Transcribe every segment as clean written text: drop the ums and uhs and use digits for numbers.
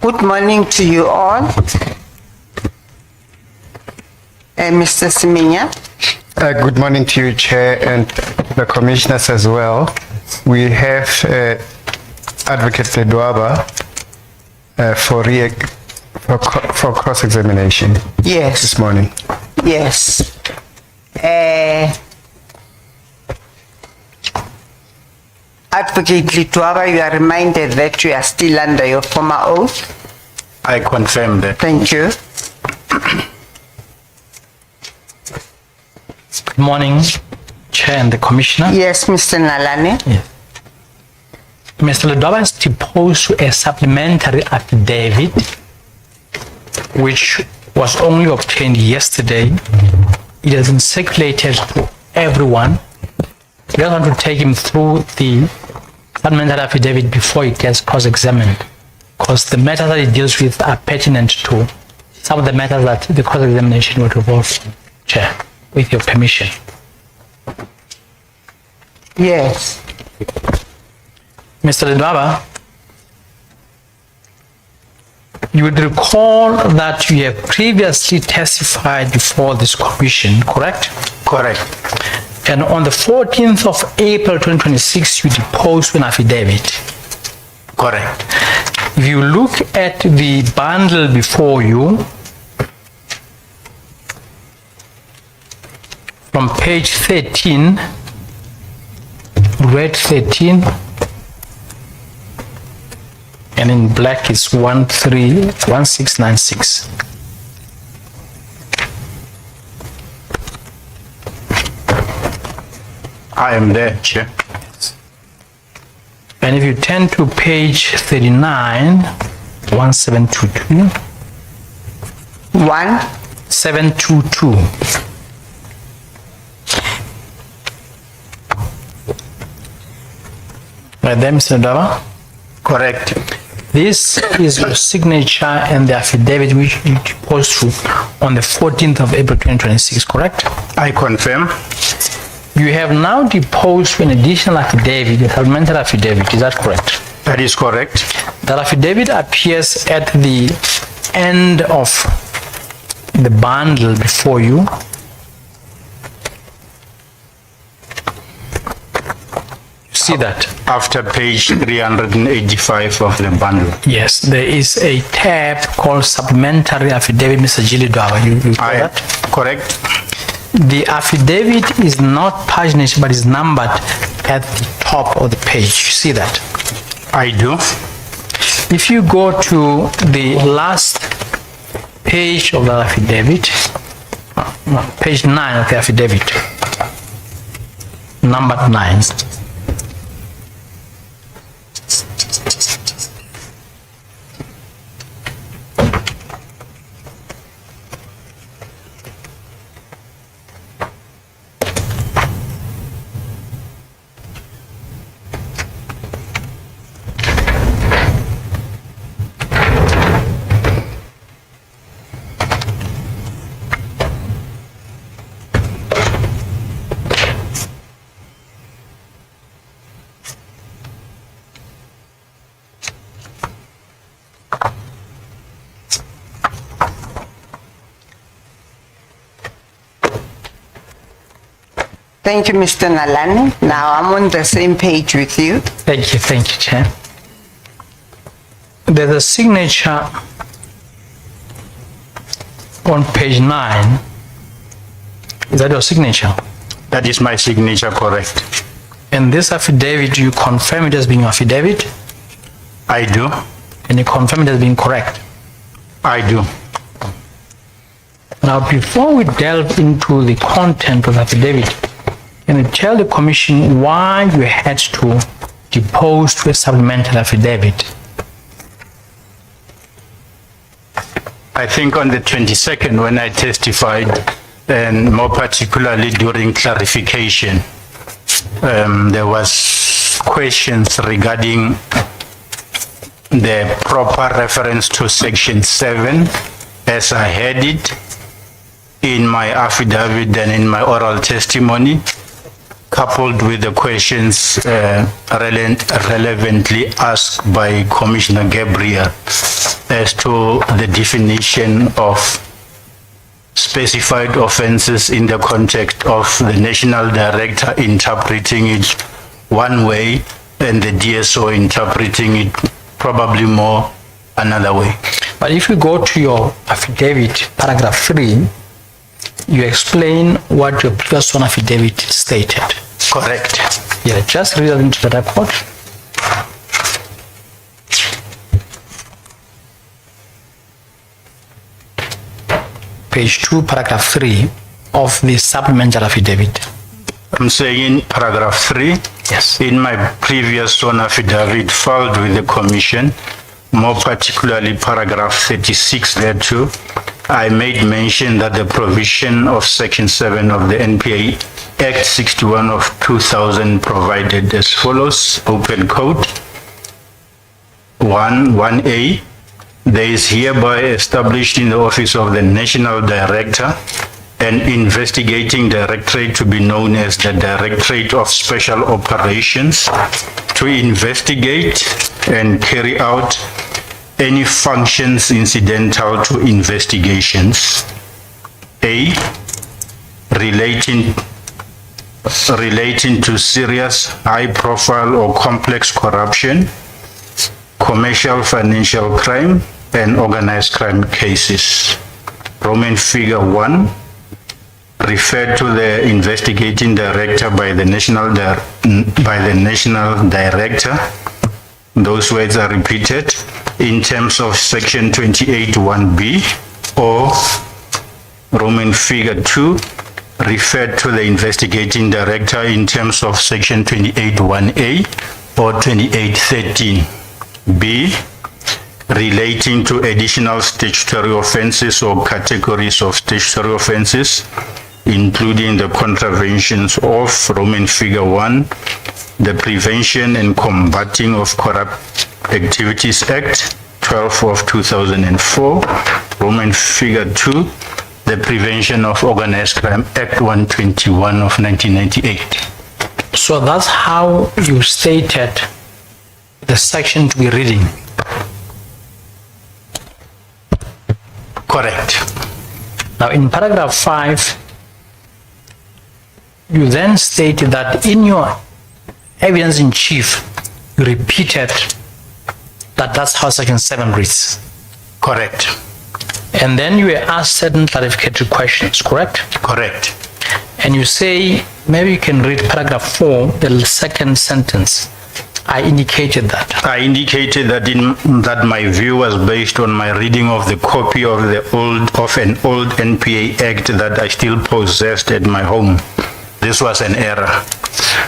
Good morning to you all. Mr. Siminya. Good morning to you, Chair, and the commissioners as well. We have Advocate Ledwaba for cross-examination. Yes. This morning. Yes. Advocate Ledwaba, you are reminded that you are still under your former oath. I confirm that. Thank you. Good morning, Chair and the Commissioner. Yes, Mr. Nalane. Yes. Mr. Ledwaba is deposed to a supplementary affidavit which was only obtained yesterday. It has been circulated to everyone. I just want to take him through the supplementary affidavit before it gets cross-examined, because the matters that it deals with are pertinent to some of the matters that the cross-examination will revolve on. Chair, with your permission. Yes. Mr. Ledwaba, you would recall that you have previously testified before this commission, correct? Correct. And on the 14th of April 2026, you deposed an affidavit. Correct. If you look at the bundle before you, from page 13, red 13, and in black is 1696. I am there, Chair. And if you turn to page 39, 1722. 1722. Right there, Mr. Ledwaba? Correct. This is your signature and the affidavit which you deposed to on the 14th of April 2026, correct? I confirm. You have now deposed an additional affidavit, a supplementary affidavit, is that correct? That is correct. That affidavit appears at the end of the bundle before you. You see that? After page 385 of the bundle. Yes, there is a tab called Supplementary Affidavit, Mr. Ledwaba. You recall that? Correct. The affidavit is not paginated but is numbered at the top of the page. You see that? I do. If you go to the last page of the affidavit, page 9 of the affidavit, number 9. Thank you, Mr. Nalane. Now I'm on the same page with you. Thank you, Chair. There's a signature on page 9. Is that your signature? That is my signature, correct. And this affidavit, you confirm it as being affidavit? I do. And you confirm it as being correct? I do. Now, before we delve into the content of the affidavit, can you tell the Commission why you had to depose to a supplementary affidavit? I think on the 22nd when I testified, and more particularly during clarification, there was questions regarding the proper reference to section 7 as I had it in my affidavit and in my oral testimony, coupled with the questions relevantly asked by Commissioner Gabriel. as to the definition of specified offences in the context of the National Director interpreting it one way and the DSO interpreting it probably more another way. But if you go to your affidavit, paragraph 3, you explain what your previous one affidavit stated. Correct. Yeah, just read it into the report. Page 2, paragraph 3 of the supplemental affidavit. I'm saying paragraph 3. Yes. In my previous one affidavit filed with the Commission, more particularly paragraph 36 thereto, I made mention that the provision of Section 7 of the NPA Act 61 of 2000 provided as follows, open quote, 1A, there is hereby established in the office of the National Director an investigating directorate to be known as the Directorate of Special Operations to investigate and carry out any functions incidental to investigations. A, relating to serious, high-profile or complex corruption, commercial financial crime, and organized crime cases. Roman figure 1, referred to the investigating director by the national director. Those words are repeated in terms of Section 28(1)(b), or Roman figure 2, referred to the investigating director in terms of Section 28(1)(a) or 28(13)(b), relating to additional statutory offences or categories of statutory offences, including the contraventions of Roman figure 1, the Prevention and Combating of Corrupt Activities Act 12 of 2004, Roman figure 2, the Prevention of Organized Crime Act 121 of 1998. So that's how you stated the section to be reading. Correct. Now in paragraph 5, you then stated that in your evidence in chief, you repeated that that's how section 7 reads. Correct. And then you were asked certain clarificatory questions, correct? Correct. And you say, maybe you can read paragraph 4, the second sentence. I indicated that. I indicated that that my view was based on my reading of the copy of an old NPA Act that I still possessed at my home. This was an error.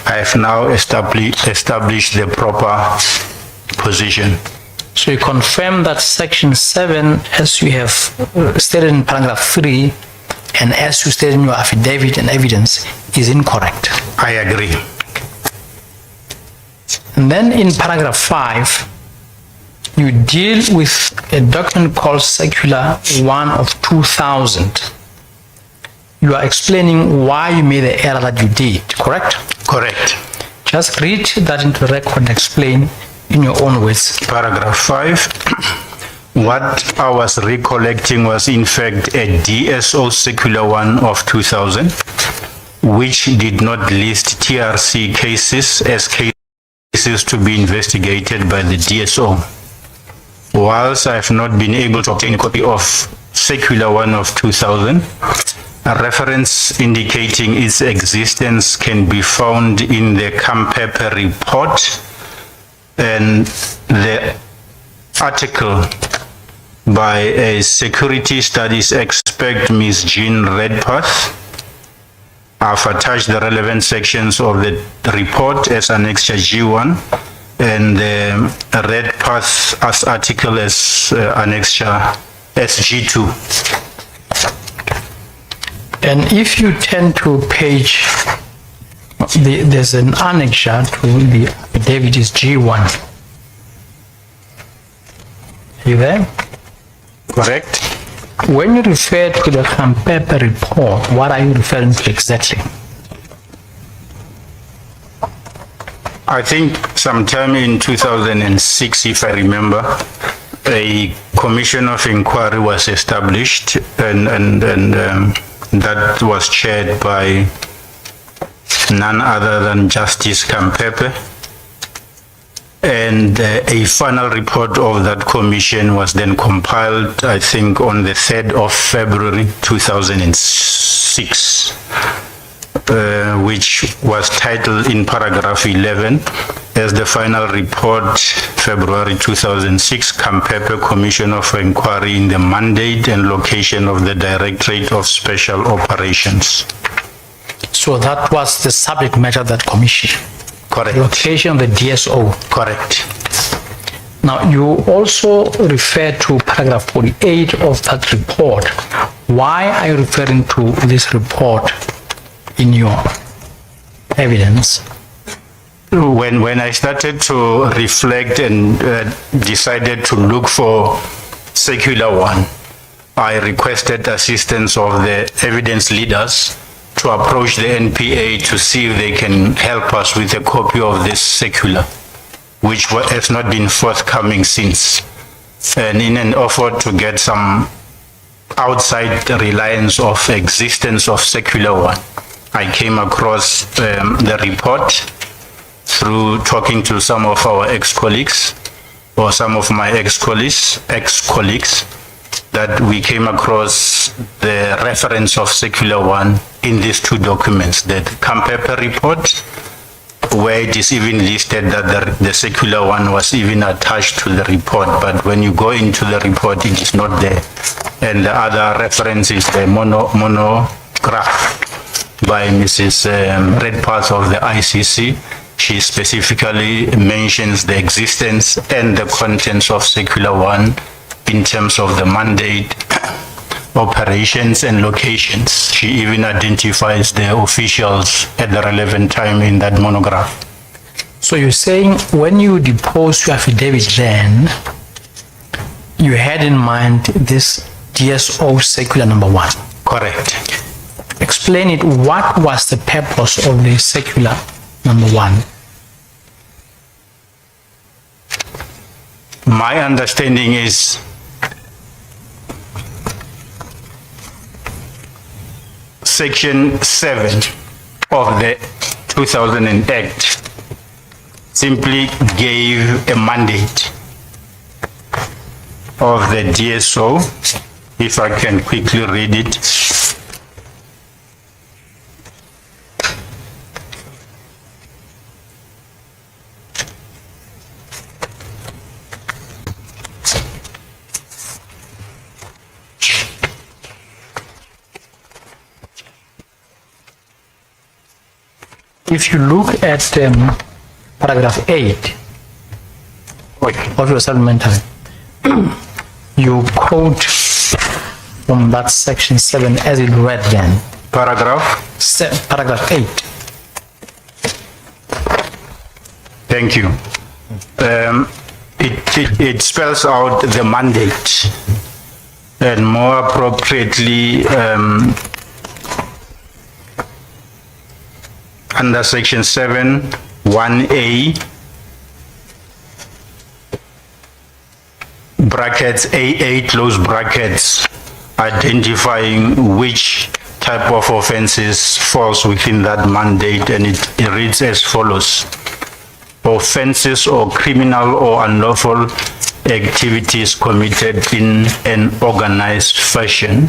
I have now established the proper position. So you confirm that section 7, as you have stated in paragraph 3, and as you stated in your affidavit and evidence, is incorrect. I agree. And then in paragraph 5, you deal with a document called Circular 1 of 2000. You are explaining why you made the error that you did, correct? Correct. Just read that into the record and explain in your own words. Paragraph 5. What I was recollecting was in fact a DSO Circular 1 of 2000, which did not list TRC cases as cases to be investigated by the DSO. Whilst I have not been able to obtain a copy of Circular 1 of 2000, a reference indicating its existence can be found in the Khampepe report and the article by a security studies expert, Ms. Jean Redpath. I've attached the relevant sections of the report as Annexure G1 and the Redpath as article as Annexure SG2. And if you turn to page, there's an annexure to the affidavit is G1. Are you there? Correct. When you refer to the Khampepe report, what are you referring to exactly? I think sometime in 2006, if I remember, a commission of inquiry was established and that was chaired by none other than Justice Khampepe. And a final report of that commission was then compiled, I think, on the 3rd of February 2006, which was titled in paragraph 11 as the final report, February 2006, Khampepe Commission of Inquiry in the mandate and location of the Directorate of Special Operations. So that was the subject matter of that commission. Correct. Location of the DSO. Correct. Now, you also refer to paragraph 48 of that report. Why are you referring to this report in your evidence? When I started to reflect and decided to look for secular one, I requested assistance of the evidence leaders to approach the NPA to see if they can help us with a copy of this secular, which has not been forthcoming since. And in an effort to get some outside reliance of existence of secular one, I came across the report through talking to some of our ex-colleagues or some of my ex-colleagues, that we came across the reference of secular one in these two documents, the Khampepe report, where it is even listed that the secular one was even attached to the report, but when you go into the report, it is not there. And the other reference is the monograph by Mrs. Redpath of the ICC. She specifically mentions the existence and the contents of secular one in terms of the mandate, operations and locations. She even identifies the officials at the relevant time in that monograph. So you're saying when you deposed your affidavit then, you had in mind this DSO secular number 1? Correct. Explain it. What was the purpose of the secular number 1? My understanding is Section 7 of the 2000 Act simply gave a mandate of the DSO, if I can quickly read it. If you look at paragraph 8 of your supplementary, you quote from that section 7 as it read then. Paragraph? Paragraph 8. Thank you. It spells out the mandate, and more appropriately under section 7, 1A, brackets AA close brackets, identifying which type of offenses falls within that mandate, and it reads as follows: offenses or criminal or unlawful activities committed in an organized fashion.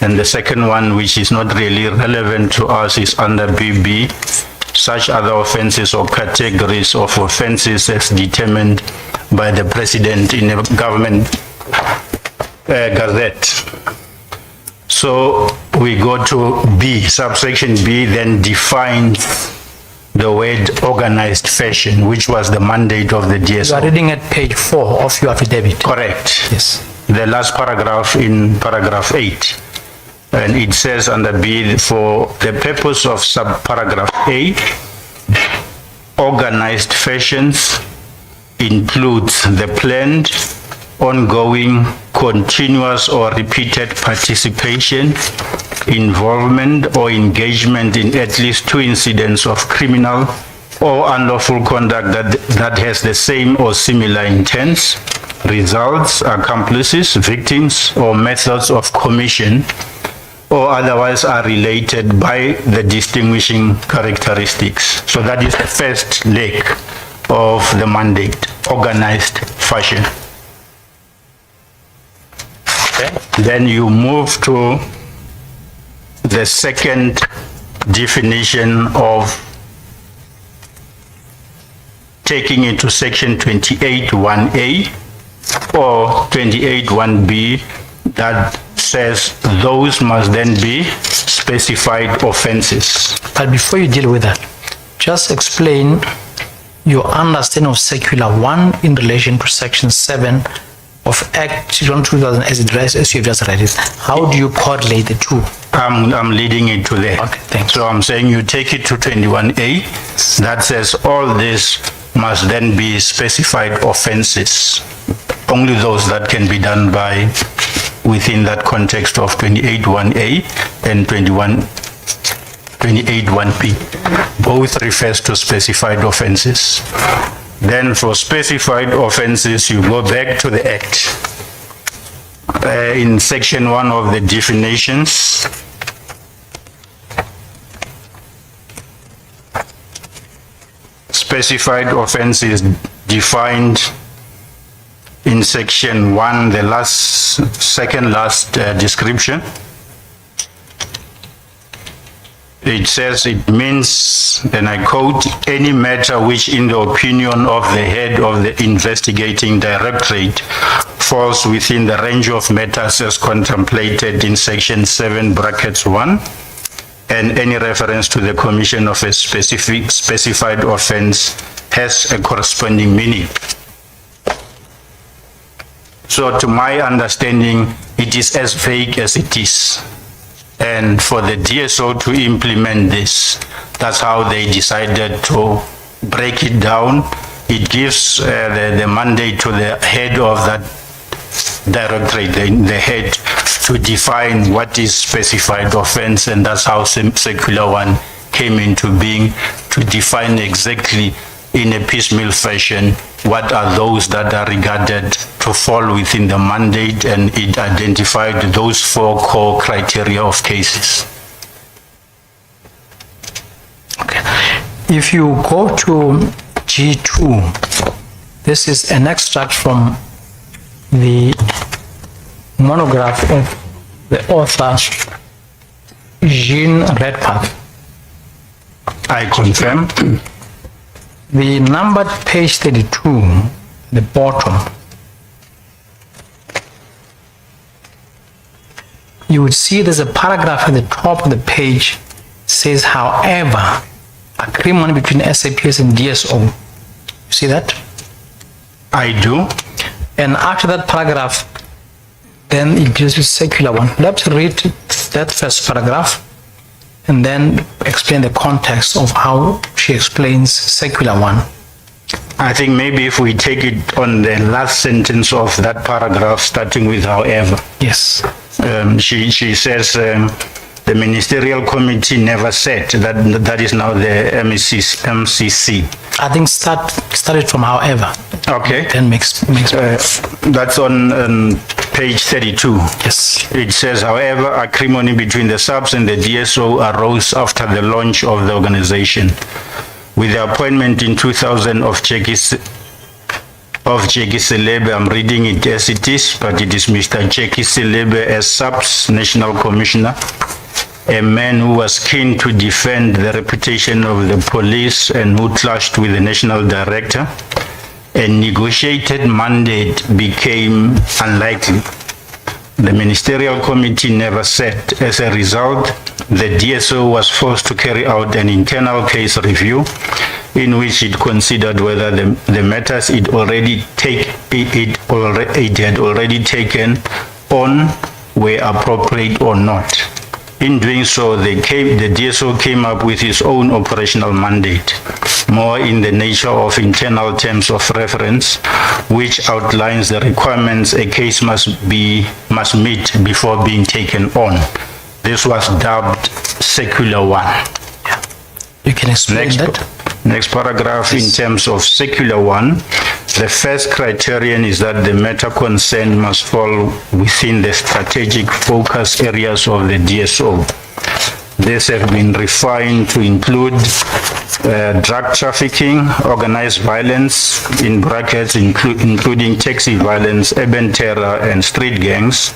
And the second one, which is not really relevant to us, is under BB, such other offenses or categories of offenses as determined by the president in a government gazette. So we go to B, subsection B then defines the word organized fashion, which was the mandate of the DSO. You are reading at page 4 of your affidavit. Correct. Yes. The last paragraph in paragraph 8. And it says under B, for the purpose of subparagraph A, organized fashions includes the planned, ongoing, continuous or repeated participation, involvement or engagement in at least 2 incidents of criminal or unlawful conduct that has the same or similar intents results, accomplices, victims, or methods of commission, or otherwise are related by the distinguishing characteristics. So that is the first leg of the mandate, organized fashion. Okay. Then you move to the second definition of taking into section 28(1)A or 28(1)B that says those must then be specified offenses. But before you deal with that, just explain your understanding of Circular 1 in relation to Section 7 of Act 2000 as it relates, as you have just read it. How do you correlate the two? I'm leading it to there. Okay, thanks. So I'm saying you take it to 21A, that says all this must then be specified offenses. Only those that can be done by within that context of 28(1)A and 28(1)B. Both refers to specified offenses. Then for specified offenses, you go back to the Act. In section 1 of the definitions, specified offense is defined in section 1, the second last description. It says it means, and I quote, any matter which in the opinion of the head of the investigating directorate falls within the range of matters as contemplated in section 7(1), and any reference to the commission of a specified offense has a corresponding meaning. So to my understanding, it is as vague as it is. And for the DSO to implement this, that's how they decided to break it down. It gives the mandate to the head of that directorate, the head, to define what is specified offense, and that's how Circular 1 came into being, to define exactly in a piecemeal fashion what are those that are regarded to fall within the mandate, and it identified those 4 core criteria of cases. Okay. If you go to G2, this is an extract from the monograph of the author Jean Redpath. I confirm. The numbered page 32, the bottom, you would see there's a paragraph at the top of the page says, however, agreement between SAPS and DSO. You see that? I do. And after that paragraph, then it deals with Circular 1. Let's read that first paragraph and then explain the context of how she explains Circular 1. I think maybe if we take it on the last sentence of that paragraph, starting with however. Yes. She says the ministerial committee never said that is now the MCC. I think started from however. Okay. Then makes That's on page 32. yes. It says, however, acrimony between the subs and the DSO arose after the launch of the organization. With the appointment in 2000 of Jackie Selebe, I'm reading it as it is, but it is Mr. Jackie Selebe as subs national commissioner, a man who was keen to defend the reputation of the police and who clashed with the national director. A negotiated mandate became unlikely. The ministerial committee never sat. As a result, the DSO was forced to carry out an internal case review in which it considered whether the matters it had already taken on were appropriate or not. In doing so, the DSO came up with its own operational mandate, more in the nature of internal terms of reference, which outlines the requirements a case must meet before being taken on. This was dubbed Circular 1. You can explain that? Next paragraph, in terms of Circular 1, The first criterion is that the matter concerned must fall within the strategic focus areas of the DSO. These have been refined to include drug trafficking, organized violence, in brackets including taxi violence, urban terror, and street gangs,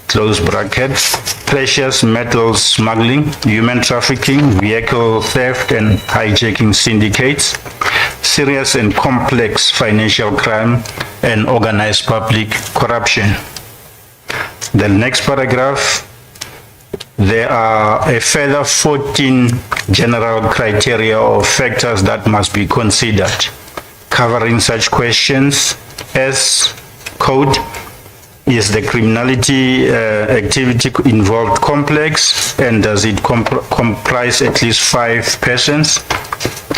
close brackets, precious metals smuggling, human trafficking, vehicle theft and hijacking syndicates, serious and complex financial crime, and organized public corruption. The next paragraph, there are a further 14 general criteria or factors that must be considered, covering such questions as code, is the criminality activity involved complex, and does it comprise at least 5 persons?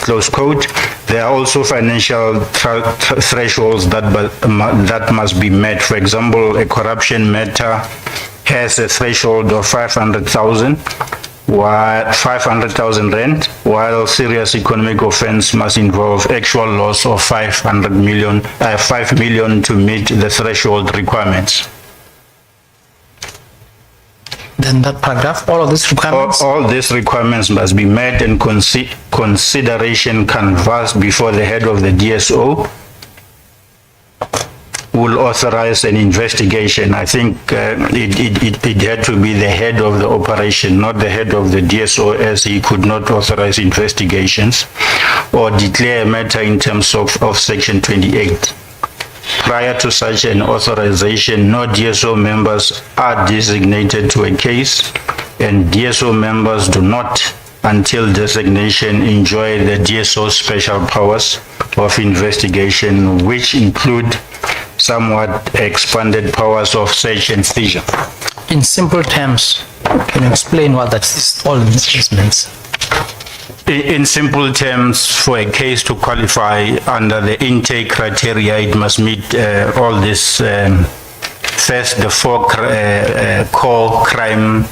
Close quote. There are also financial thresholds that must be met. For example, a corruption matter has a threshold of 500,000 rand, while serious economic offense must involve actual loss of 5 million to meet the threshold requirements. Then that paragraph, all of these requirements? All these requirements must be met, and consideration canvassed before the head of the DSO will authorize an investigation. I think it had to be the head of the operation, not the head of the DSO, as he could not authorize investigations or declare a matter in terms of Section 28. Prior to such an authorization, no DSO members are designated to a case, and DSO members do not, until designation, enjoy the DSO special powers of investigation, which include somewhat expanded powers of search and seizure. In simple terms, can you explain what that is, all this means? In simple terms, for a case to qualify under the intake criteria, it must meet all this. First, the 4 core crime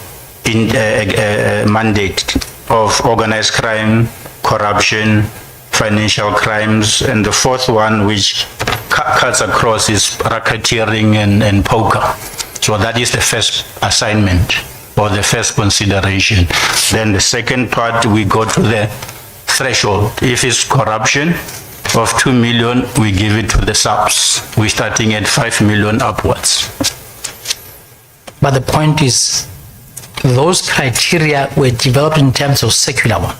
mandate of organized crime, corruption, financial crimes, and the 4th one, which cuts across, is racketeering and poker. So that is the first assignment or the first consideration. Then the second part, we go to the threshold. If it's corruption of 2 million, we give it to the subs. We're starting at 5 million upwards. But the point is, those criteria were developed in terms of secular one.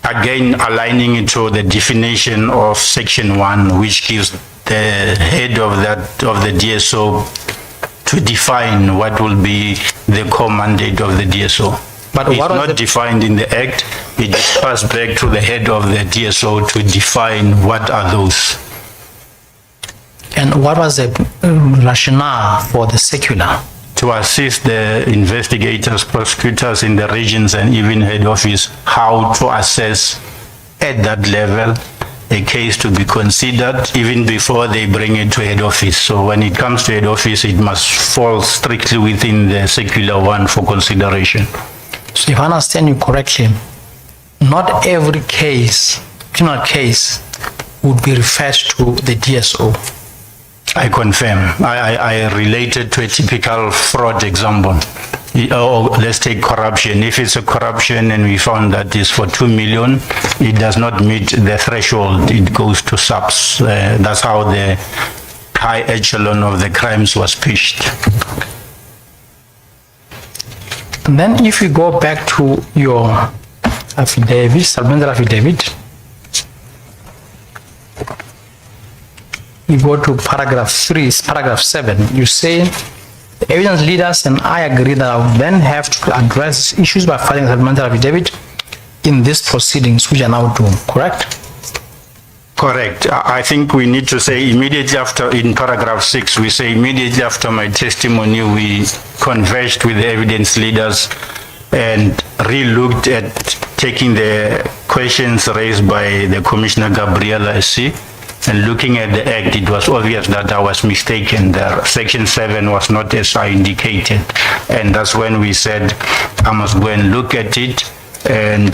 Again, aligning it to the definition of Section 1, which gives the head of the DSO to define what will be the core mandate of the DSO. But it's not defined in the Act. It is passed back to the head of the DSO to define what are those. And what was the rationale for the secular? To assist the investigators, prosecutors in the regions and even head office how to assess at that level a case to be considered even before they bring it to head office. So when it comes to head office, it must fall strictly within the secular one for consideration. So if I understand you correctly, not every case, criminal case, would be referred to the DSO. I confirm. I related to a typical fraud example. Or let's take corruption. If it's a corruption and we found that it's for 2 million, it does not meet the threshold. It goes to subs. That's how the high echelon of the crimes was pitched. And then if you go back to your affidavit, supplemental affidavit, you go to paragraph 3, paragraph 7, you say, the evidence leaders and I agree that I will then have to address issues by filing a supplemental affidavit in these proceedings, which are now due, correct? Correct. I think we need to say immediately after, in paragraph 6, we say immediately after my testimony, we converged with the evidence leaders and re-looked at taking the questions raised by the Commissioner Gabriela SC. And looking at the Act, it was obvious that I was mistaken. The Section 7 was not as I indicated. And that's when we said, I must go and look at it. And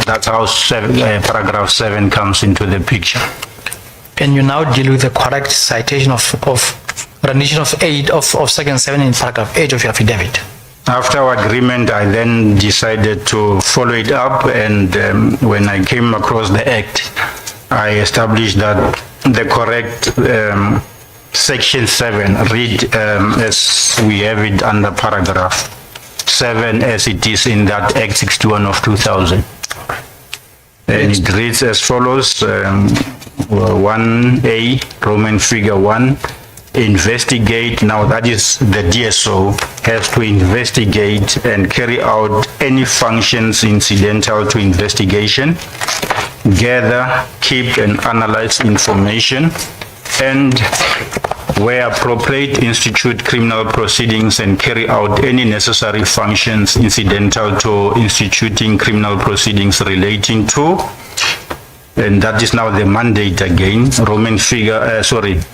that's how paragraph 7 comes into the picture. And you now deal with the correct citation of rendition of 8 of section 7 in paragraph 8 of your affidavit. After our agreement, I then decided to follow it up, and when I came across the act, I established that the correct section 7 read as we have it under paragraph 7 as it is in that Act 61 of 2000. And it reads as follows, 1A, Roman figure 1, investigate. Now that is the DSO has to investigate and carry out any functions incidental to investigation, gather, keep and analyze information, and where appropriate, institute criminal proceedings and carry out any necessary functions incidental to instituting criminal proceedings relating to, and that is now the mandate again, Roman figure,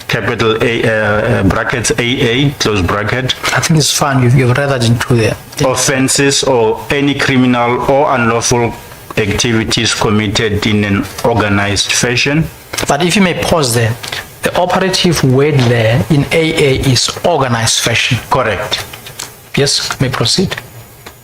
capital A, brackets AA, close bracket. I think it's fine, you've read that into there. Offenses or any criminal or unlawful activities committed in an organized fashion. But if you may pause there, the operative word there in AA is organized fashion. Correct. Yes, may proceed.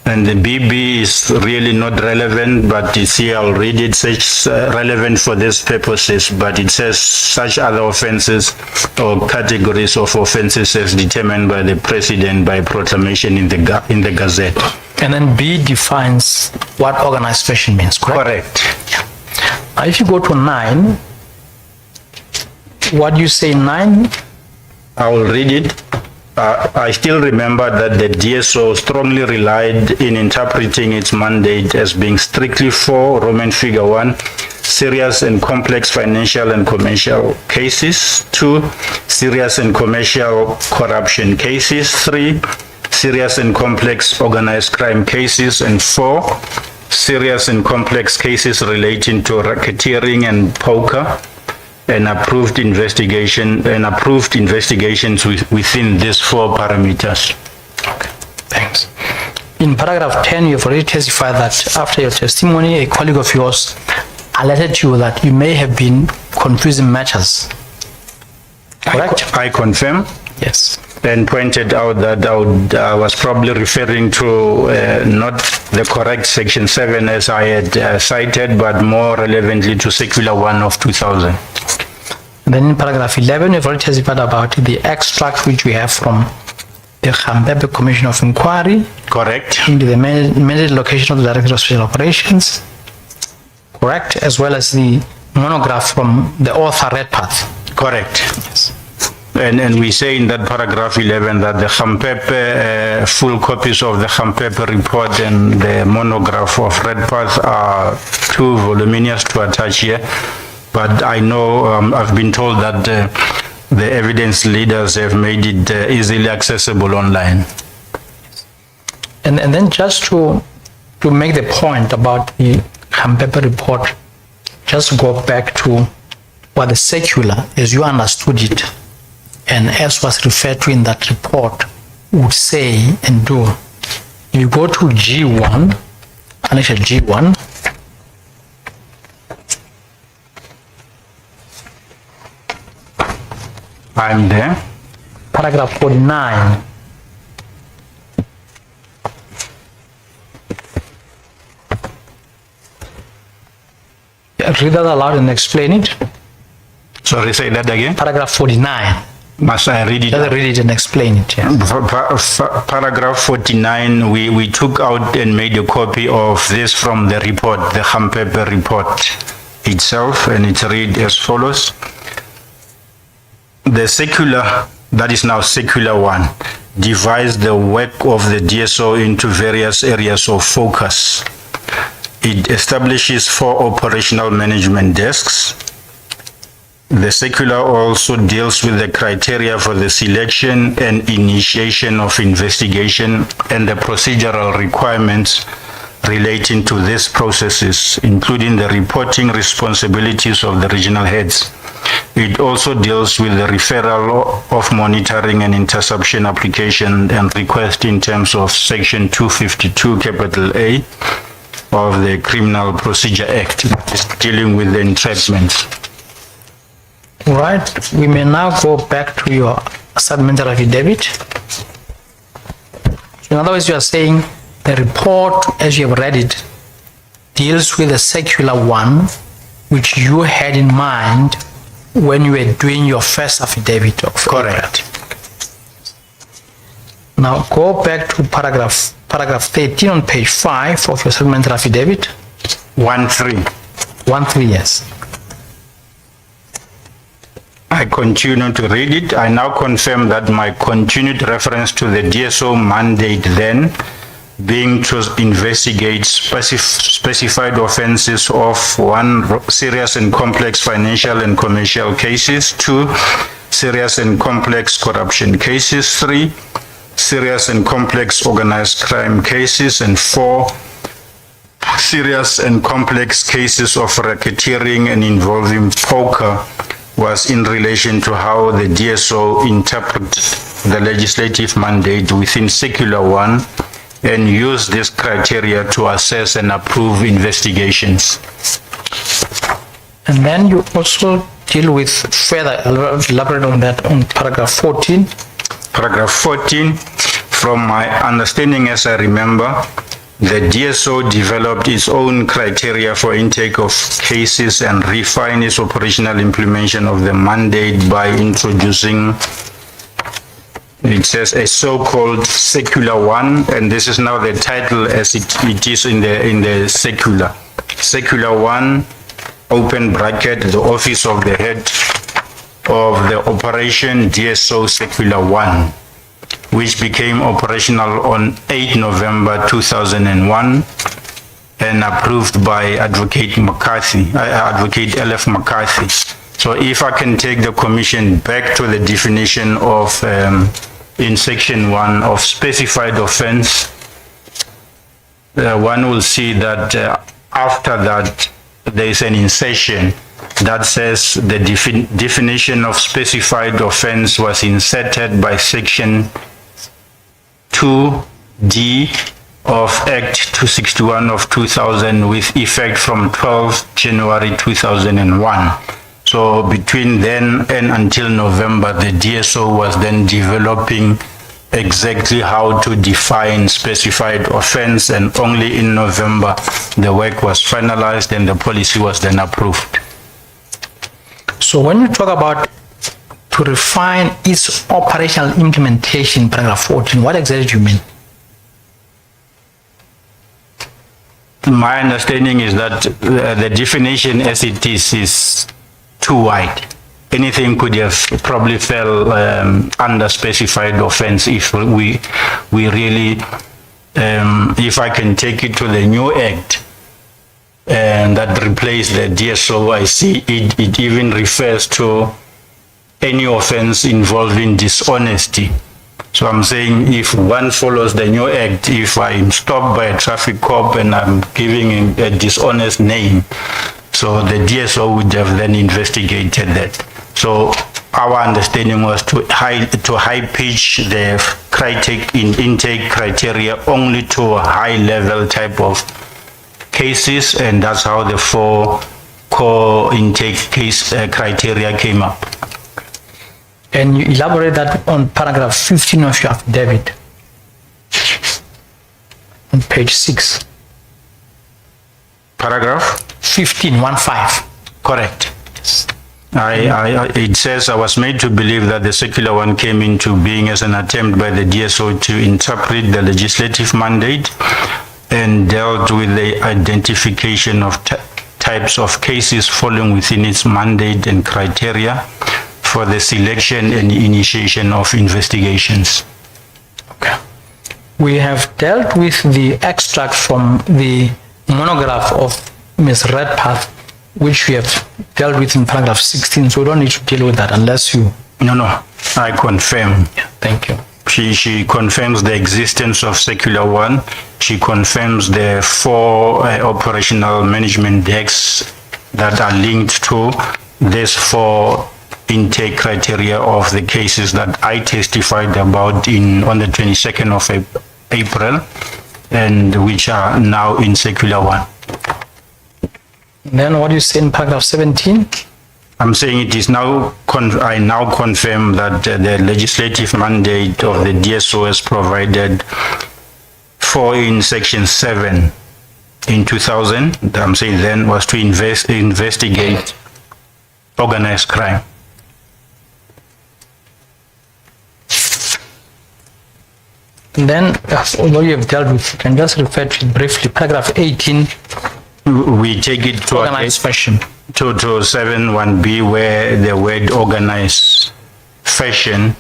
And the BB is really not relevant, but it's here, I'll read it, such relevant for these purposes, but it says such other offenses or categories of offenses as determined by the President by proclamation in the Gazette. And then B defines what organized fashion means, correct? Correct. Now, if you go to 9, what do you say in 9? I will read it. I still remember that the DSO strongly relied in interpreting its mandate as being strictly for Roman figure 1, serious and complex financial and commercial cases, 2, serious and commercial corruption cases, 3, serious and complex organized crime cases, and 4, serious and complex cases relating to racketeering and poker, and approved investigations within these 4 parameters. Okay, thanks. In paragraph 10, you've already testified that after your testimony, a colleague of yours alerted you that you may have been confusing matters. Correct? I confirm. Yes. And pointed out that I was probably referring to not the correct section 7 as I had cited, but more relevantly to circular 1 of 2000. And then in paragraph 11, you've already testified about the extract which we have from the Khampepe Commission of Inquiry. Correct. Into the mandated location of the Directorate of Special Operations. Correct. As well as the monograph from the author Redpath. Correct. Yes. And we say in that paragraph 11 that the Khampepe, full copies of the Khampepe report and the monograph of Redpath are too voluminous to attach here. But I know, I've been told that the evidence leaders have made it easily accessible online. And then just to make the point about the Khampepe report, just go back to what the circular, as you understood it, and as was referred to in that report, would say and do. You go to G1, Annexure G1, I'm there. paragraph 49. Read that aloud and explain it. Sorry, say that again. Paragraph 49. Must I read it? Just read it and explain it. Yeah. Paragraph 49, we took out and made a copy of this from the report, the Khampepe report itself, and it read as follows. The circular, that is now circular 1, divides the work of the DSO into various areas of focus. It establishes 4 operational management desks. The circular also deals with the criteria for the selection and initiation of investigation and the procedural requirements relating to these processes, including the reporting responsibilities of the regional heads. It also deals with the referral of monitoring and interception application and request in terms of section 252 capital A of the Criminal Procedure Act, that is dealing with the entrapment. Right, we may now go back to your supplementary affidavit. So in other words, you are saying the report, as you have read it, deals with the secular one, which you had in mind when you were doing your first affidavit of Correct. Now go back to paragraph 13 on page 5 of your supplementary affidavit. 1-3. 1-3, yes. I continue to read it. I now confirm that my continued reference to the DSO mandate then being to investigate specified offenses of 1, serious and complex financial and commercial cases, 2, serious and complex corruption cases, 3, serious and complex organized crime cases, and 4, serious and complex cases of racketeering and involving poker was in relation to how the DSO interprets the legislative mandate within secular one and use this criteria to assess and approve investigations. And then you also deal with further elaborate on that on paragraph 14. Paragraph 14, from my understanding as I remember, the DSO developed its own criteria for intake of cases and refined its operational implementation of the mandate by introducing, it says, a so-called secular one, and this is now the title as it is in the secular one, open bracket, the office of the head of the operation DSO secular one, which became operational on 8 November 2001 and approved by Advocate L.F. McCarthy. So if I can take the commission back to the definition of in section 1 of specified offense, one will see that after that there is an insertion that says the definition of specified offense was inserted by section 2D of Act 261 of 2000 with effect from 12 January 2001. So between then and until November, the DSO was then developing exactly how to define specified offense, and only in November the work was finalized and the policy was then approved. So when you talk about to refine its operational implementation, paragraph 14, what exactly do you mean? My understanding is that the definition as it is too wide. Anything could have probably fell under specified offense if we really, if I can take it to the new act and that replaced the DSO, I see it even refers to any offense involving dishonesty. So I'm saying if one follows the new act, if I'm stopped by a traffic cop and I'm giving him a dishonest name, so the DSO would have then investigated that. So our understanding was to high pitch the intake criteria only to a high level type of cases, and that's how the 4 core intake case criteria came up. And you elaborate that on paragraph 15 of your affidavit on page 6. Paragraph 15, 1-5. correct. It says, I was made to believe that the secular one came into being as an attempt by the DSO to interpret the legislative mandate and dealt with the identification of types of cases falling within its mandate and criteria for the selection and initiation of investigations. Okay. We have dealt with the extract from the monograph of Ms. Redpath, which we have dealt with in paragraph 16, so we don't need to deal with that unless you... No, I confirm. Yeah, thank you. She confirms the existence of secular one. She confirms the 4 operational management decks that are linked to this 4 intake criteria of the cases that I testified about on the 22nd of April, and which are now in secular one. Then what do you say in paragraph 17? I'm saying it is now, I now confirm that the legislative mandate of the DSO as provided for in section 7 in 2000, I'm saying then, was to investigate organized crime. And then, although you have dealt with, you can just refer to it briefly, paragraph 18, We take it to organized fashion. to 7.1b, where the word organized fashion,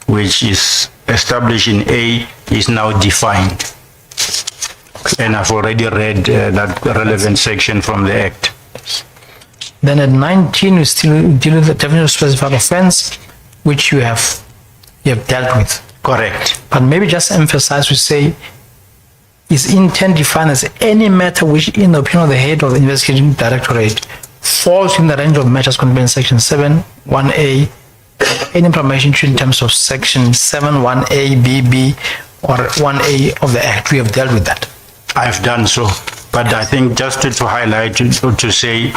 which is established in A, is now defined. And I've already read that relevant section from the Act. Then at 19, we still deal with the definition of specified offense, which you have dealt with. Correct. But maybe just emphasize, we say, is intent defined as any matter which, in the opinion of the head of the investigating directorate, falls in the range of matters contained in section 7.1a, any information in terms of section 7.1a, bb, or 1a of the Act. We have dealt with that. I've done so, but I think just to highlight, to say,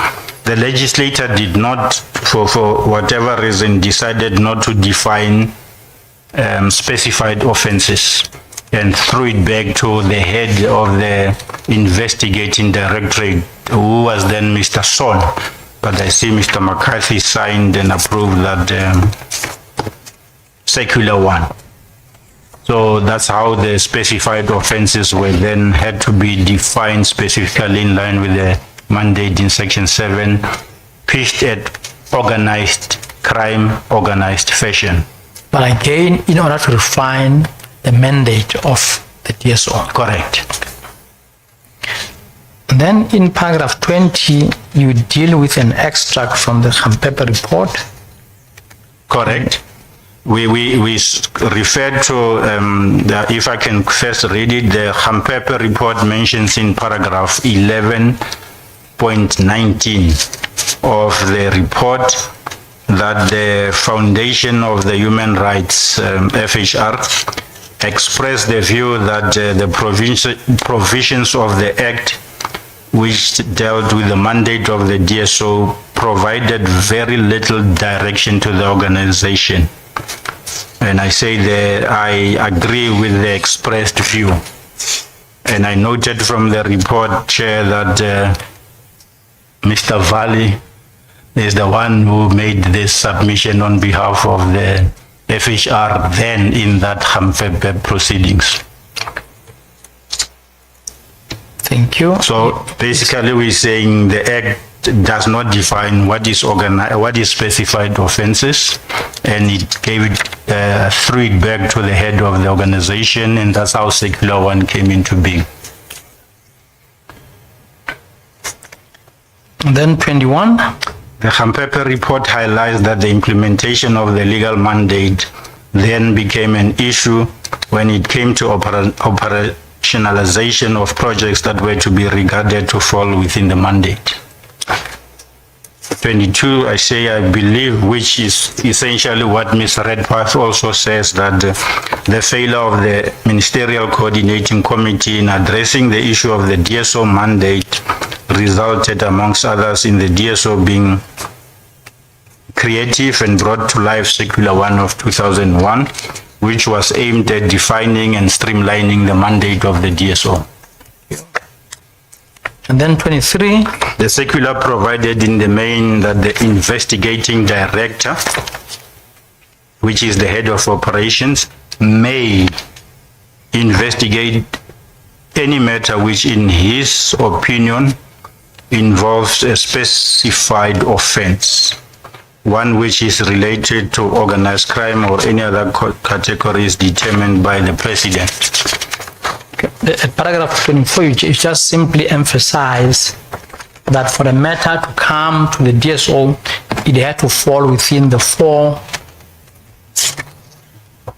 the legislator did not, for whatever reason, decided not to define specified offenses and threw it back to the head of the investigating directorate, who was then Mr. Son. But I see Mr. McCarthy signed and approved that circular one. So that's how the specified offenses were then had to be defined specifically in line with the mandate in section 7, pitched at organized crime, organized fashion. But again, in order to refine the mandate of the DSO. Correct. And then in paragraph 20, you deal with an extract from the Khampepe report. Correct. We referred to, if I can first read it, the Khampepe report mentions in paragraph 11.19 of the report that the foundation of the human rights, FHR, expressed the view that the provisions of the Act, which dealt with the mandate of the DSO, provided very little direction to the organization. And I say that I agree with the expressed view. And I noted from the report, Chair, that Mr. Valley is the one who made this submission on behalf of the FHR then in that Khampepe proceedings. Thank you. So basically we're saying the Act does not define what is specified offenses, and it gave it, threw it back to the head of the organization, and that's how circular one came into being. And then 21. The Khampepe report highlights that the implementation of the legal mandate then became an issue when it came to operationalization of projects that were to be regarded to fall within the mandate. 22, I say I believe, which is essentially what Ms. Redpath also says, that the failure of the Ministerial Coordinating Committee in addressing the issue of the DSO mandate resulted, amongst others, in the DSO being creative and brought to life Circular 1 of 2001, which was aimed at defining and streamlining the mandate of the DSO. And then 23. The circular provided in the main that the investigating director, which is the head of operations, may investigate any matter which in his opinion involves a specified offense, one which is related to organized crime or any other categories determined by the president. At paragraph 24, you just simply emphasize that for a matter to come to the DSO, it had to fall within the 4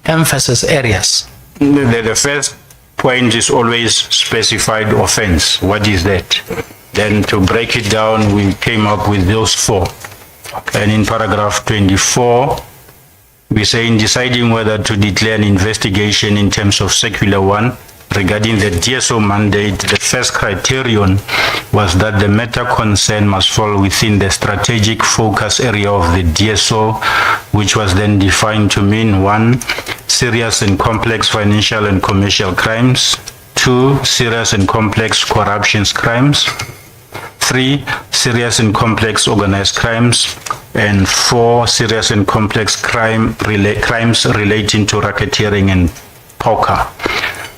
emphasis areas. The first point is always specified offense. What is that? Then to break it down, we came up with those 4. And in paragraph 24, we say in deciding whether to declare an investigation in terms of Circular 1, regarding the DSO mandate, the first criterion was that the matter concerned must fall within the strategic focus area of the DSO, which was then defined to mean 1, serious and complex financial and commercial crimes, 2, serious and complex corruption crimes, 3, serious and complex organized crimes, and 4, serious and complex crimes relating to racketeering and poker.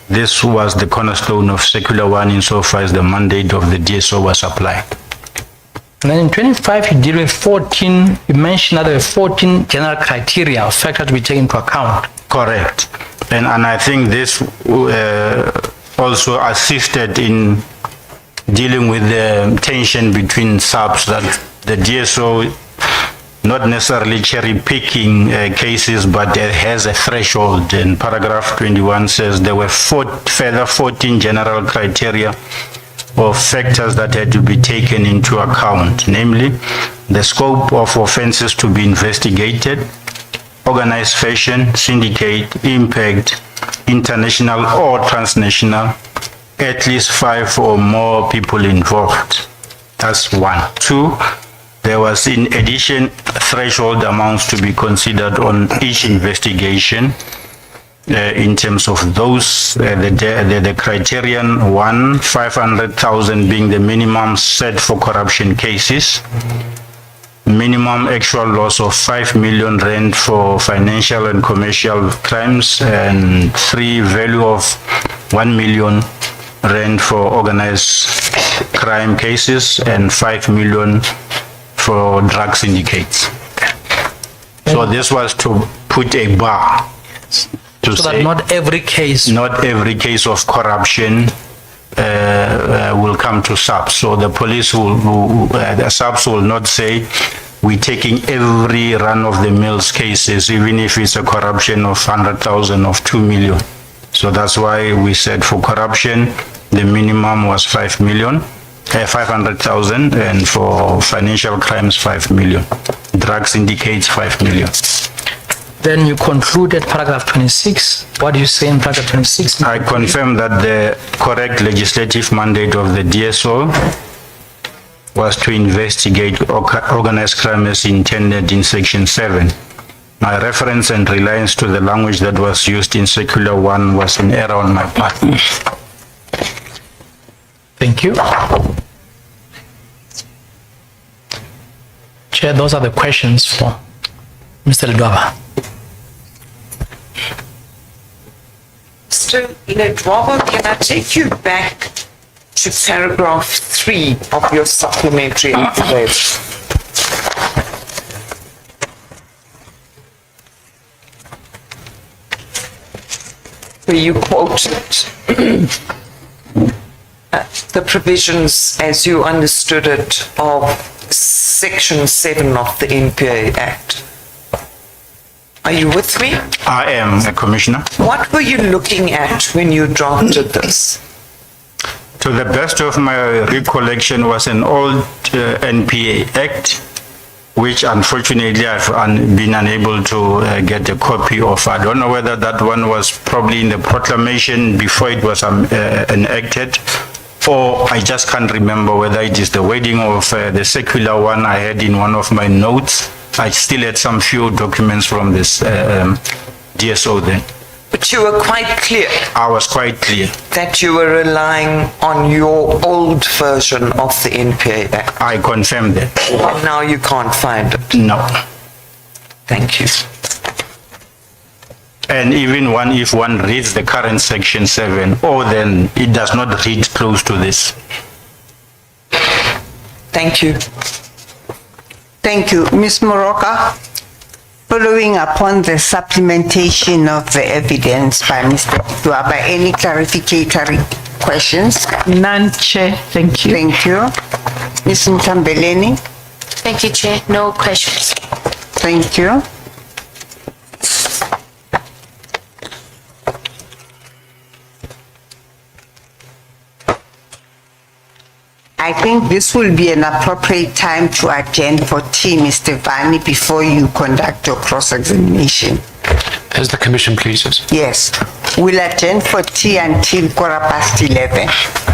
This was the cornerstone of Circular 1 insofar as the mandate of the DSO was applied. And then in 25, you deal with 14, you mentioned that there were 14 general criteria of factors to be taken into account. Correct. And I think this also assisted in dealing with the tension between subs, that the DSO not necessarily cherry picking cases, but it has a threshold. And paragraph 21 says there were further 14 general criteria or factors that had to be taken into account, namely the scope of offenses to be investigated, organized fashion, syndicate, impact, international or transnational, at least 5 or more people involved. That's 1. 2, there was in addition threshold amounts to be considered on each investigation in terms of those, the criterion 1, 500,000 being the minimum set for corruption cases, minimum actual loss of 5 million rand for financial and commercial crimes, and 3, value of 1 million rand for organized crime cases, and 5 million for drug syndicates. So this was to put a bar to So say that not every case of corruption will come to subs. So the police the subs will not say we're taking every run-of-the-mill cases, even if it's a corruption of 100,000 of 2 million. So that's why we said for corruption the minimum was 5 million. 500,000, and for financial crimes 5 million. Drug syndicates 5 million. Then you concluded paragraph 26. What do you say in paragraph 26? I confirm that the correct legislative mandate of the DSO was to investigate organized crime as intended in section 7. My reference and reliance to the language that was used in Circular 1 was an error on my part. Thank you. Chair, those are the questions for Mr. Ledwaba. Mr. Ledwaba, can I take you back to paragraph 3 of your supplementary affidavit? Where you quoted the provisions as you understood it of section 7 of the NPA Act. Are you with me? I am, Commissioner. What were you looking at when you drafted this? To the best of my recollection was an old NPA Act, which unfortunately I've been unable to get a copy of. I don't know whether that one was probably in the proclamation before it was enacted, or I just can't remember whether it is the wording of the Circular 1 I had in one of my notes. I still had some few documents from this DSO then. But you were quite clear I was quite clear. that you were relying on your old version of the NPA Act. I confirm that. Now you can't find it. No. Thank you. And even if one reads the current section 7, then it does not read close to this. Thank you. Thank you. Ms. Moroka, following upon the supplementation of the evidence by Mr. Ledwaba, any clarificatory questions? None, Chair. Thank you. Thank you. Ms. Mtambeleni? Thank you, Chair. No questions. Thank you. I think this will be an appropriate time to adjourn for tea, Mr. Vani, before you conduct your cross-examination. As the Commission pleases. Yes. We'll adjourn for tea until 11:15.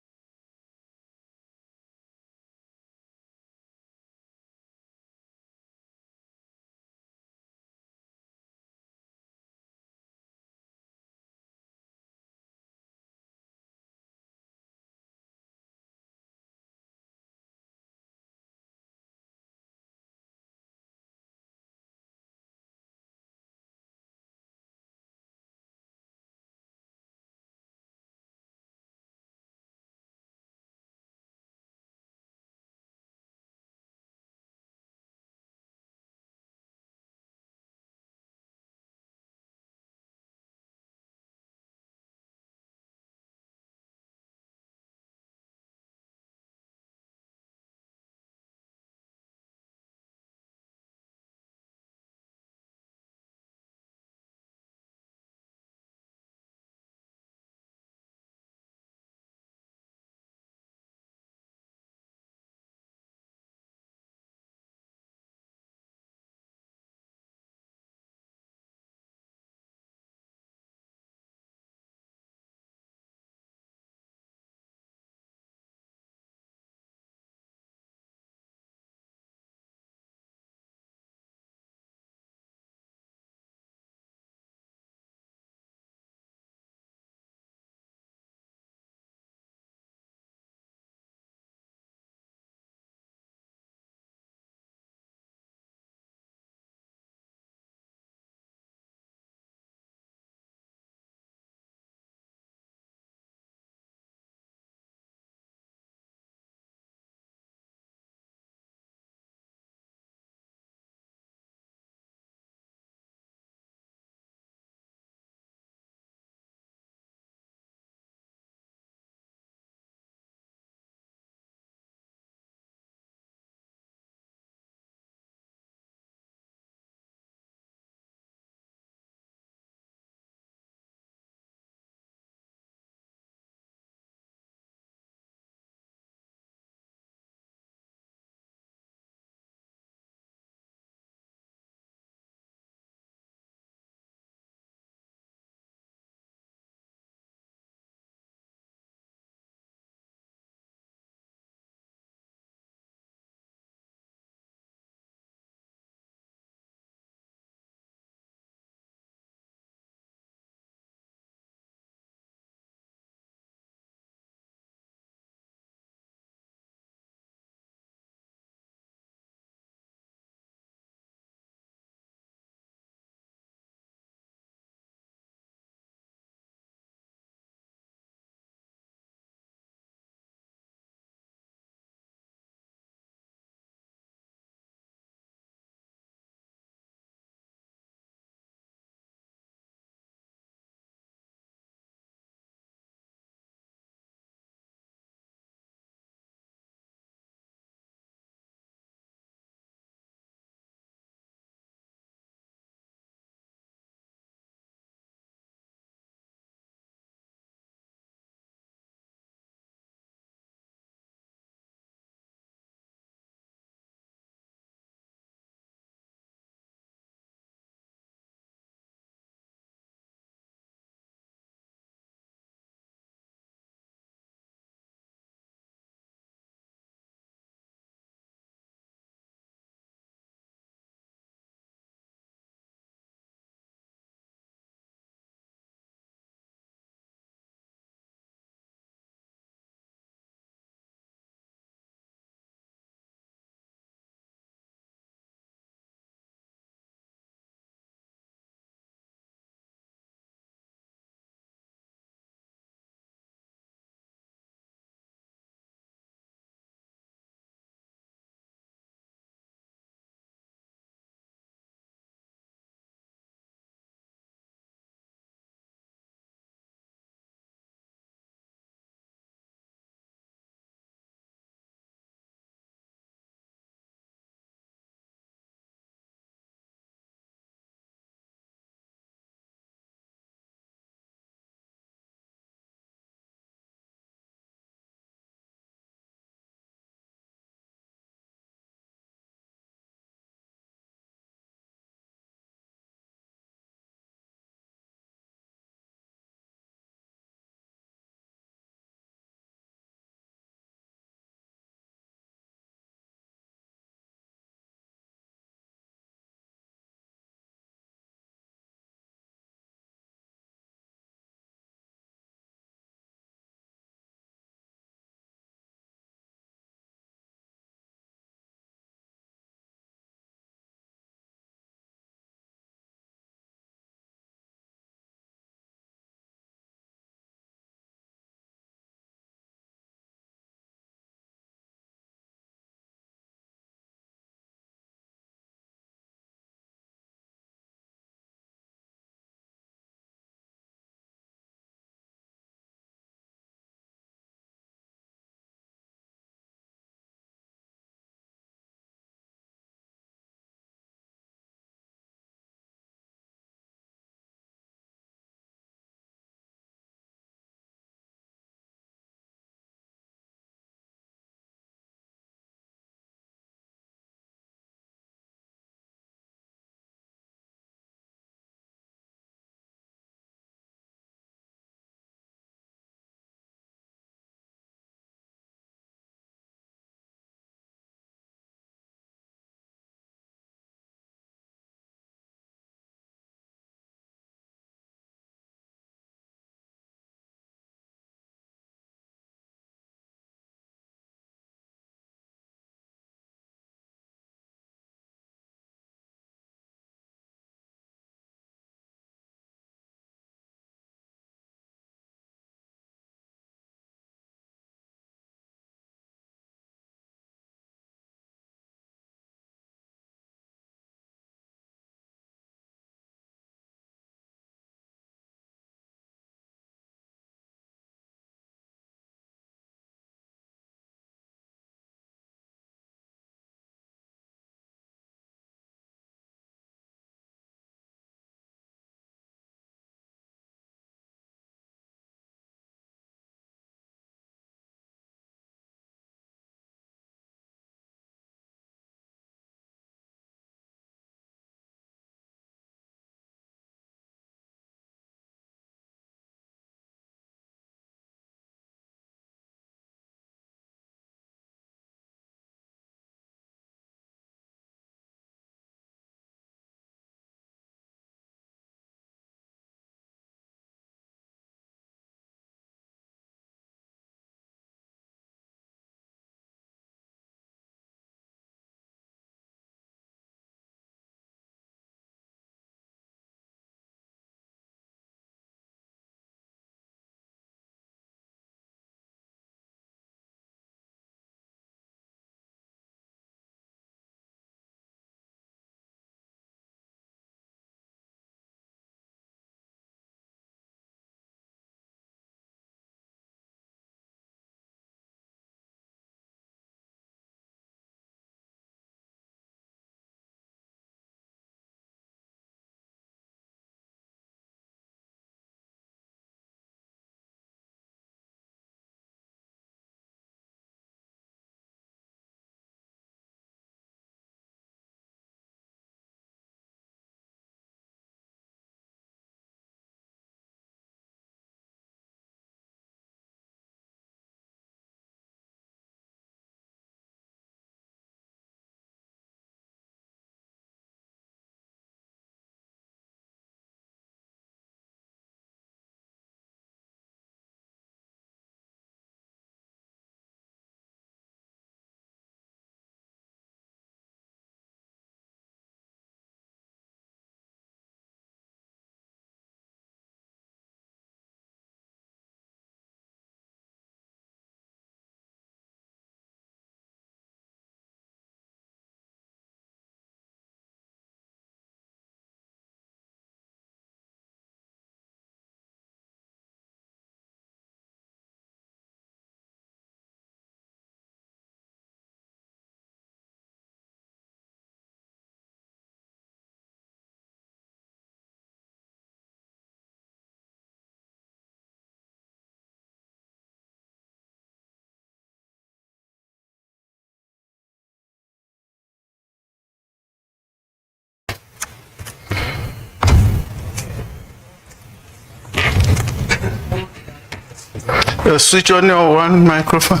Switch on your one microphone.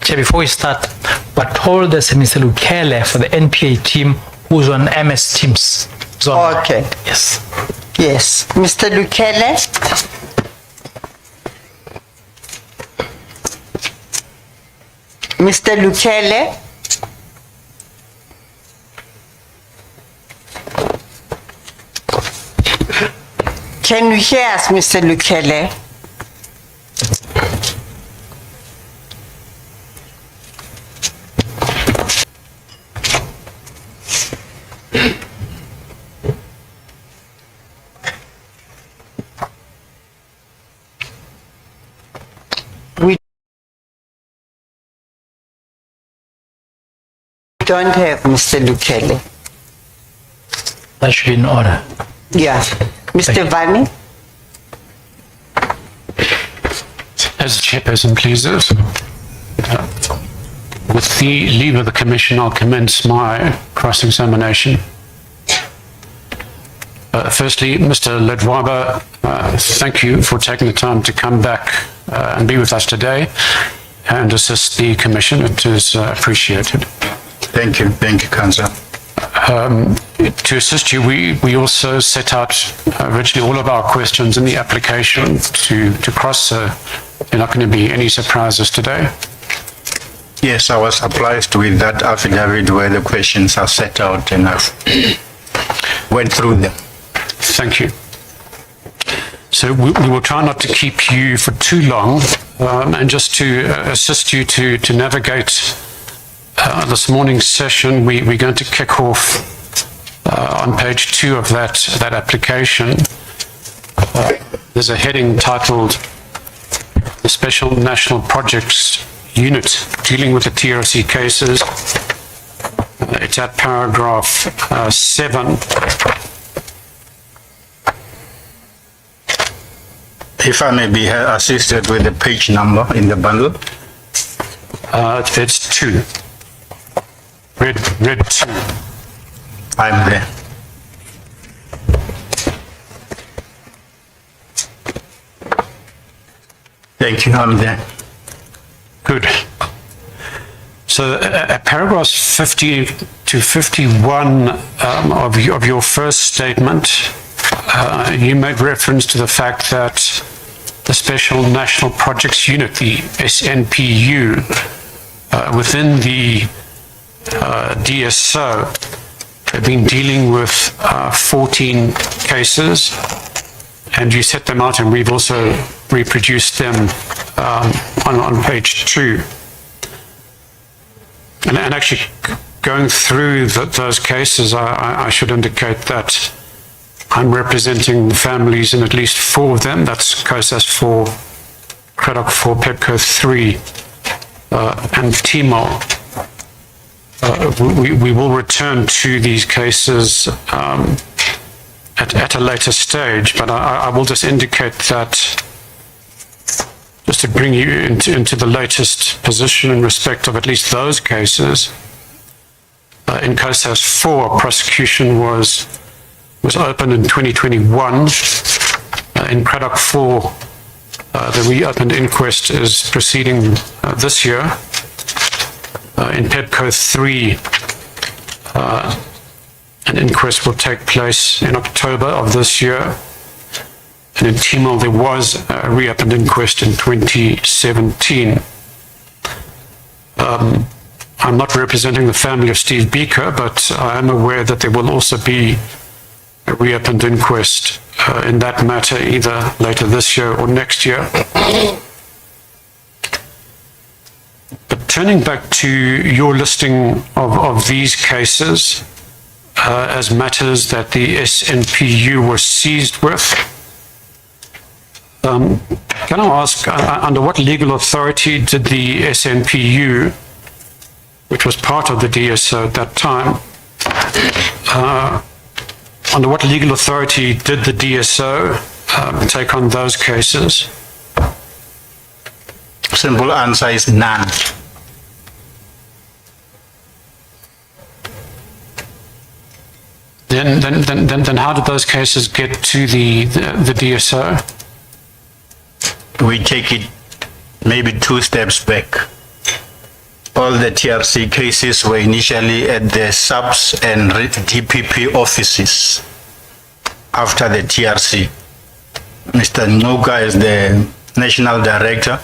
Chair, before we start, but told us Mr. Lukele for the NPA team who's on MS Teams. Zone. Okay. Yes. Yes. Mr. Lukele? Mr. Lukele? Can you hear us, Mr. Lukele? We don't have Mr. Lukele. That should be in order. Yeah. Mr. Vani? As the chairperson pleases, with the leave of the commission, I'll commence my cross-examination. Firstly, Mr. Ledwaba, thank you for taking the time to come back and be with us today and assist the commission. It is appreciated. Thank you, Councillor. To assist you, we also set out virtually all of our questions in the application to cross, so there are not going to be any surprises today. Yes, I was obliged with that affidavit where the questions are set out and I've went through them. Thank you. So we will try not to keep you for too long, and just to assist you to navigate this morning's session, we're going to kick off on page 2 of that application. There's a heading titled the Special National Projects Unit dealing with the TRC cases. It's at paragraph 7. If I may be assisted with the page number in the bundle. It's 2. Red 2. I'm there. Thank you, I'm there. Good. So paragraphs 50 to 51 of your first statement, you made reference to the fact that the Special National Projects Unit, the SNPU, within the DSO, have been dealing with 14 cases, and you set them out, and we've also reproduced them on page 2. And actually, going through those cases, I should indicate that I'm representing the families in at least 4 of them. That's COSAS 4, CREDOC 4, PEPCO 3, and TMOL. We will return to these cases at a later stage, but I will just indicate that, just to bring you into the latest position in respect of at least those cases. In COSAS 4, prosecution was opened in 2021. In CREDOC 4, the reopened inquest is proceeding this year. In PEPCO 3, an inquest will take place in October of this year. And in TMOL, there was a reopened inquest in 2017. I'm not representing the family of Steve Beaker, but I am aware that there will also be a reopened inquest in that matter either later this year or next year. But turning back to your listing of these cases as matters that the SNPU was seized with, can I ask, under what legal authority did the SNPU, which was part of the DSO at that time, under what legal authority did the DSO take on those cases? Simple answer is none. Then how did those cases get to the DSO? we take it maybe 2 steps back. All the TRC cases were initially at the subs and DPP offices after the TRC. Mr. Nuka, as the National Director,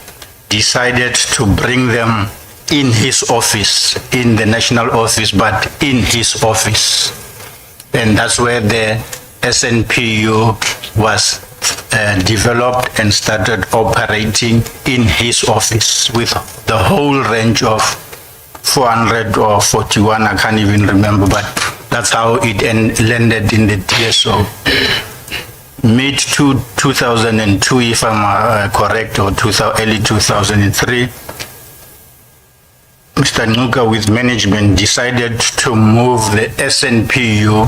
decided to bring them in his office, in the national office, but in his office. And that's where the SNPU was developed and started operating in his office with the whole range of 400 or 41, I can't even remember, but that's how it landed in the DSO. Mid-2002, if I'm correct, or early 2003, Mr. Nuka with management decided to move the SNPU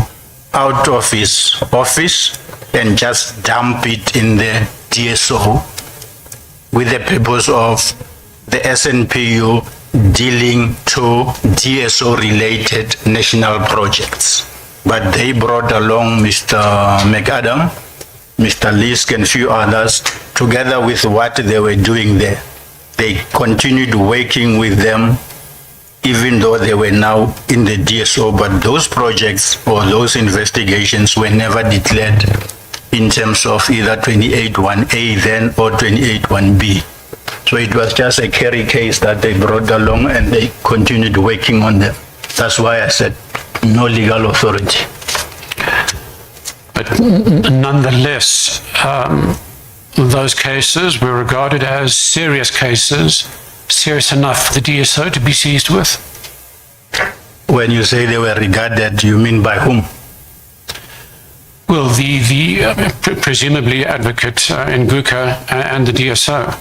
out of his office and just dump it in the DSO with the purpose of the SNPU dealing to DSO-related national projects. But they brought along Mr. McAdam, Mr. Lisk, and few others, together with what they were doing there. They continued working with them, even though they were now in the DSO, but those projects or those investigations were never declared in terms of either 28-1A then or 28-1B. So it was just a carry case that they brought along and they continued working on them. That's why I said no legal authority. But nonetheless, those cases were regarded as serious cases, serious enough for the DSO to be seized with. When you say they were regarded, you mean by whom? Well, presumably Advocate Nguka and the DSO.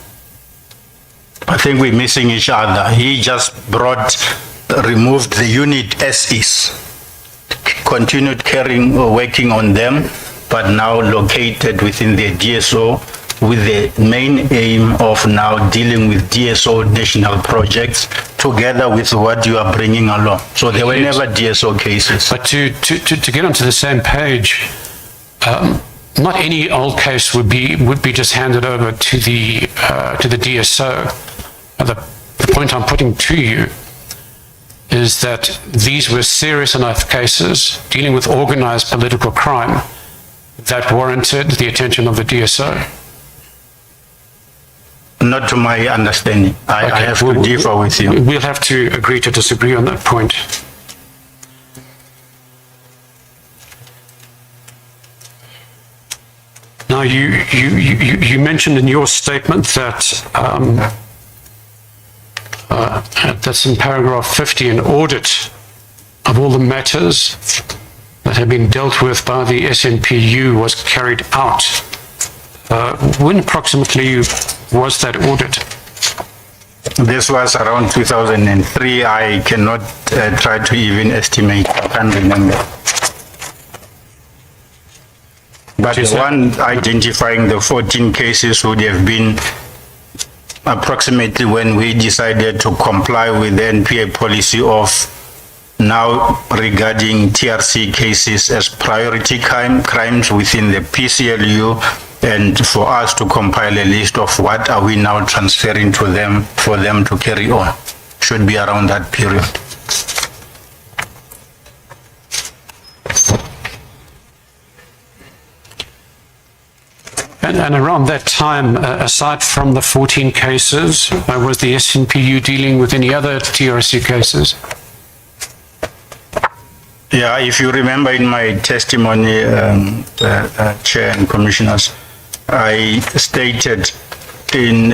I think we're missing each other. He just removed the unit as is, continued carrying or working on them, but now located within the DSO with the main aim of now dealing with DSO national projects together with what you are bringing along. So they were Yes. never DSO cases. But to get onto the same page, not any old case would be just handed over to the DSO. The point I'm putting to you is that these were serious enough cases dealing with organized political crime that warranted the attention of the DSO. Not to my understanding. I Okay, have to differ with you. We'll have to agree to disagree on that point. Now, you mentioned in your statement that that's in paragraph 50, an audit of all the matters that have been dealt with by the SNPU was carried out. When approximately was that audit? This was around 2003. I cannot try to even estimate. I can't remember. But the one identifying the 14 cases would have been approximately when we decided to comply with the NPA policy of now regarding TRC cases as priority crimes within the PCLU, and for us to compile a list of what are we now transferring to them for them to carry on. Should be around that period. And around that time, aside from the 14 cases, was the SNPU dealing with any other TRC cases? Yeah, if you remember in my testimony, Chair and Commissioners, I stated in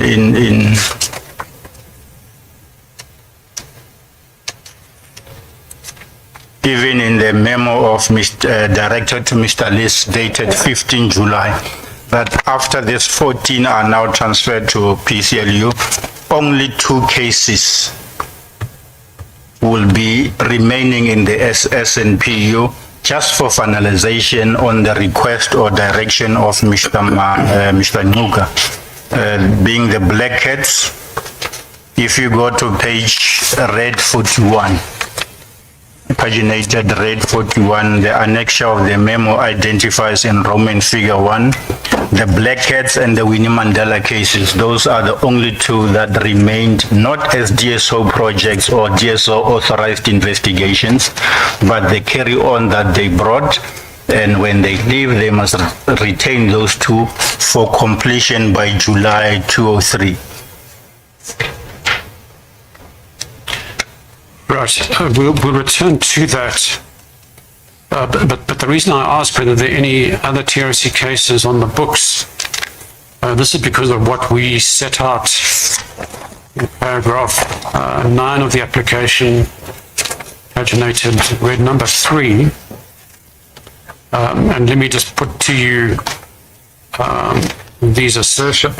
even in the memo of Mr. Director to Mr. Lisk dated 15 July, that after this 14 are now transferred to PCLU, only 2 cases will be remaining in the SNPU just for finalization on the request or direction of Mr. Nuka, being the blackheads. If you go to page red 41, paginated red 41, the annexure of the memo identifies in Roman figure 1 the Black Cats and the Winnie Mandela cases. Those are the only two that remained not as DSO projects or DSO authorized investigations, but they carry on that they brought. And when they leave, they must retain those two for completion by July 2003. Right, we'll return to that. But the reason I asked whether there are any other TRC cases on the books, this is because of what we set out in paragraph 9 of the application, paginated red number 3. And let me just put to you these assertions,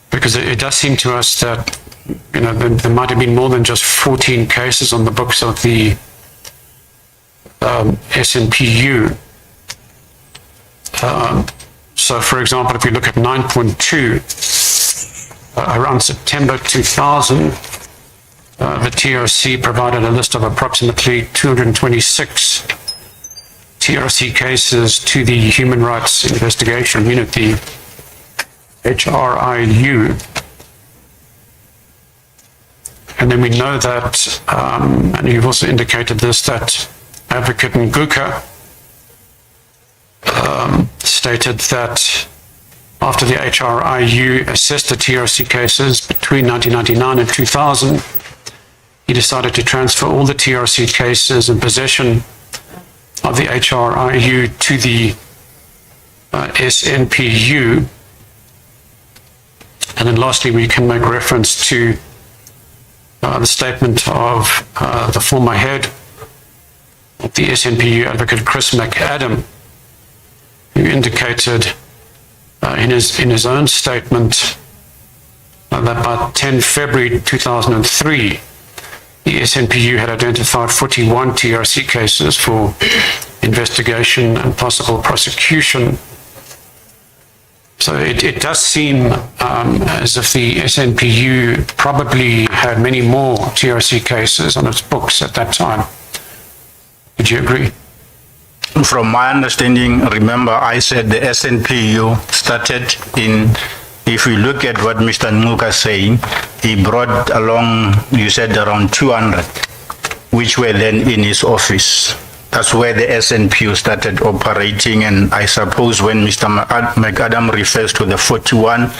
because it does seem to us that there might have been more than just 14 cases on the books of the SNPU. So, for example, if we look at 9.2, around September 2000, the TRC provided a list of approximately 226 TRC cases to the Human Rights Investigation Unit, the HRIU. And then we know that, and you've also indicated this, that Advocate Nguka stated that after the HRIU assessed the TRC cases between 1999 and 2000, he decided to transfer all the TRC cases in possession of the HRIU to the SNPU. And then lastly, we can make reference to the statement of the former head of the SNPU, Advocate Chris McAdam, who indicated in his own statement that by 10 February 2003, the SNPU had identified 41 TRC cases for investigation and possible prosecution. So it does seem as if the SNPU probably had many more TRC cases on its books at that time. Would you agree? From my understanding, remember I said the SNPU started in, if we look at what Mr. Nguka is saying, he brought along, you said around 200, which were then in his office. That's where the SNPU started operating, and I suppose when Mr. McAdam refers to the 41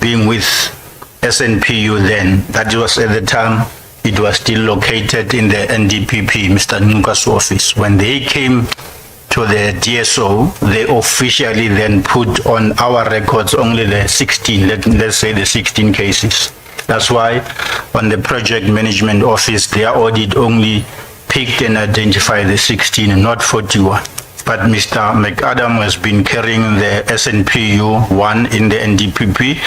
being with SNPU then, that was at the time, it was still located in the NDPP, Mr. Nguka's office. When they came to the DSO, they officially then put on our records only the 16, let's say the 16 cases. That's why on the project management office, their audit only picked and identified the 16 and not 41. But Mr. McAdam has been carrying the SNPU, 1 in the NDPP,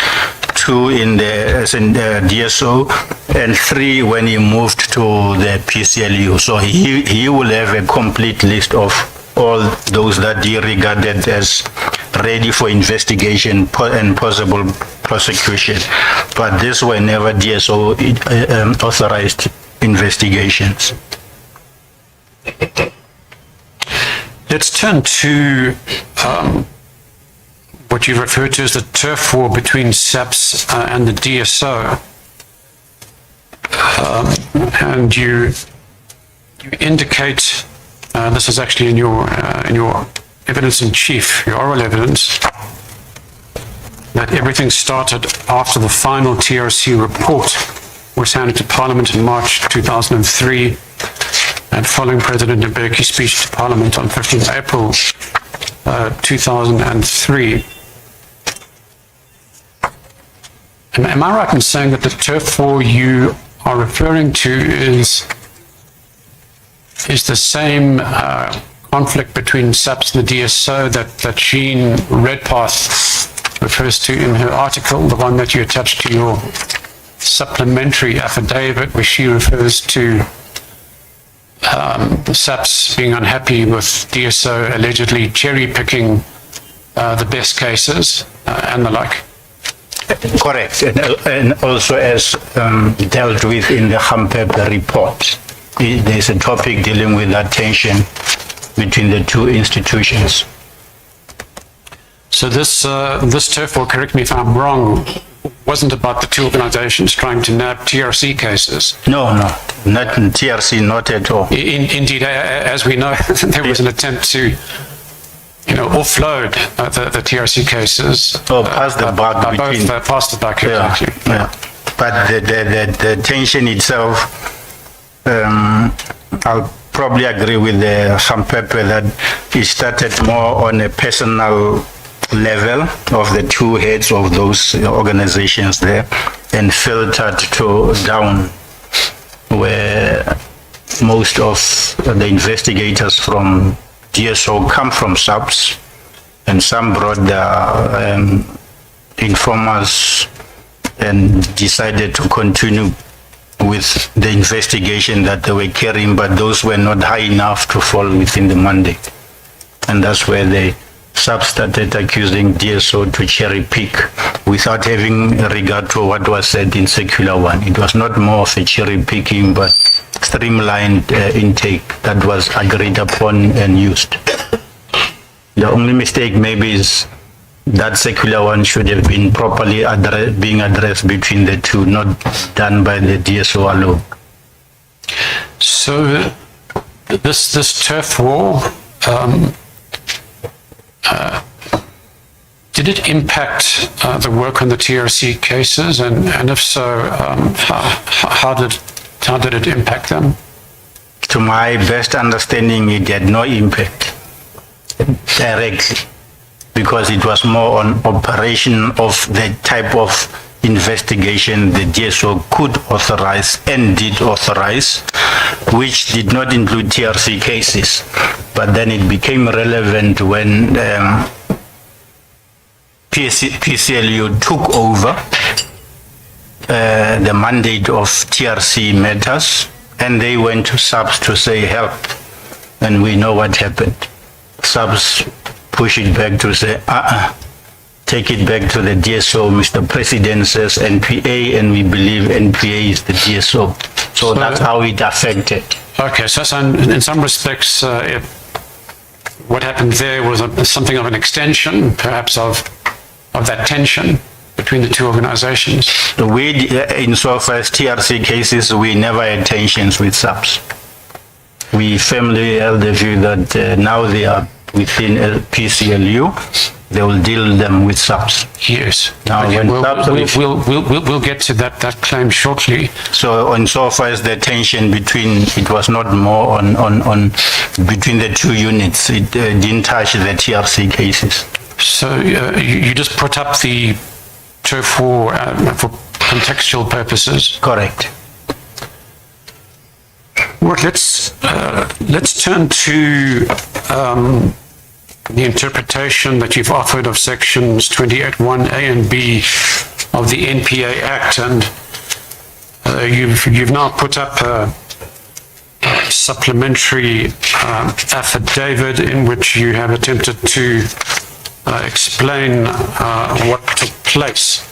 2 in the DSO, and 3 when he moved to the PCLU. So he will have a complete list of all those that he regarded as ready for investigation and possible prosecution. But these were never DSO authorized investigations. Let's turn to what you refer to as the turf war between SAPS and the DSO. And you indicate, this is actually in your evidence in chief, your oral evidence, that everything started after the final TRC report was handed to Parliament in March 2003, and following President Mbeki's speech to Parliament on 15th April 2003. Am I right in saying that the turf war you are referring to is the same conflict between SAPS and the DSO that Jean Redpath refers to in her article, the one that you attached to your supplementary affidavit, where she refers to SAPS being unhappy with DSO allegedly cherry-picking the best cases and the like? Correct, and also as dealt with in the Khampepe report. There's a topic dealing with that tension between the two institutions. So this turf war, correct me if I'm wrong, wasn't about the two organizations trying to nab TRC cases. No, not in TRC, not at all. Indeed, as we know, there was an attempt to, offload the TRC cases. Oh, past the buck between. Past the buck, exactly. Yeah. But the tension itself, I'll probably agree with the Khampepe that it started more on a personal level of the two heads of those organizations there and filtered down where most of the investigators from DSO come from subs, and some brought the informers and decided to continue with the investigation that they were carrying, but those were not high enough to fall within the mandate. And that's where they started accusing DSO to cherry pick without having regard to what was said in Circular 1. It was not more of a cherry picking, but streamlined intake that was agreed upon and used. The only mistake maybe is that Circular 1 should have been properly being addressed between the two, not done by the DSO alone. So this turf war, did it impact the work on the TRC cases, and if so, how did it impact them? To my best understanding, it had no impact directly, because it was more on operation of the type of investigation the DSO could authorize and did authorize, which did not include TRC cases. But then it became relevant when PCLU took over the mandate of TRC matters, and they went to subs to say help. And we know what happened. Subs push it back to say, take it back to the DSO. Mr. President says NPA, and we believe NPA is the DSO. So that's how it affected. Okay, so in some respects, what happened there was something of an extension, perhaps, of that tension between the two organizations. We, insofar as TRC cases, we never had tensions with subs. We firmly held the view that now they are within PCLU, they will deal them with subs. Yes. Now, Okay, when we'll get to that claim shortly. So insofar as the tension between, it was not more on between the two units. It didn't touch the TRC cases. So you just put up the turf war for contextual purposes. Correct. Well, let's turn to the interpretation that you've offered of sections 28(1)(a) and (b) of the NPA Act, and you've now put up a supplementary affidavit in which you have attempted to explain what took place.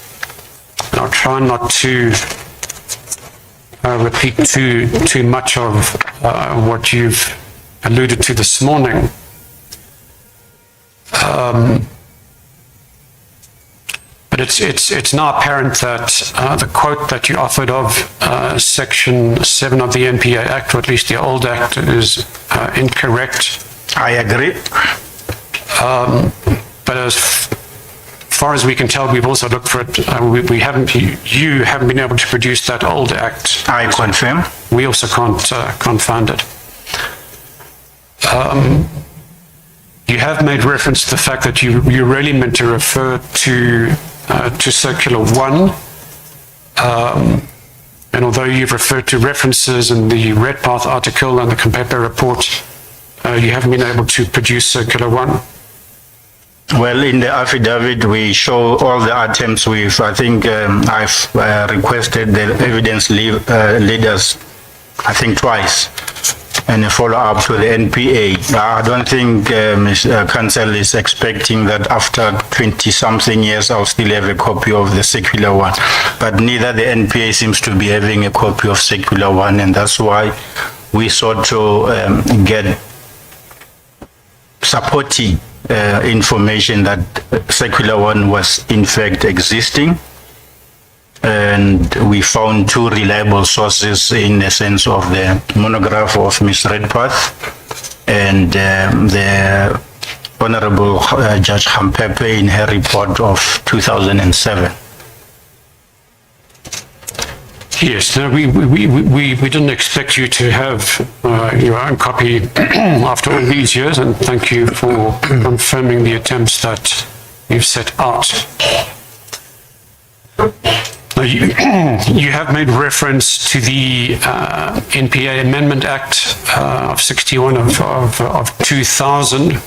And I'll try not to repeat too much of what you've alluded to this morning. But it's now apparent that the quote that you offered of Section 7 of the NPA Act, or at least the old Act, is incorrect. I agree. But as far as we can tell, we've also looked for it. You haven't been able to produce that old Act. I confirm. We also can't find it. You have made reference to the fact that you really meant to refer to Circular 1. And although you've referred to references in the Redpath article and the Khampepe report, you haven't been able to produce Circular 1. Well, in the affidavit, we show all the attempts I think I've requested the evidence leaders, I think twice, and a follow-up to the NPA. I don't think Council is expecting that after 20-something years I'll still have a copy of the Circular 1. But neither the NPA seems to be having a copy of Circular 1, and that's why we sought to get supporting information that Circular 1 was in fact existing. And we found two reliable sources in the sense of the monograph of Ms. Redpath and the Honorable Judge Khampepe in her report of 2007. Yes, no, we didn't expect you to have your own copy after all these years, and thank you for confirming the attempts that you've set out. Now, you have made reference to the NPA Amendment Act of 61 of 2000,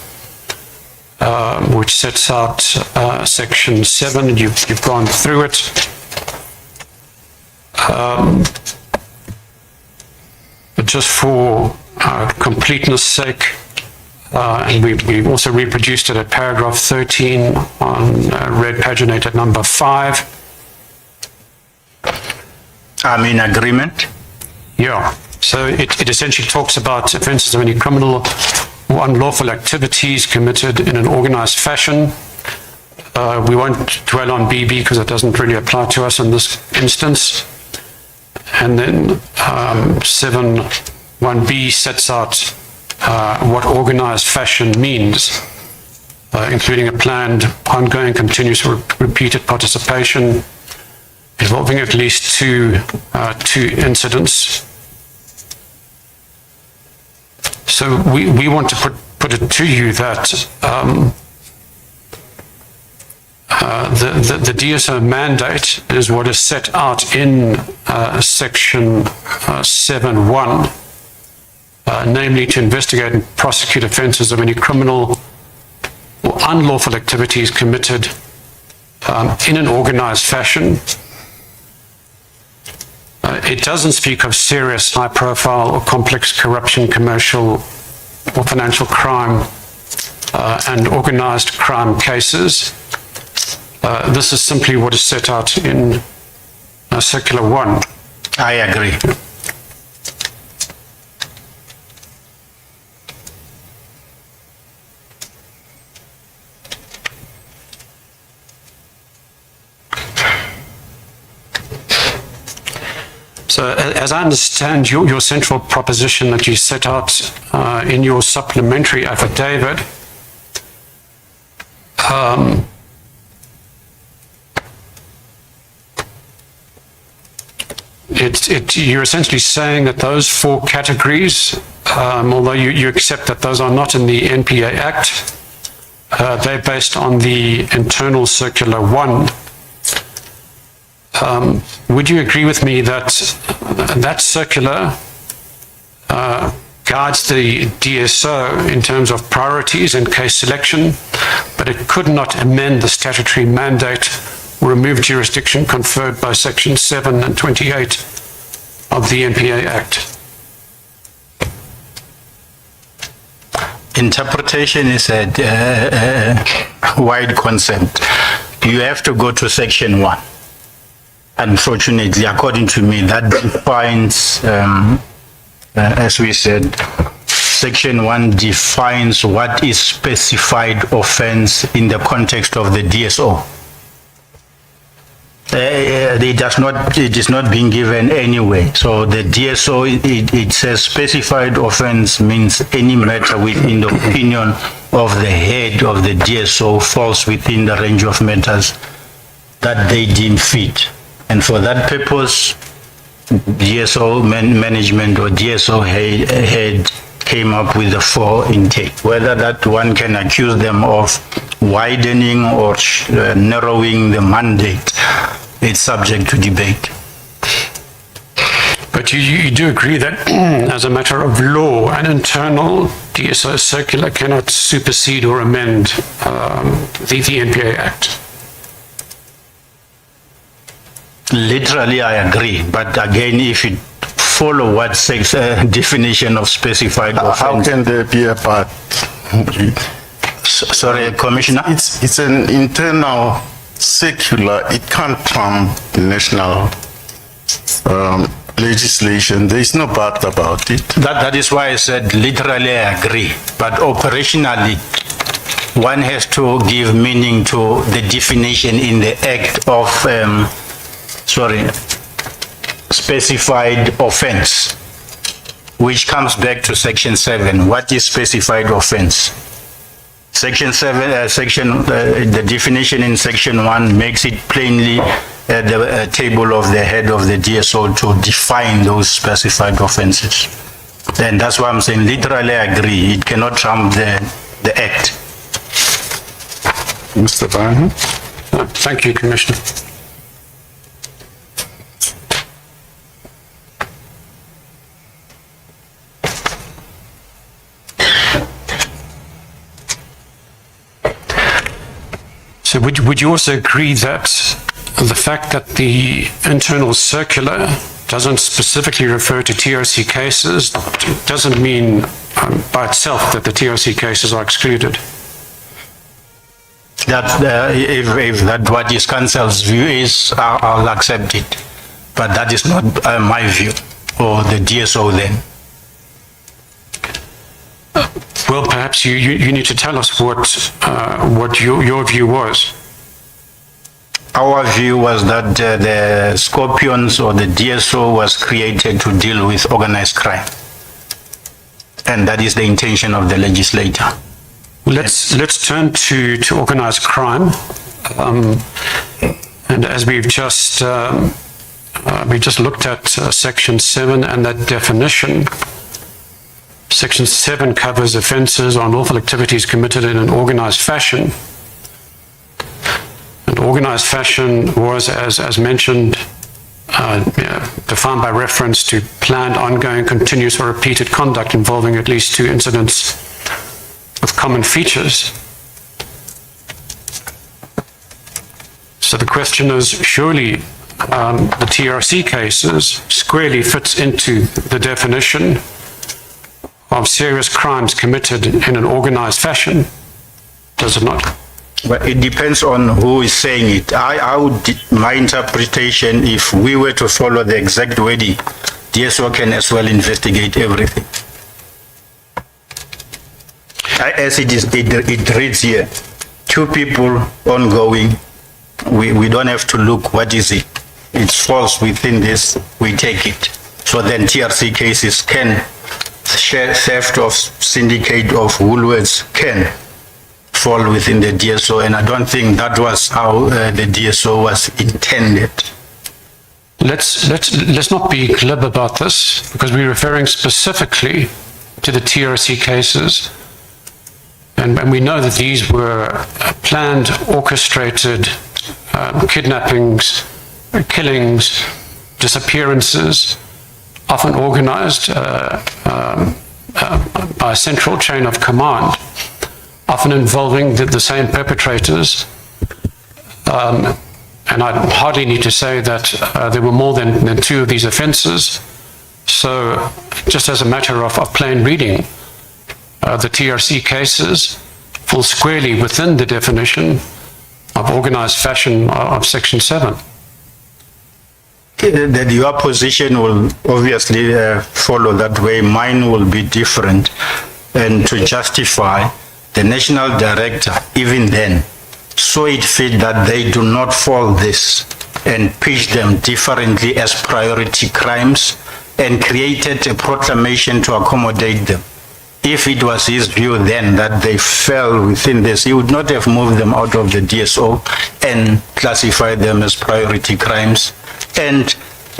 which sets out Section 7, and you've gone through it. But just for completeness sake, and we also reproduced it at paragraph 13 on red paginated number 5. I'm in agreement. Yeah, so it essentially talks about offences of any criminal or unlawful activities committed in an organised fashion. We won't dwell on BB because it doesn't really apply to us in this instance. And then 7.1b sets out what organised fashion means, including a planned, ongoing, continuous, repeated participation involving at least two incidents. So we want to put it to you that the DSO mandate is what is set out in Section 7.1, namely to investigate and prosecute offences of any criminal or unlawful activities committed in an organised fashion. It doesn't speak of serious, high-profile or complex corruption, commercial or financial crime and organised crime cases. This is simply what is set out in Circular 1. I agree. So as I understand your central proposition that you set out in your supplementary affidavit, you're essentially saying that those four categories, although you accept that those are not in the NPA Act, they're based on the internal Circular 1. Would you agree with me that that circular guides the DSO in terms of priorities and case selection, but it could not amend the statutory mandate or remove jurisdiction conferred by Section 7 and 28 of the NPA Act? Interpretation is a wide concept. You have to go to Section 1. Unfortunately, according to me, that defines, as we said, Section 1 defines what is specified offense in the context of the DSO. It is not being given anyway. So the DSO, it says specified offense means any matter within the opinion of the head of the DSO falls within the range of matters that they deem fit. And for that purpose, DSO management or DSO head came up with the 4 intake. Whether that one can accuse them of widening or narrowing the mandate, it's subject to debate. But you do agree that as a matter of law, an internal DSO circular cannot supersede or amend the NPA Act? Literally, I agree. But again, if you follow what definition of specified offense. How can there be a but? Sorry, Commissioner? It's an internal circular. It can't trump the national legislation. There is no part about it. That is why I said literally I agree, but operationally, one has to give meaning to the definition in the act of, specified offense, which comes back to section 7. What is specified offense? Section 7, the definition in section 1 makes it plainly the table of the head of the DSO to define those specified offenses. Then that's why I'm saying literally I agree. It cannot trump the act. Mr. Barney? Thank you, Commissioner. So would you also agree that the fact that the internal circular doesn't specifically refer to TRC cases doesn't mean by itself that the TRC cases are excluded? That if that what his counsel's view is, I'll accept it. But that is not my view or the DSO then. Well, perhaps you need to tell us what your view was. Our view was that the Scorpions or the DSO was created to deal with organized crime. And that is the intention of the legislator. Let's turn to organized crime, and as we just looked at section 7 and that definition. Section 7 covers offences or unlawful activities committed in an organized fashion. And organized fashion was, as mentioned, defined by reference to planned, ongoing, continuous or repeated conduct involving at least 2 incidents with common features. So the question is, surely the TRC cases squarely fits into the definition of serious crimes committed in an organized fashion, does it not? Well, it depends on who is saying it. My interpretation, if we were to follow the exact wording, DSO can as well investigate everything. As it reads here, 2 people ongoing, we don't have to look what is it. It falls within this, we take it. So then TRC cases can, theft of syndicate of Woolworths can fall within the DSO, and I don't think that was how the DSO was intended. Let's not be glib about this, because we're referring specifically to the TRC cases. And we know that these were planned, orchestrated kidnappings, killings, disappearances, often organized by a central chain of command, often involving the same perpetrators. And I hardly need to say that there were more than 2 of these offences. So just as a matter of plain reading, the TRC cases fall squarely within the definition of organized fashion of Section 7. That your position will obviously follow that way. Mine will be different. And to justify, the National Director, even then, saw it fit that they do not fall this and pitch them differently as priority crimes and created a proclamation to accommodate them. If it was his view then that they fell within this, he would not have moved them out of the DSO and classified them as priority crimes and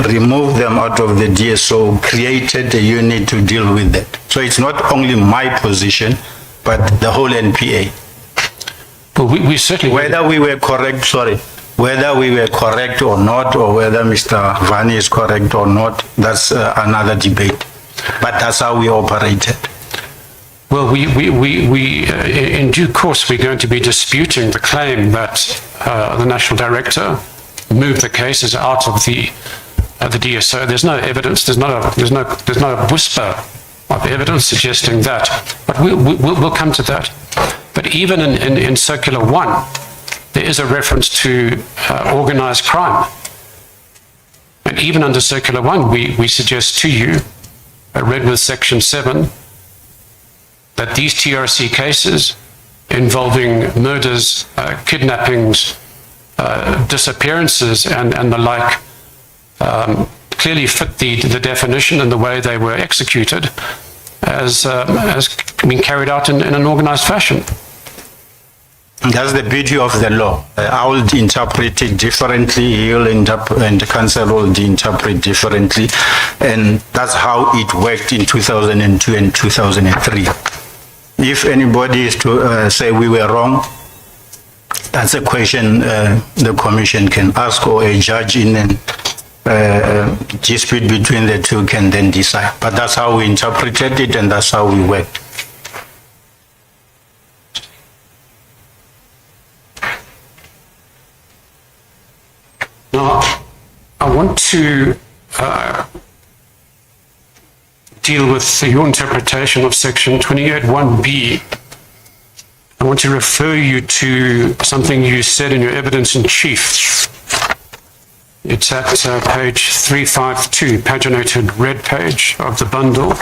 removed them out of the DSO, created a unit to deal with that. So it's not only my position, but the whole NPA. But we certainly... Whether we were correct or not, or whether Mr. Vani is correct or not, that's another debate. But that's how we operated. Well, we in due course, we're going to be disputing the claim that the National Director moved the cases out of the DSO. There's no evidence. There's not a whisper of evidence suggesting that. But we'll come to that. But even in Circular 1, there is a reference to organized crime. And even under Circular 1, we suggest to you, read with Section 7, that these TRC cases involving murders, kidnappings, disappearances, and the like, clearly fit the definition and the way they were executed as being carried out in an organized fashion. That's the beauty of the law. I will interpret it differently, and the council will interpret differently, and that's how it worked in 2002 and 2003. If anybody is to say we were wrong, that's a question the commission can ask, or a judge in a dispute between the two can then decide. But that's how we interpreted it, and that's how we worked. Now, I want to deal with your interpretation of Section 28(1)(b). I want to refer you to something you said in your evidence in chief. It's at page 352, paginated red page of the bundle.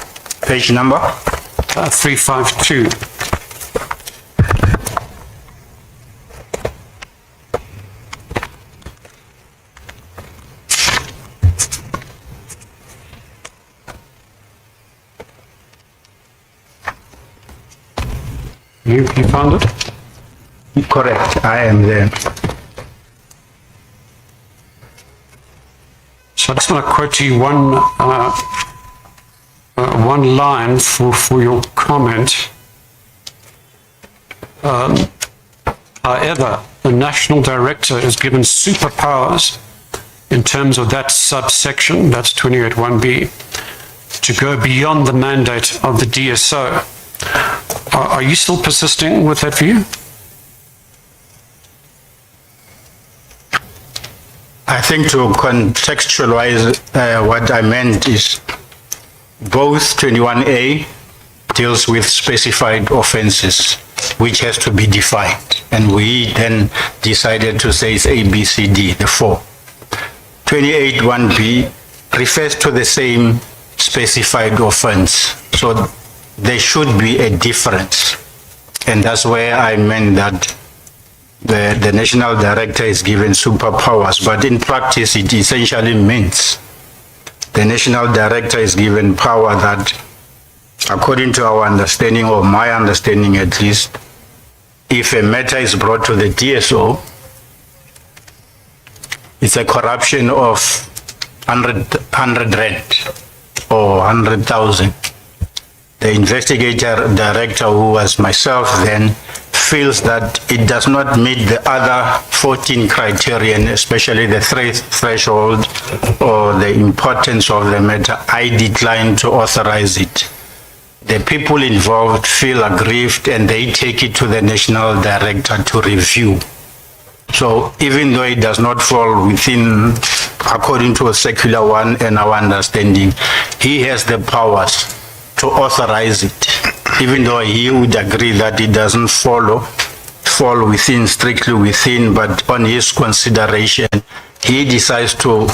Page number? 352. You found it? Correct, I am there. So I just want to quote to you one line for your comment. However, the National Director is given superpowers in terms of that subsection, that's 28(1)(b), to go beyond the mandate of the DSO. Are you still persisting with that view? I think to contextualize what I meant is both 21A deals with specified offenses, which has to be defined. And we then decided to say it's A, B, C, D, the four. 28(1)(b) refers to the same specified offense. So there should be a difference. And that's where I meant that the National Director is given superpowers, but in practice it essentially means the National Director is given power that, according to our understanding, or my understanding at least, if a matter is brought to the DSO, it's a corruption of 100 rand or 100,000. The investigator director, who was myself then, feels that it does not meet the other 14 criterion, especially the threshold or the importance of the matter. I decline to authorize it. The people involved feel aggrieved and they take it to the National Director to review. So even though it does not fall within, according to a Circular 1 and our understanding, he has the powers to authorize it, even though he would agree that it doesn't fall within, strictly within, but on his consideration, he decides to,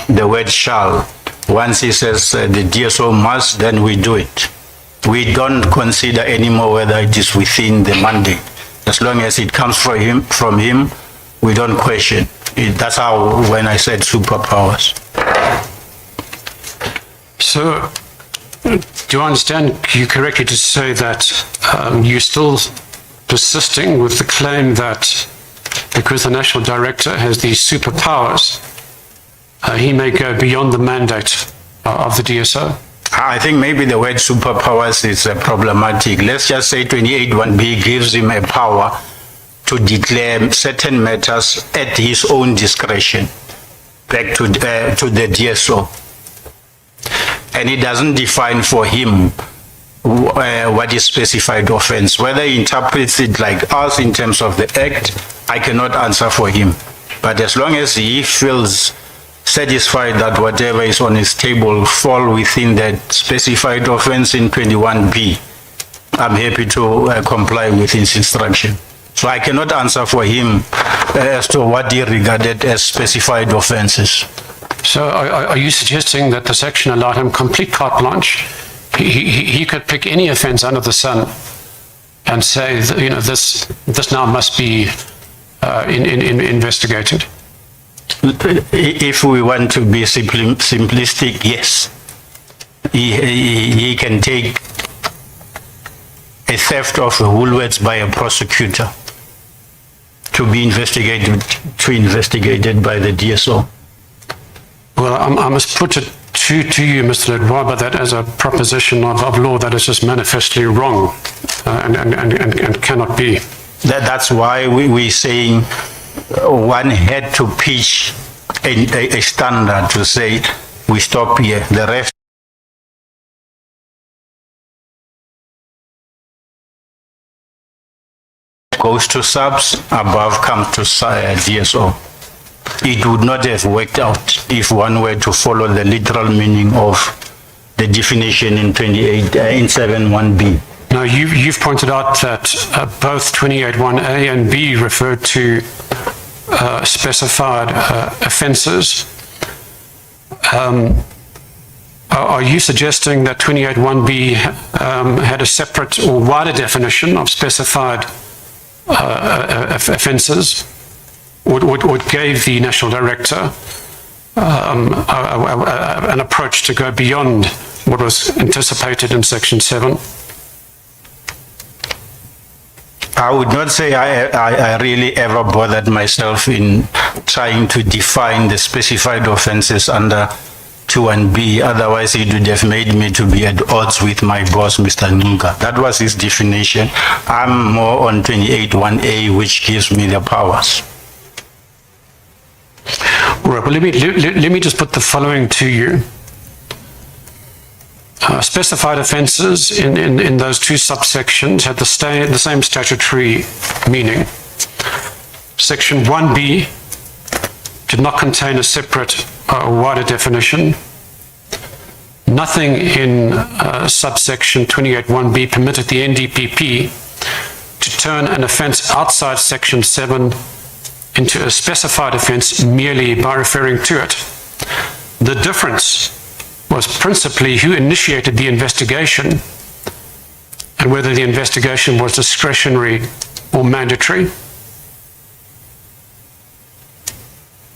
the word shall. Once he says the DSO must, then we do it. We don't consider anymore whether it is within the mandate. As long as it comes from him, we don't question it. That's how, when I said superpowers. So, do I understand you correctly to say that you're still persisting with the claim that because the National Director has these superpowers, he may go beyond the mandate of the DSO? I think maybe the word superpowers is problematic. Let's just say 28(1)(b) gives him a power to declare certain matters at his own discretion back to the DSO. And it doesn't define for him what is specified offense. Whether he interprets it like us in terms of the act, I cannot answer for him. But as long as he feels satisfied that whatever is on his table fall within that specified offense in 21(b), I'm happy to comply with his instruction. So I cannot answer for him as to what he regarded as specified offenses. So are you suggesting that the section allowed him complete carte blanche? He could pick any offence under the sun and say, that, this now must be investigated? If we want to be simplistic, yes. He can take a theft of a Woolworths by a prosecutor to be investigated by the DSO. Well, I must put it to you, Mr. Ledwaba, that as a proposition of law, that is just manifestly wrong and cannot be. That's why we're saying one had to pitch a standard to say we stop here. The rest goes to subs, above comes to DSO. It would not have worked out if one were to follow the literal meaning of the definition in 7(1)(b). Now, you've pointed out that both 28(1)(a) and (b) refer to specified offences. Are you suggesting that 28(1)(b) had a separate or wider definition of specified offences, or gave the National Director an approach to go beyond what was anticipated in Section 7? I would not say I really ever bothered myself in trying to define the specified offences under 2(1)(b), otherwise it would have made me to be at odds with my boss, Mr. Nunga. That was his definition. I'm more on 28(1)(a), which gives me the powers. Right, well, let me just put the following to you. Specified offences in those two subsections had the same statutory meaning. Section 1(b) did not contain a separate wider definition. Nothing in subsection 28(1)(b) permitted the NDPP to turn an offence outside Section 7 into a specified offence merely by referring to it. The difference was principally who initiated the investigation and whether the investigation was discretionary or mandatory.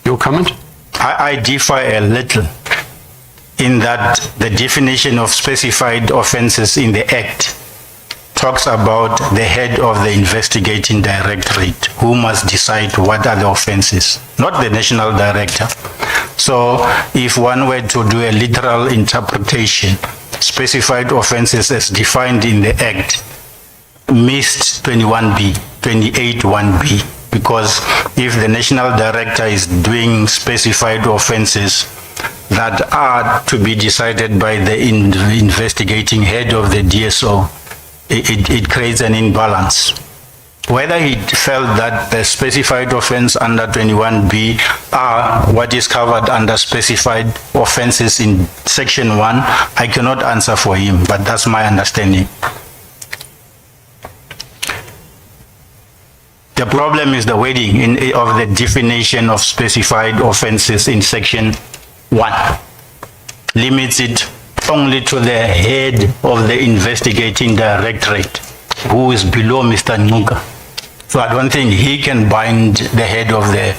Your comment? I differ a little in that the definition of specified offences in the Act talks about the head of the investigating directorate who must decide what are the offences, not the national director. So if one were to do a literal interpretation, specified offences as defined in the Act missed 28(1)(b), because if the national director is doing specified offences that are to be decided by the investigating head of the DSO, it creates an imbalance. Whether he felt that the specified offence under 21(b) are what is covered under specified offences in Section 1, I cannot answer for him, but that's my understanding. The problem is the wording of the definition of specified offences in Section 1. Limits it only to the head of the investigating directorate, who is below Mr. Nuka. So I don't think he can bind the head of the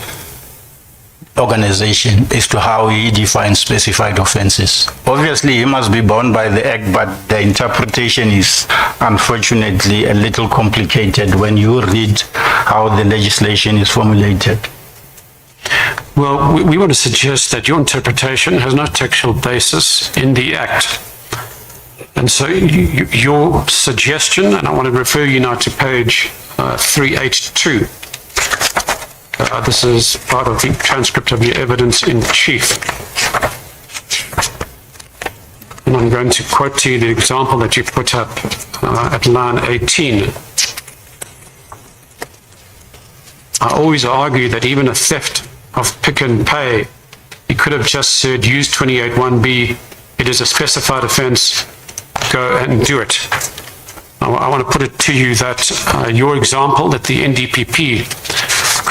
organization as to how he defines specified offences. Obviously, he must be bound by the Act, but the interpretation is unfortunately a little complicated when you read how the legislation is formulated. Well, we want to suggest that your interpretation has no textual basis in the Act. And so your suggestion, and I want to refer you now to page 382. This is part of the transcript of your evidence in chief. And I'm going to quote to you the example that you put up at line 18. I always argue that even a theft of Pick n Pay, he could have just said use 28(1)(b), it is a specified offence, go and do it. I want to put it to you that your example that the NDPP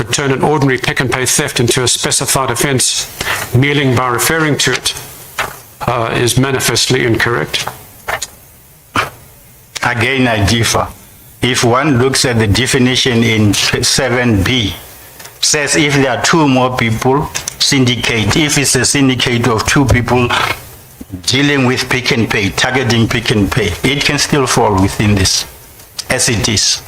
could turn an ordinary pick and pay theft into a specified offence merely by referring to it is manifestly incorrect. Again, I differ. If one looks at the definition in 7B, says if there are two more people, syndicate. If it's a syndicate of two people dealing with pick and pay, targeting pick and pay, it can still fall within this, as it is.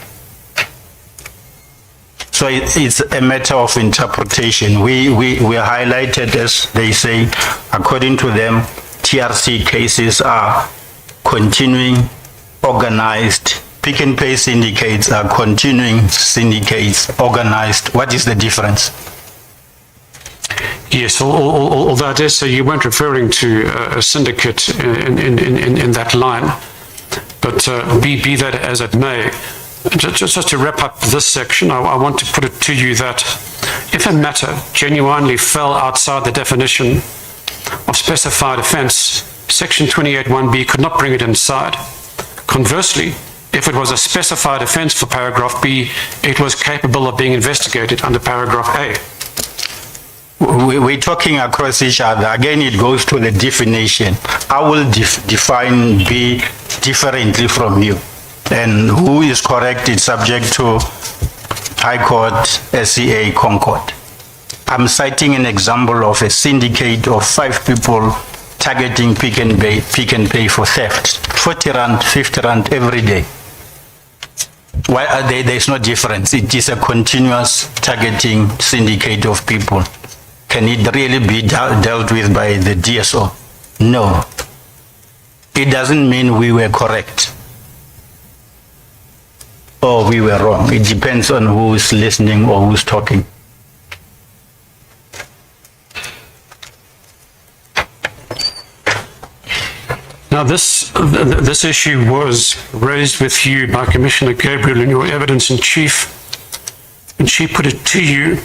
So it's a matter of interpretation. We highlighted, as they say, according to them, TRC cases are continuing organized. Pick and pay syndicates are continuing syndicates organized. What is the difference? Yes, although I dare say you weren't referring to a syndicate in that line, but be that as it may, just to wrap up this section, I want to put it to you that if a matter genuinely fell outside the definition of specified offence, Section 28(1)B could not bring it inside. Conversely, if it was a specified offence for paragraph B, it was capable of being investigated under paragraph A. We're talking across each other. Again, it goes to the definition. I will define B differently from you. And who is correct is subject to High Court, SCA, Concord. I'm citing an example of a syndicate of 5 people targeting pick and pay for theft. 40 rand, 50 rand every day. Why are they? There's no difference. It is a continuous targeting syndicate of people. Can it really be dealt with by the DSO? No. It doesn't mean we were correct or we were wrong. It depends on who is listening or who's talking. Now, this issue was raised with you by Commissioner Gabriel in your evidence in chief, and she put it to you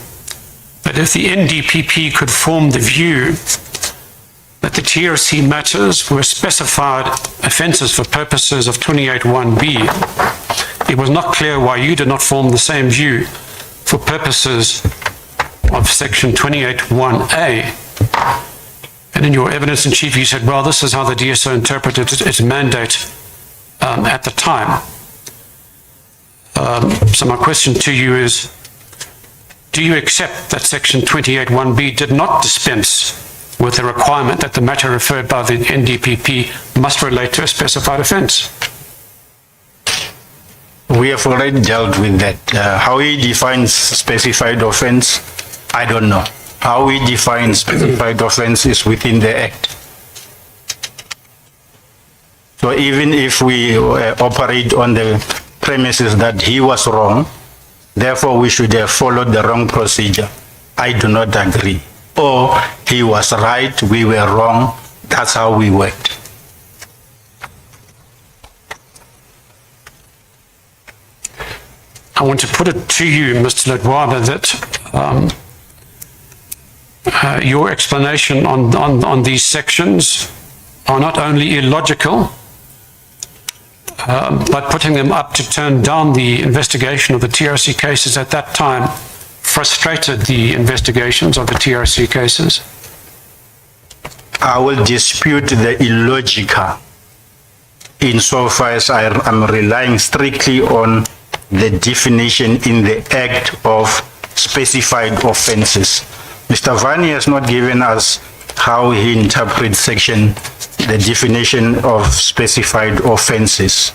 that if the NDPP could form the view that the TRC matters were specified offences for purposes of 28(1)B, it was not clear why you did not form the same view for purposes of Section 28(1)A. And in your evidence in chief, you said, well, this is how the DSO interpreted its mandate at the time. So my question to you is, do you accept that Section 28(1)B did not dispense with the requirement that the matter referred by the NDPP must relate to a specified offence? We have already dealt with that. How he defines specified offence, I don't know. How we define specified offence is within the Act. So even if we operate on the premises that he was wrong, therefore we should have followed the wrong procedure, I do not agree. Or he was right, we were wrong, that's how we worked. I want to put it to you, Mr. Ledwaba, that your explanation on these sections are not only illogical, but putting them up to turn down the investigation of the TRC cases at that time frustrated the investigations of the TRC cases. I will dispute the illogical insofar as I am relying strictly on the definition in the Act of specified offences. Mr. Vani has not given us how he interprets the definition of specified offences,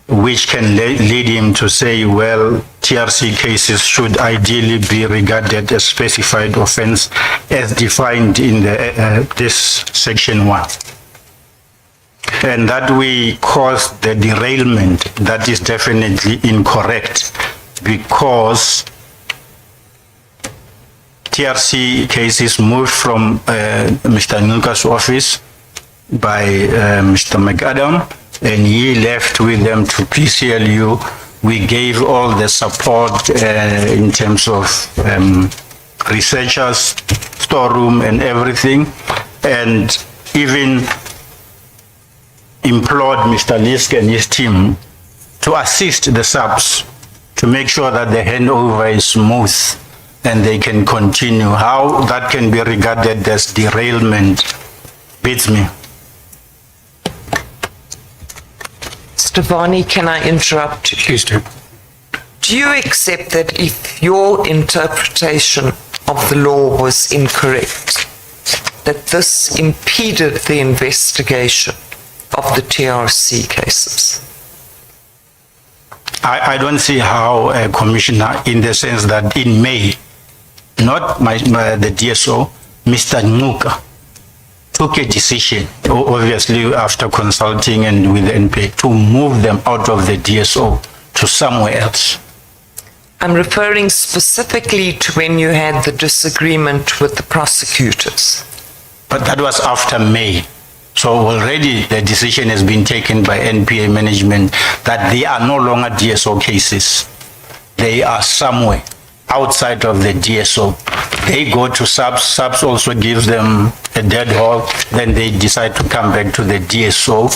which can lead him to say, well, TRC cases should ideally be regarded as specified offence as defined in this Section 1. And that we cause the derailment, that is definitely incorrect, because TRC cases moved from Mr. Nilka's office by Mr. McAdam, and he left with them to PCLU. We gave all the support in terms of researchers, storeroom and everything, and even implored Mr. Lisk and his team to assist the subs to make sure that the handover is smooth and they can continue. How that can be regarded as derailment beats me. Stefani, can I interrupt you? Please do. Do you accept that if your interpretation of the law was incorrect, that this impeded the investigation of the TRC cases? I don't see how, Commissioner, in the sense that in May, not the DSO, Mr. Nuka took a decision, obviously after consulting and with the NPA, to move them out of the DSO to somewhere else. I'm referring specifically to when you had the disagreement with the prosecutors. But that was after May. So already the decision has been taken by NPA management that they are no longer DSO cases. They are somewhere outside of the DSO. They go to subs, subs also gives them a dead halt, then they decide to come back to the DSO.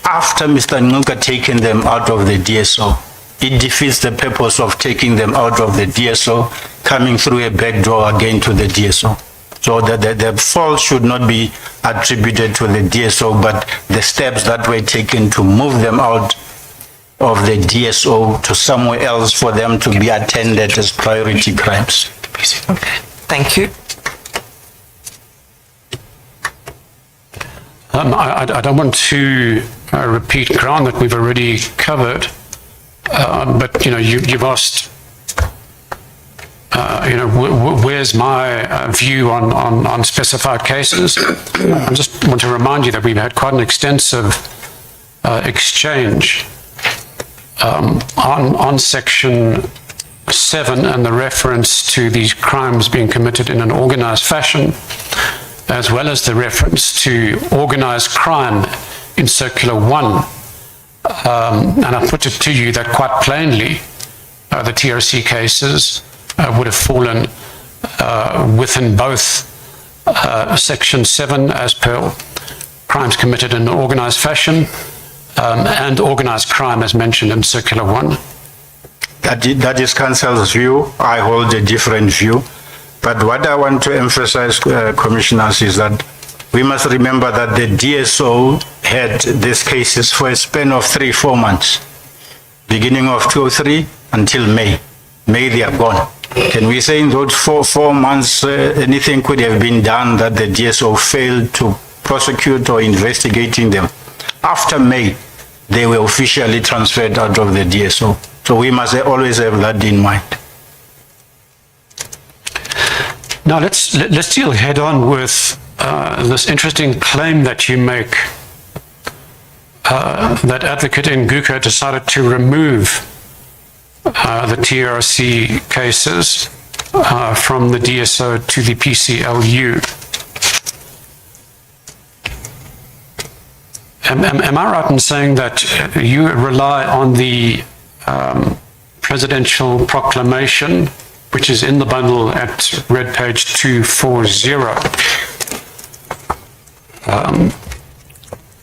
After Mr. Nuka taken them out of the DSO, it defeats the purpose of taking them out of the DSO, coming through a back door again to the DSO. So the fault should not be attributed to the DSO, but the steps that were taken to move them out of the DSO to somewhere else for them to be attended as priority crimes. Okay, thank you. I don't want to repeat ground that we've already covered, but you've asked, where's my view on specified cases? I just want to remind you that we've had quite an extensive exchange on Section 7 and the reference to these crimes being committed in an organized fashion, as well as the reference to organized crime in Circular 1. And I put it to you that quite plainly the TRC cases would have fallen within both Section 7 as per crimes committed in an organized fashion and organized crime as mentioned in Circular 1. That is Council's view. I hold a different view. But what I want to emphasize, Commissioners, is that we must remember that the DSO had these cases for a span of 3-4 months, beginning of 2003 until May. May they are gone. Can we say in those four months anything could have been done that the DSO failed to prosecute or investigating them? After May, they were officially transferred out of the DSO. So we must always have that in mind. Now let's deal head on with this interesting claim that you make that Advocate Nguka decided to remove the TRC cases from the DSO to the PCLU. Am I right in saying that you rely on the presidential proclamation, which is in the bundle at red page 240?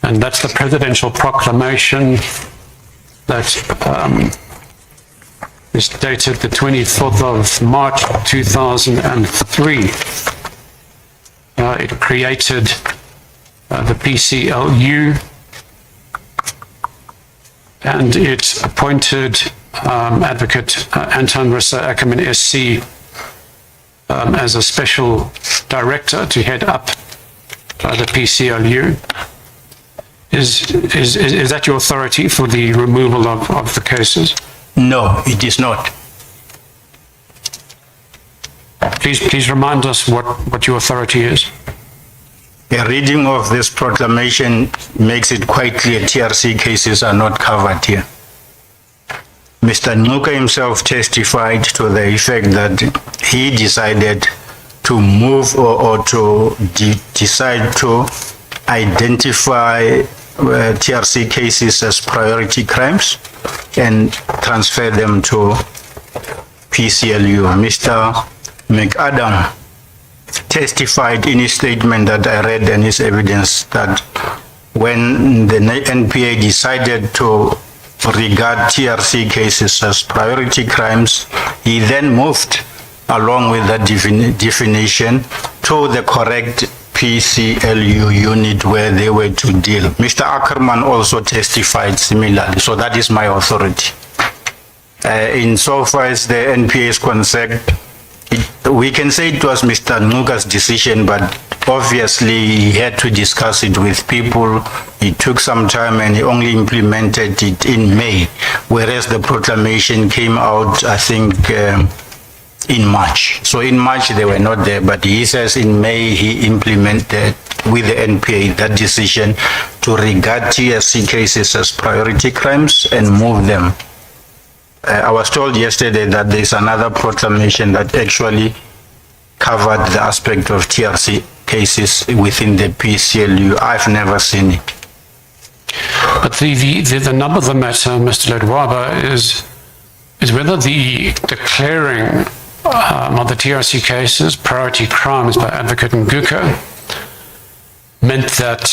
And that's the presidential proclamation that is dated the 24th of March 2003. It created the PCLU, and it appointed Advocate Anton Ackermann SC as a special director to head up the PCLU. Is that your authority for the removal of the cases? No, it is not. Please remind us what your authority is. A reading of this proclamation makes it quite clear TRC cases are not covered here. Mr. Nuka himself testified to the effect that he decided to move or to decide to identify TRC cases as priority crimes and transfer them to PCLU. Mr. McAdam testified in his statement that I read and his evidence that when the NPA decided to regard TRC cases as priority crimes. He then moved along with that definition to the correct PCLU unit where they were to deal. Mr. Ackermann also testified similarly, so that is my authority. Insofar as the NPA is concerned, we can say it was Mr. Nuga's decision, but obviously he had to discuss it with people. It took some time and he only implemented it in May, whereas the proclamation came out, I think, in March. So in March they were not there, but he says in May he implemented with the NPA that decision to regard TRC cases as priority crimes and move them. I was told yesterday that there's another proclamation that actually covered the aspect of TRC cases within the PCLU. I've never seen it. But the nub of the matter, Mr. Ledwaba, is whether the declaring of the TRC cases priority crimes by Advocate Nguka meant that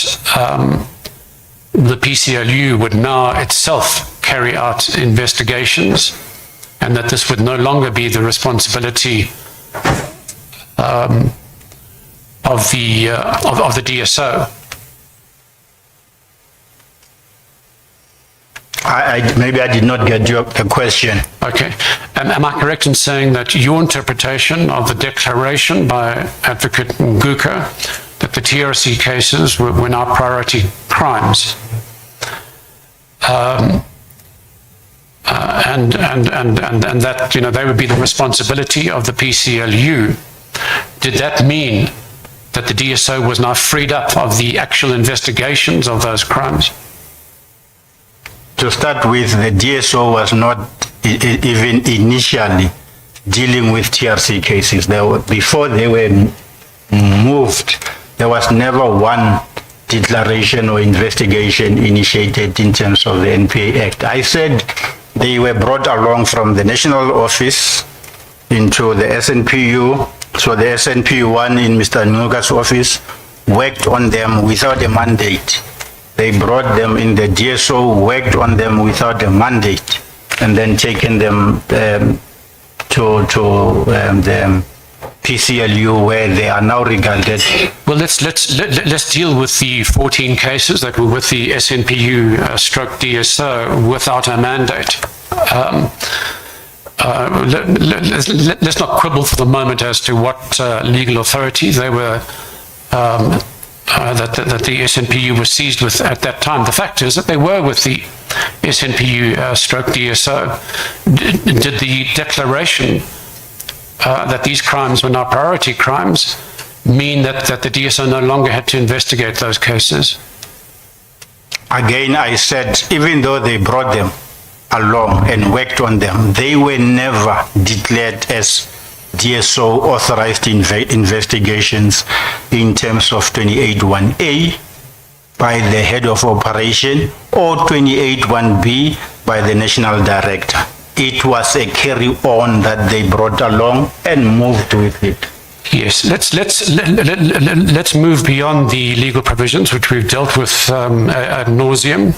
the PCLU would now itself carry out investigations, and that this would no longer be the responsibility of the DSO. Maybe I did not get the question. Okay. Am I correct in saying that your interpretation of the declaration by Advocate Nguka that the TRC cases were now priority crimes, and that, you know, they would be the responsibility of the PCLU, did that mean that the DSO was now freed up of the actual investigations of those crimes? To start with, the DSO was not even initially dealing with TRC cases. Before they were moved, there was never one declaration or investigation initiated in terms of the NPA Act. I said they were brought along from the national office into the SNPU. So the SNPU1 in Mr. Nuga's office worked on them without a mandate. They brought them in, the DSO worked on them without a mandate, and then taken them to the PCLU, where they are now regarded. Well, let's deal with the 14 cases that were with the SNPU stroke DSO without a mandate. Let's not quibble for the moment as to what legal authority they were, that the SNPU was seized with at that time. The fact is that they were with the SNPU stroke DSO. Did the declaration that these crimes were now priority crimes mean that the DSO no longer had to investigate those cases? Again, I said, even though they brought them along and worked on them, they were never declared as DSO authorized investigations in terms of 28(1)A by the head of operation or 28(1)B by the national director. It was a carry-on that they brought along and moved with it. Yes, let's move beyond the legal provisions which we've dealt with ad nauseum.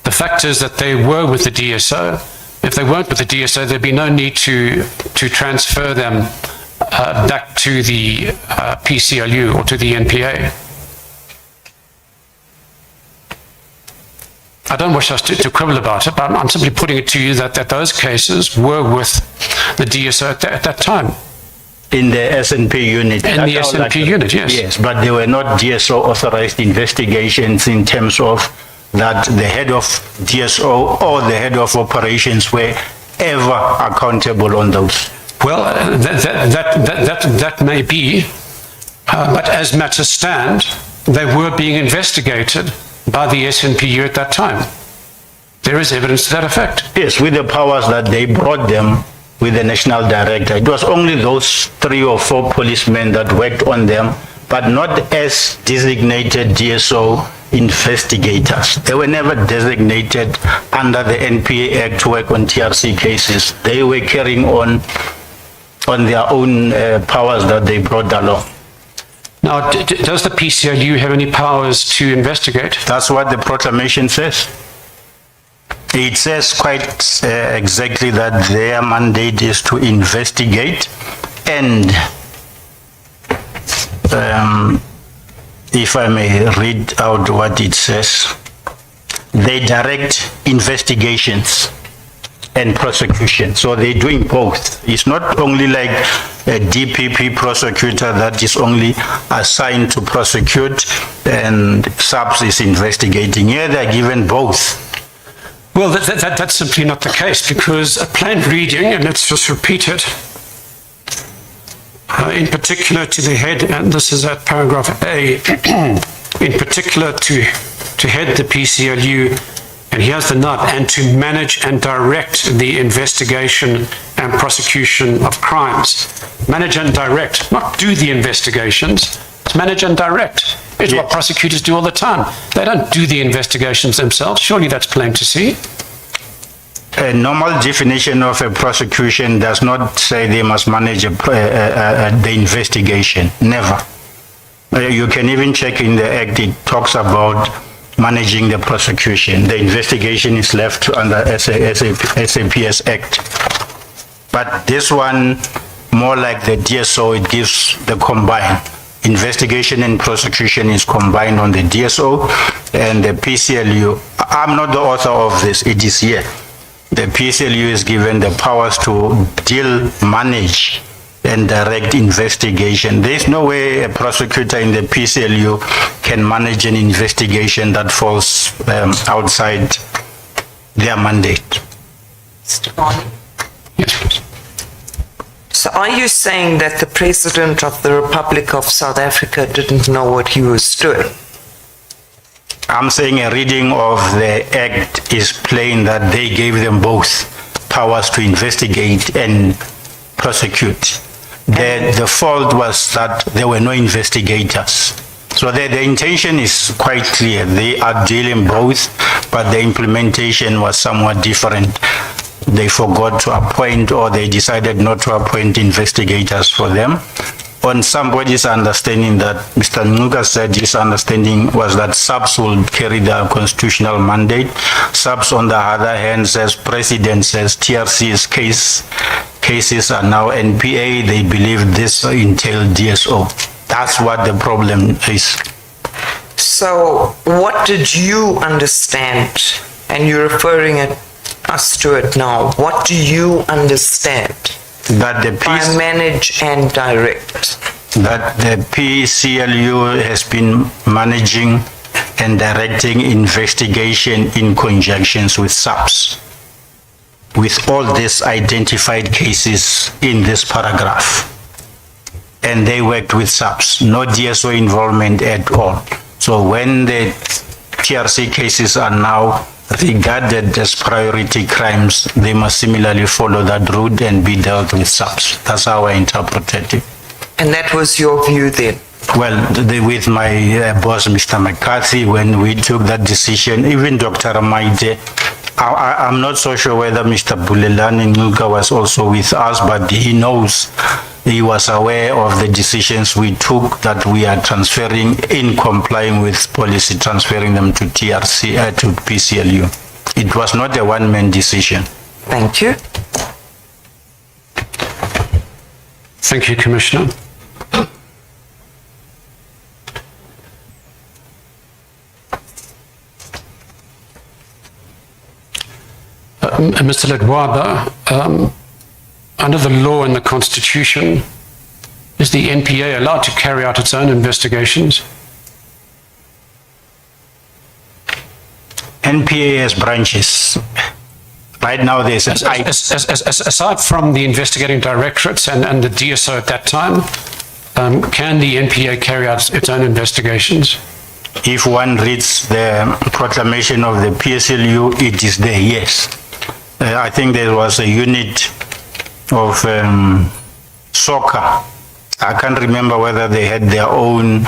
The fact is that they were with the DSO. If they weren't with the DSO, there'd be no need to transfer them back to the PCLU or to the NPA. I don't wish us to quibble about it, but I'm simply putting it to you that those cases were with the DSO at that time. In the SNP unit. In the SNP unit, yes. Yes, but they were not DSO authorized investigations in terms of that the head of DSO or the head of operations were ever accountable on those. Well, that may be, but as matters stand, they were being investigated by the SNPU at that time. There is evidence to that effect. Yes, with the powers that they brought them with the national director. It was only those 3 or 4 policemen that worked on them, but not as designated DSO investigators. They were never designated under the NPA Act to work on TRC cases. They were carrying on their own powers that they brought along. Now, does the PCLU have any powers to investigate? That's what the proclamation says. It says quite exactly that their mandate is to investigate and, if I may read out what it says, they direct investigations and prosecution. So they're doing both. It's not only like a DPP prosecutor that is only assigned to prosecute and SAPS is investigating. Here they're given both. Well, that's simply not the case, because a plain reading, and let's just repeat it, in particular to the head, and this is at paragraph A, in particular to head the PCLU, and here's the nut, and to manage and direct the investigation and prosecution of crimes. Manage and direct, not do the investigations, it's manage and direct. It's what prosecutors do all the time. They don't do the investigations themselves. Surely that's plain to see. A normal definition of a prosecution does not say they must manage the investigation. Never. You can even check in the Act, it talks about managing the prosecution. The investigation is left under SAPS Act. But this one, more like the DSO, it gives the combined. Investigation and prosecution is combined on the DSO and the PCLU. I'm not the author of this, it is here. The PCLU is given the powers to deal, manage, and direct investigation. There's no way a prosecutor in the PCLU can manage an investigation that falls outside their mandate. Mr. Barney? Yes, please. So are you saying that the President of the Republic of South Africa didn't know what he was doing? I'm saying a reading of the Act is plain that they gave them both powers to investigate and prosecute. The fault was that there were no investigators. So the intention is quite clear. They are dealing both, but the implementation was somewhat different. They forgot to appoint, or they decided not to appoint investigators for them. On somebody's understanding that Mr. Nuka said his understanding was that SAPS will carry the constitutional mandate. SAPS, on the other hand, says President says TRC's cases are now NPA. They believe this entails DSO. That's what the problem is. So what did you understand? And you're referring us to it now. What do you understand That the by manage and direct? That the PCLU has been managing and directing investigation in conjunction with SAPS, with all these identified cases in this paragraph. And they worked with SAPS, no DSO involvement at all. So when the TRC cases are now regarded as priority crimes, they must similarly follow that route and be dealt with SAPS. That's how I interpreted it. And that was your view then? Well, with my boss, Mr. McCarthy, when we took that decision, even Dr. Maite, I'm not so sure whether Mr. Bulelani Nuka was also with us, but he knows, he was aware of the decisions we took that we are transferring in complying with policy, transferring them to TRC, to PCLU. It was not a one-man decision. Thank you. Thank you, Commissioner. Mr. Ledwaba, under the law and the Constitution, is the NPA allowed to carry out its own investigations? NPA has branches. Right now there's an aside from the investigating directorates and the DSO at that time, can the NPA carry out its own investigations? If one reads the proclamation of the PCLU, it is there, yes. I think there was a unit of soccer. I can't remember whether they had their own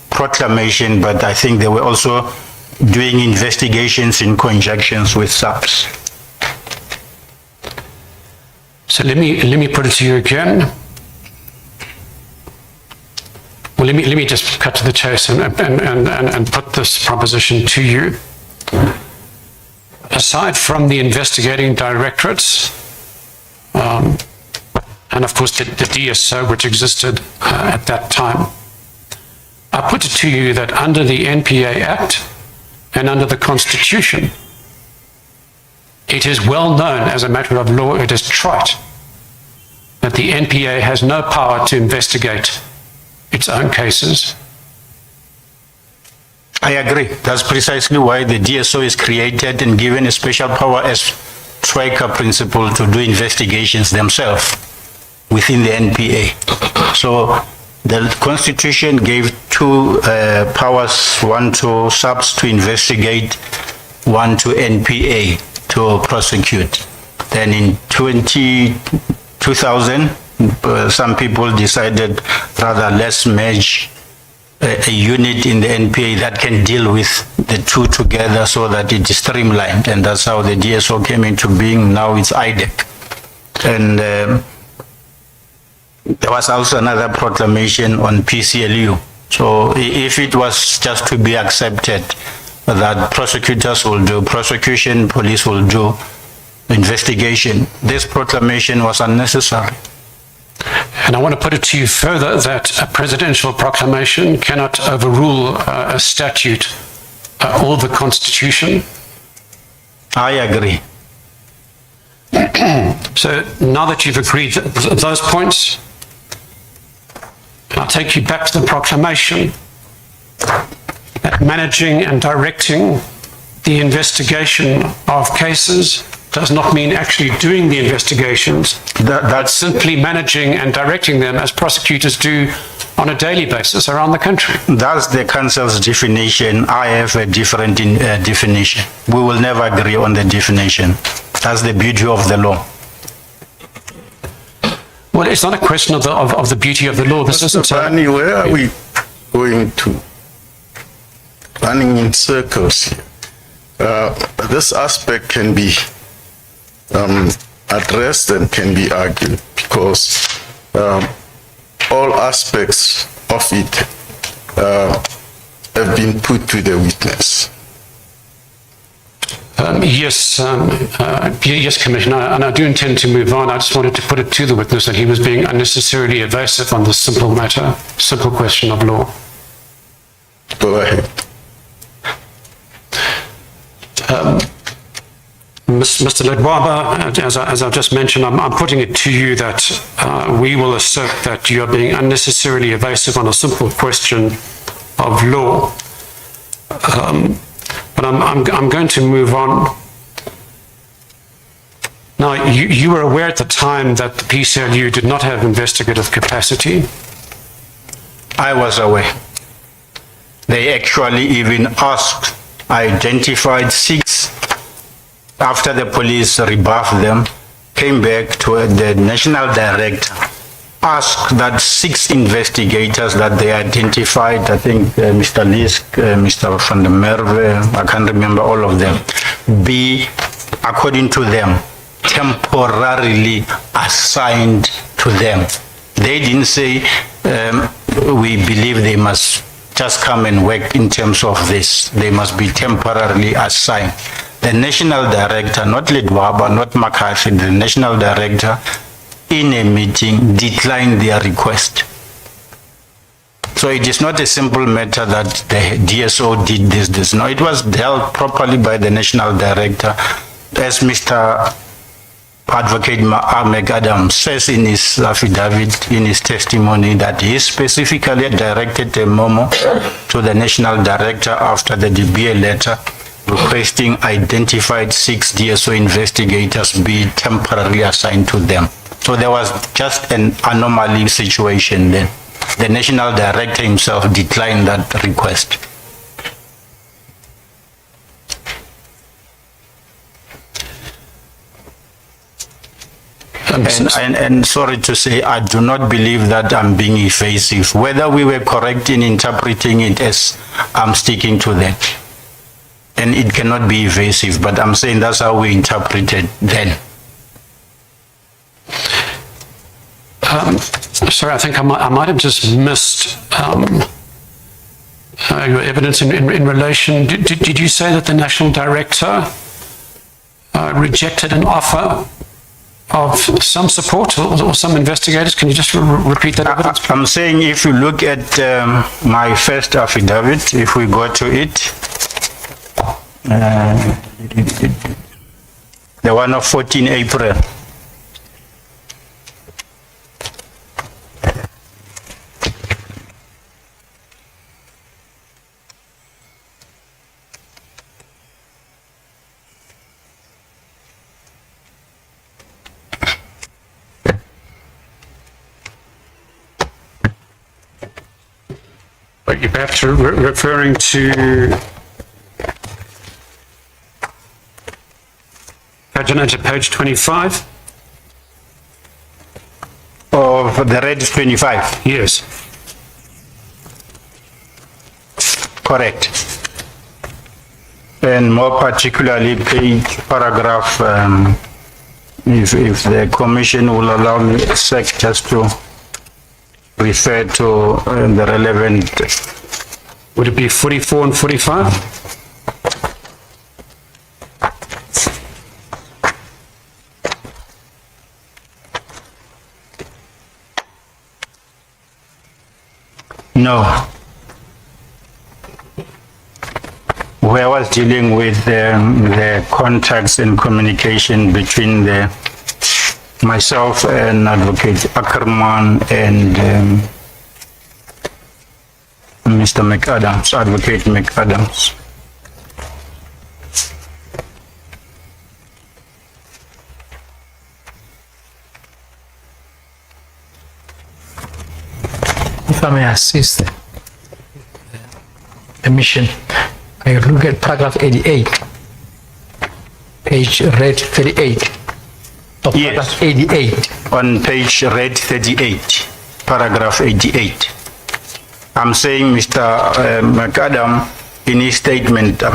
proclamation, but I think they were also doing investigations in conjunction with SAPS. So let me put it to you again. Well, let me just cut to the chase and put this proposition to you. aside from the investigating directorates, and of course the DSO which existed at that time, I put it to you that under the NPA Act and under the Constitution, it is well known as a matter of law, it is trite, that the NPA has no power to investigate its own cases. I agree. That's precisely why the DSO is created and given a special power as striker principle to do investigations themselves within the NPA. So the Constitution gave two powers, one to SAPS to investigate, one to NPA to prosecute. Then in 2000, some people decided rather let's merge a unit in the NPA that can deal with the two together so that it is streamlined, and that's how the DSO came into being. Now it's IDEC. And there was also another proclamation on PCLU. So if it was just to be accepted that prosecutors will do prosecution, police will do investigation, this proclamation was unnecessary. And I want to put it to you further that a presidential proclamation cannot overrule a statute or the Constitution. I agree. So now that you've agreed those points, I'll take you back to the proclamation that managing and directing the investigation of cases does not mean actually doing the investigations. That's simply managing and directing them as prosecutors do on a daily basis around the country. That's the council's definition. I have a different definition. We will never agree on the definition. That's the beauty of the law. Well, it's not a question of the beauty of the law. This isn't. Bani, where are we going to? Running in circles here. This aspect can be addressed and can be argued because all aspects of it have been put to the witness. Yes, Commissioner, and I do intend to move on. I just wanted to put it to the witness that he was being unnecessarily evasive on this simple matter, simple question of law. Go ahead. Mr. Ledwaba, as I've just mentioned, I'm putting it to you that we will assert that you are being unnecessarily evasive on a simple question of law. But I'm going to move on. Now, you were aware at the time that the PCLU did not have investigative capacity. I was aware. They actually even identified 6 after the police rebuffed them, came back to the national director, asked that 6 investigators that they identified, I think Mr. Lisk, Mr. van der Merwe, I can't remember all of them, be, according to them, temporarily assigned to them. They didn't say, we believe they must just come and work in terms of this. They must be temporarily assigned. The national director, not Ledwaba, not McCarthy, the national director, in a meeting, declined their request. So it is not a simple matter that the DSO did this. No, it was dealt properly by the national director. As Mr. Advocate Anton says in his affidavit, in his testimony, that he specifically directed a memo to the national director after the DBA letter requesting identified 6 DSO investigators be temporarily assigned to them. So there was just an anomaly situation then. The national director himself declined that request. And sorry to say, I do not believe that I'm being evasive. Whether we were correct in interpreting it as I'm sticking to that. And it cannot be evasive, but I'm saying that's how we interpreted then. Sorry, I think I might have just missed your evidence in relation. Did you say that the national director rejected an offer of some support or some investigators. Can you just repeat that evidence? I'm saying if you look at my first affidavit, if we go to it, the one of 14 April. But you're perhaps referring to page 25? Of the red 25. Yes. Correct. And more particularly paragraph, if the commission will allow me a sec just to refer to the relevant. Would it be 44 and 45? No. Where I was dealing with the contacts and communication between myself and Advocate Ackermann and Mr. McAdams, Advocate McAdams. If I may assist the mission, I look at paragraph 88, page red 38. Of Yes. paragraph 88. On page red 38, paragraph 88. I'm saying Mr. McAdam, in his statement, I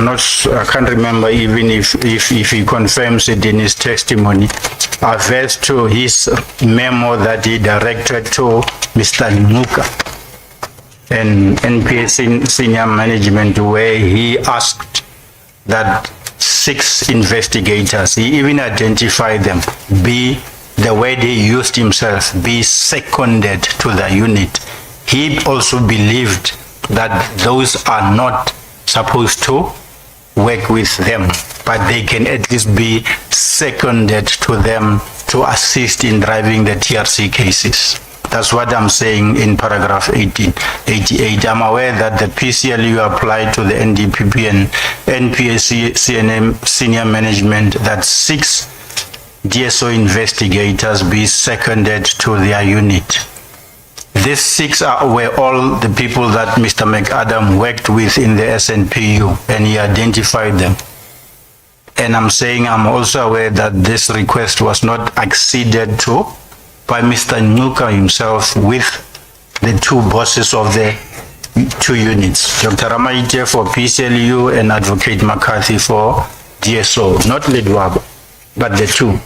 can't remember even if he confirms it in his testimony, refers to his memo that he directed to Mr. Nuka and NPA senior management, where he asked that 6 investigators, he even identified them, be the way they used himself, be seconded to the unit. He also believed that those are not supposed to work with them, but they can at least be seconded to them to assist in driving the TRC cases. That's what I'm saying in paragraph 88. I'm aware that the PCLU applied to the NDPP and NPA CNM senior management that 6 DSO investigators be seconded to their unit. These 6 were all the people that Mr. McAdam worked with in the SNPU, and he identified them. And I'm saying I'm also aware that this request was not acceded to by Mr. Nuka himself with the 2 bosses of the 2 units, Dr. Ramaite for PCLU and Advocate McCarthy for DSO, not Ledwaba, but the 2.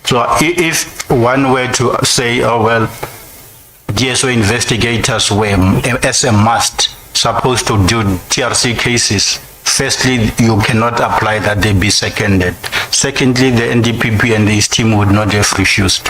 So if one were to say, oh well, DSO investigators were, as a must, supposed to do TRC cases, firstly, you cannot apply that they be seconded. Secondly, the NDPP and his team would not have refused.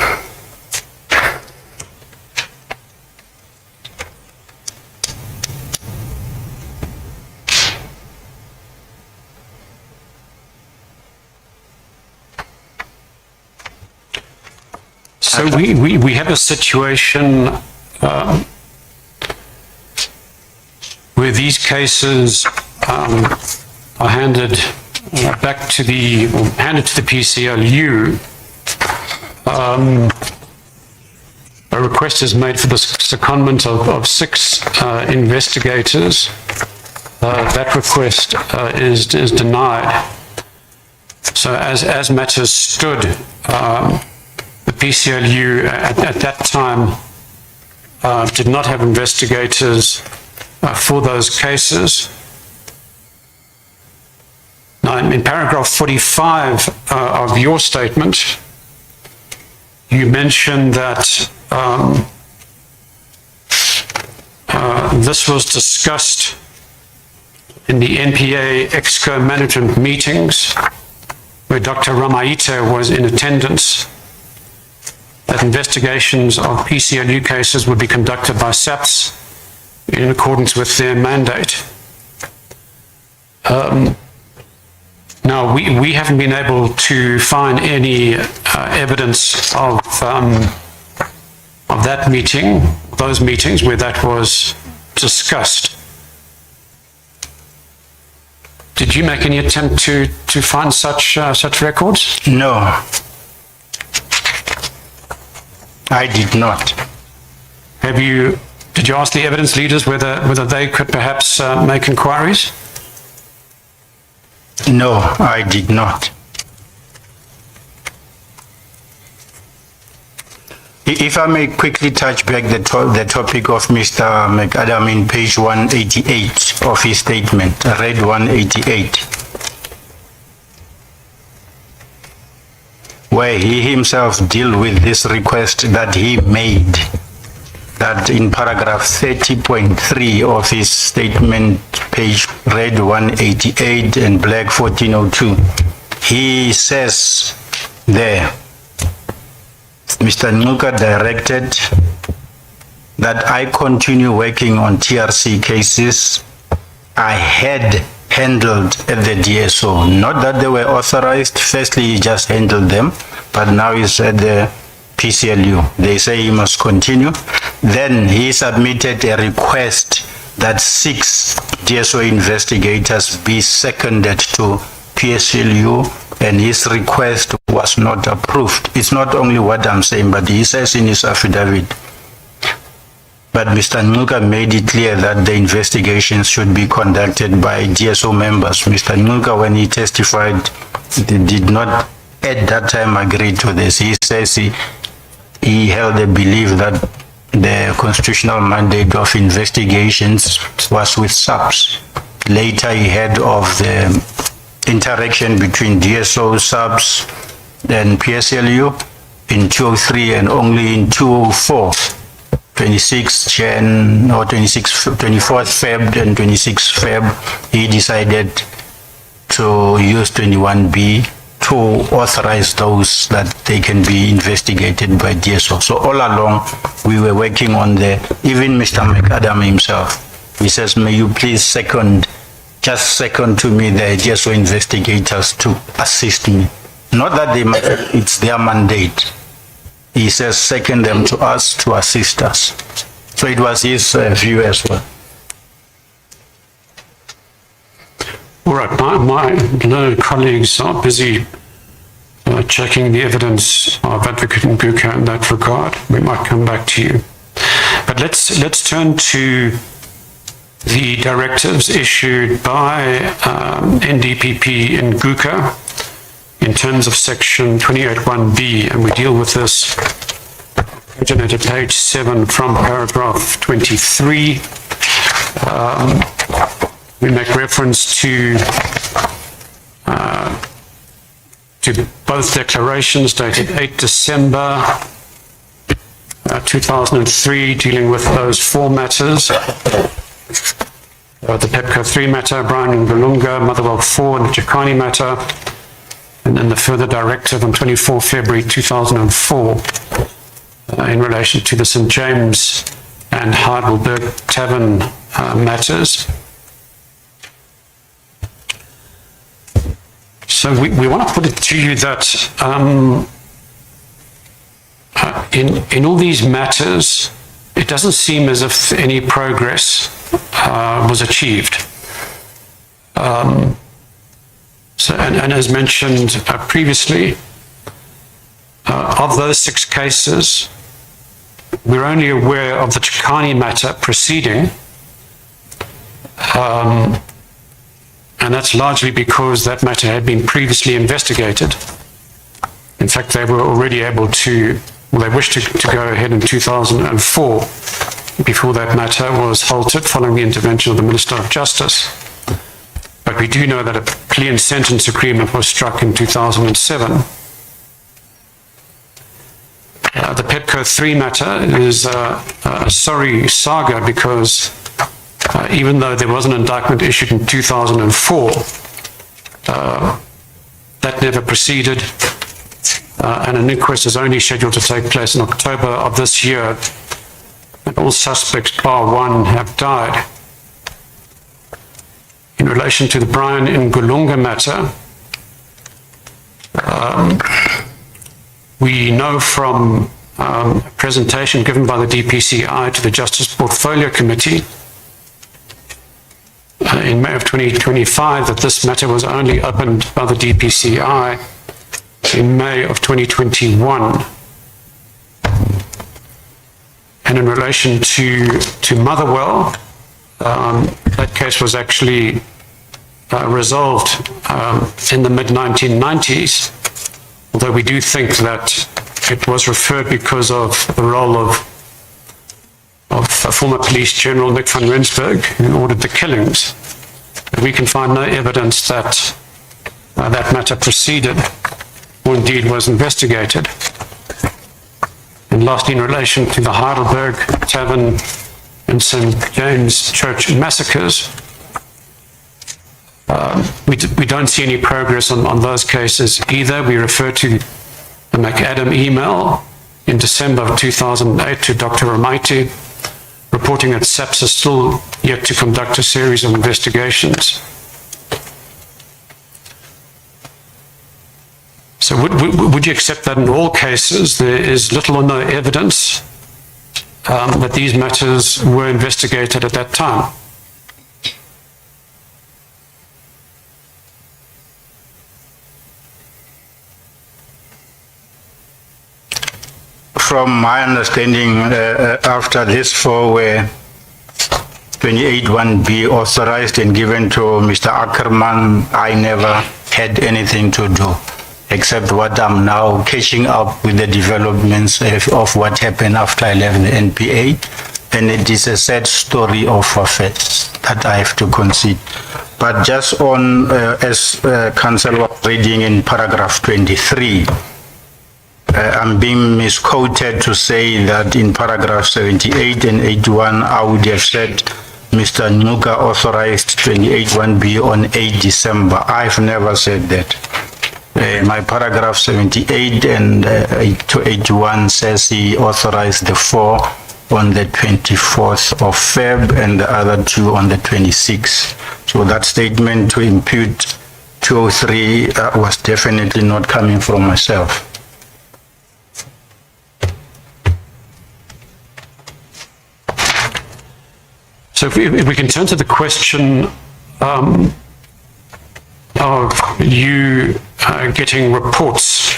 So we have a situation where these cases are handed to the PCLU. A request is made for the secondment of 6 investigators. That request is denied. So as matters stood, the PCLU at that time did not have investigators for those cases. Now, in paragraph 45 of your statement, you mentioned that this was discussed in the NPA Exco management meetings where Dr. Ramaita was in attendance, that investigations of PCLU cases would be conducted by SAPS in accordance with their mandate. Now, we haven't been able to find any evidence of that meeting, those meetings where that was discussed. Did you make any attempt to find such records? No, I did not. Did you ask the evidence leaders whether they could perhaps make inquiries? No, I did not. If I may quickly touch back the topic of Mr. McAdam in page 188 of his statement, I read 188, where he himself deal with this request that he made, that in paragraph 30.3 of his statement, page red 188 and black 1402, he says there, Mr. Nuka directed that I continue working on TRC cases I had handled at the DSO. Not that they were authorized. Firstly, he just handled them, but now he's at the PCLU. They say he must continue. Then he submitted a request that 6 DSO investigators be seconded to PCLU, and his request was not approved. It's not only what I'm saying, but he says in his affidavit. But Mr. Nuka made it clear that the investigations should be conducted by DSO members. Mr. Nuka, when he testified, did not at that time agree to this. He says he held a belief that the constitutional mandate of investigations was with SAPS. Later he heard of the interaction between DSO, SAPS, and PCLU in 2003, and only in 2004, 24th Feb and 26th Feb, he decided to use 21B to authorize those that they can be investigated by DSO. So all along, we were working on even Mr. McAdam himself, he says, may you please just second to me the DSO investigators to assist me. Not that it's their mandate. He says second them to us to assist us. So it was his view as well. All right, my learned colleagues are busy checking the evidence of Advocate Nguka in that regard. We might come back to you. But let's turn to the directives issued by NDPP in Nguka in terms of section 28(1)B, and we deal with this originated page 7 from paragraph 23. We make reference to both declarations dated 8 December 2003, dealing with those 4 matters. The PEPCO 3 matter, Brian and Galunga, Motherwell 4, and the Chakani matter, and then the further directive on 24 February 2004 in relation to the St. James and Heidelberg Tavern matters. So we want to put it to you that in all these matters, it doesn't seem as if any progress was achieved. And as mentioned previously, of those 6 cases, we're only aware of the Chakani matter proceeding, and that's largely because that matter had been previously investigated. In fact, they were already able to, they wished to go ahead in 2004 before that matter was halted following the intervention of the Minister of Justice. But we do know that a plea and sentence agreement was struck in 2007. The PEPCO 3 matter is a sorry saga because even though there was an indictment issued in 2004, that That never proceeded, and an inquest is only scheduled to take place in October of this year. And all suspects, bar one, have died. In relation to the Brian Ngulunga matter, we know from a presentation given by the DPCI to the Justice Portfolio Committee in May of 2025 that this matter was only opened by the DPCI in May of 2021. And in relation to Motherwell, that case was actually resolved in the mid-1990s, although we do think that it was referred because of the role of former Police General Nick van Rensburg, who ordered the killings. We can find no evidence that that matter proceeded or indeed was investigated. And lastly, in relation to the Heidelberg Tavern and St. James Church massacres, we don't see any progress on those cases either. We refer to the McAdam email in December of 2008 to Dr. Ramaiti, reporting that SAPS is still yet to conduct a series of investigations. So would you accept that in all cases there is little or no evidence that these matters were investigated at that time? From my understanding, after this four were 28(1)B authorized and given to Mr. Ackermann, I never had anything to do, except what I'm now catching up with the developments of what happened after I left the NPA. And it is a sad story of affairs that I have to concede. But just on, as Council was reading in paragraph 23, I'm being misquoted to say that in paragraph 78 and 81, I would have said Mr. Nuka authorized 28(1)B on 8 December. I've never said that. My paragraph 78 and 81 says he authorized the 4 on the 24th of Feb and the other 2 on the 26th. So that statement to impute 203 was definitely not coming from myself. So if we can turn to the question of you getting reports,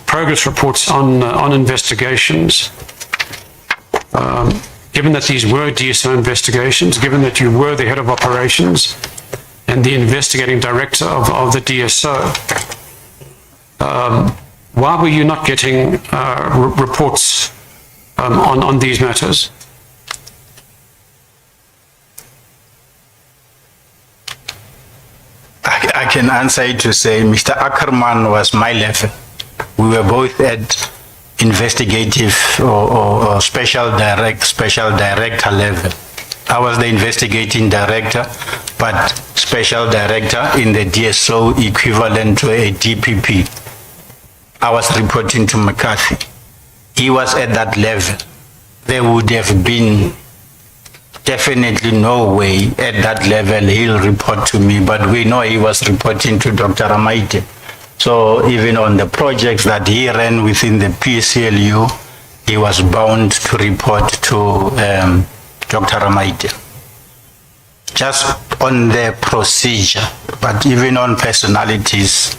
progress reports on investigations, given that these were DSO investigations, given that you were the head of operations and the investigating director of the DSO, why were you not getting reports on these matters? I can answer it to say Mr. Ackermann was my level. We were both at investigative or special director level. I was the investigating director, but special director in the DSO equivalent to a DPP. I was reporting to McCarthy. He was at that level. There would have been definitely no way at that level he'll report to me, but we know he was reporting to Dr. Ramaiti. So even on the projects that he ran within the PCLU, he was bound to report to Dr. Ramaiti. Just on the procedure, but even on personalities,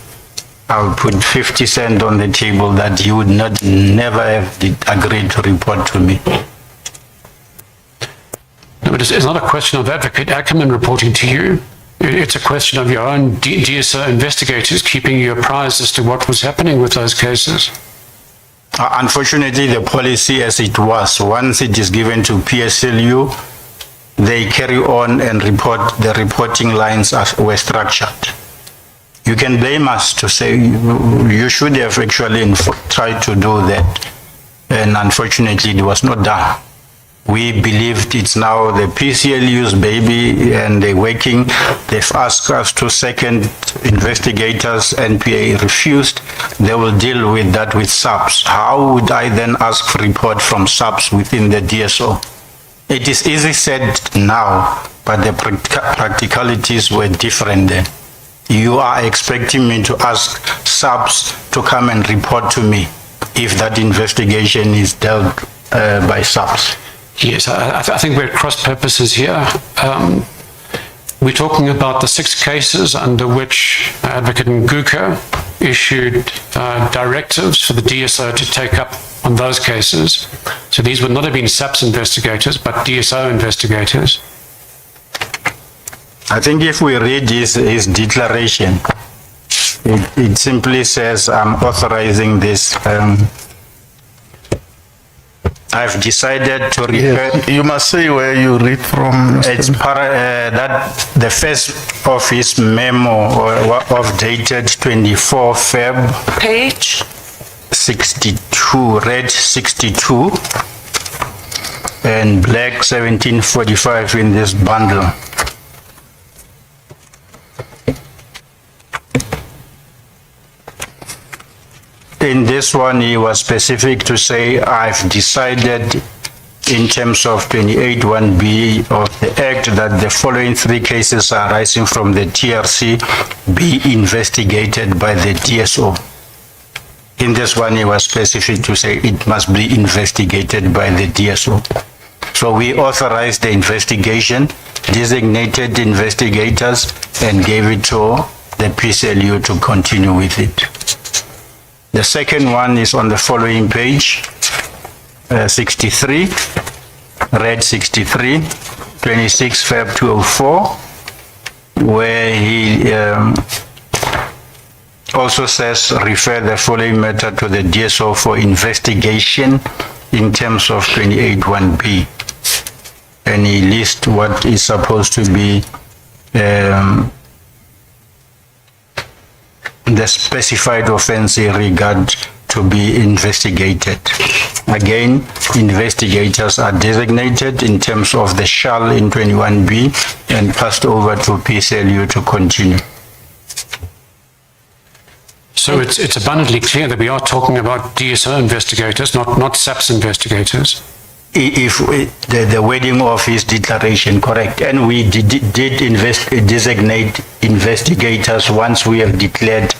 I'll put 50 cents on the table that he would never have agreed to report to me. No, but it's not a question of Advocate Ackermann reporting to you. It's a question of your own DSO investigators keeping you apprised as to what was happening with those cases. Unfortunately, the policy as it was, once it is given to PSLU, they carry on and report. The reporting lines were structured. You can blame us to say you should have actually tried to do that, and unfortunately it was not done. We believed it's now the PCLU's baby and they're working. They've asked us to second investigators. NPA refused. They will deal with that with SAPS. How would I then ask for report from SAPS within the DSO? It is easy said now, but the practicalities were different then. You are expecting me to ask SAPS to come and report to me if that investigation is dealt by SAPS. Yes, I think we're at cross purposes here. We're talking about the 6 cases under which Advocate Nguka issued directives for the DSO to take up on those cases. So these would not have been SAPS investigators, but DSO investigators. I think if we read his declaration, it simply says, I'm authorizing this. I've decided to refer. Yes, you must say where you read from. Mr. It's that the first of his memo of dated 24 Feb. Page? 62, red 62, and black 1745 in this bundle. In this one, he was specific to say, I've decided in terms of 28(1)(b) of the Act that the following 3 cases arising from the TRC be investigated by the DSO. In this one, he was specific to say it must be investigated by the DSO. So we authorized the investigation, designated investigators, and gave it to the PCLU to continue with it. The second one is on the following page, 63, red 63, 26 Feb 204, where he also says refer the following matter to the DSO for investigation in terms of 28(1)(b). And he lists what is supposed to be the specified offense in regard to be investigated. Again, investigators are designated in terms of the shall in 21(b) and passed over to PCLU to continue. So it's abundantly clear that we are talking about DSO investigators, not SAPS investigators. If the wording of his declaration correct, and we did designate investigators once we have declared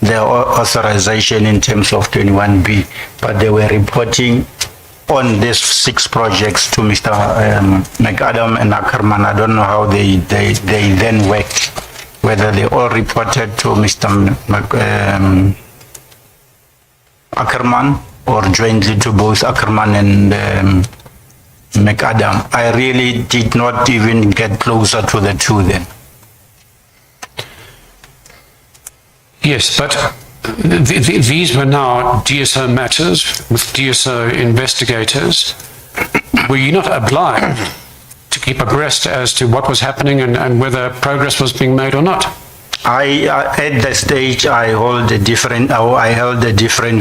their authorization in terms of 21(b), but they were reporting on these 6 projects to Mr. McAdam and Ackermann. I don't know how they then worked, whether they all reported to Mr. Ackermann or jointly to both Ackermann and McAdam. I really did not even get closer to the 2 then. Yes, but these were now DSO matters with DSO investigators. Were you not obliged to keep abreast as to what was happening and whether progress was being made or not? At the stage, I held a different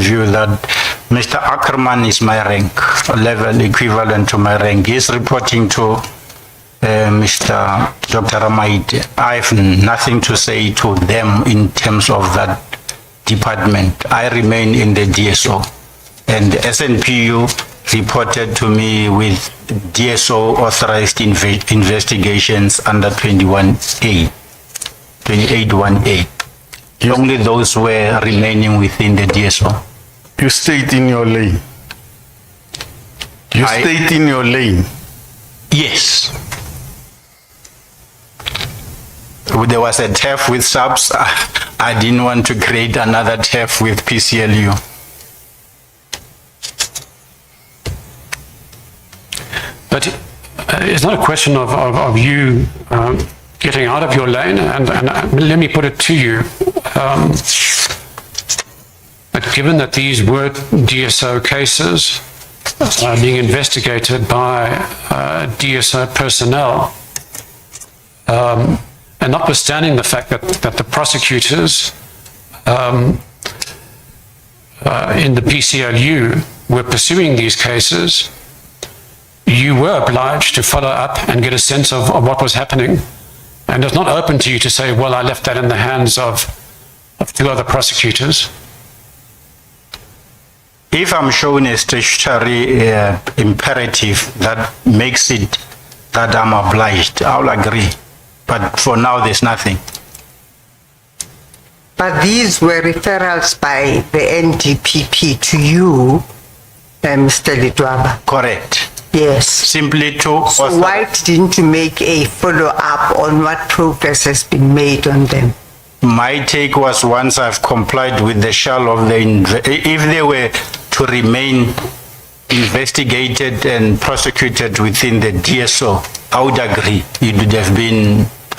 view that Mr. Ackermann is my rank, level equivalent to my rank. He's reporting to Mr. Dr. Ramaite. I have nothing to say to them in terms of that department. I remain in the DSO. And the SNPU reported to me with DSO authorized investigations under 28(1)(a). Only those were remaining within the DSO. You stayed in your lane. You stayed in your lane. Yes. There was a turf with SAPS. I didn't want to create another turf with PCLU. But it's not a question of you getting out of your lane, and let me put it to you. But given that these were DSO cases being investigated by DSO personnel, and notwithstanding the fact that the prosecutors in the PCLU were pursuing these cases, you were obliged to follow up and get a sense of what was happening. And it's not open to you to say, well, I left that in the hands of two other prosecutors. If I'm shown a statutory imperative that makes it that I'm obliged, I'll agree. But for now, there's nothing. But these were referrals by the NDPP to you, Mr. Ledwaba. Correct. Yes. Simply to... So why didn't you make a follow-up on what progress has been made on them? My take was, once I've complied with the shell of if they were to remain investigated and prosecuted within the DSO, I would agree.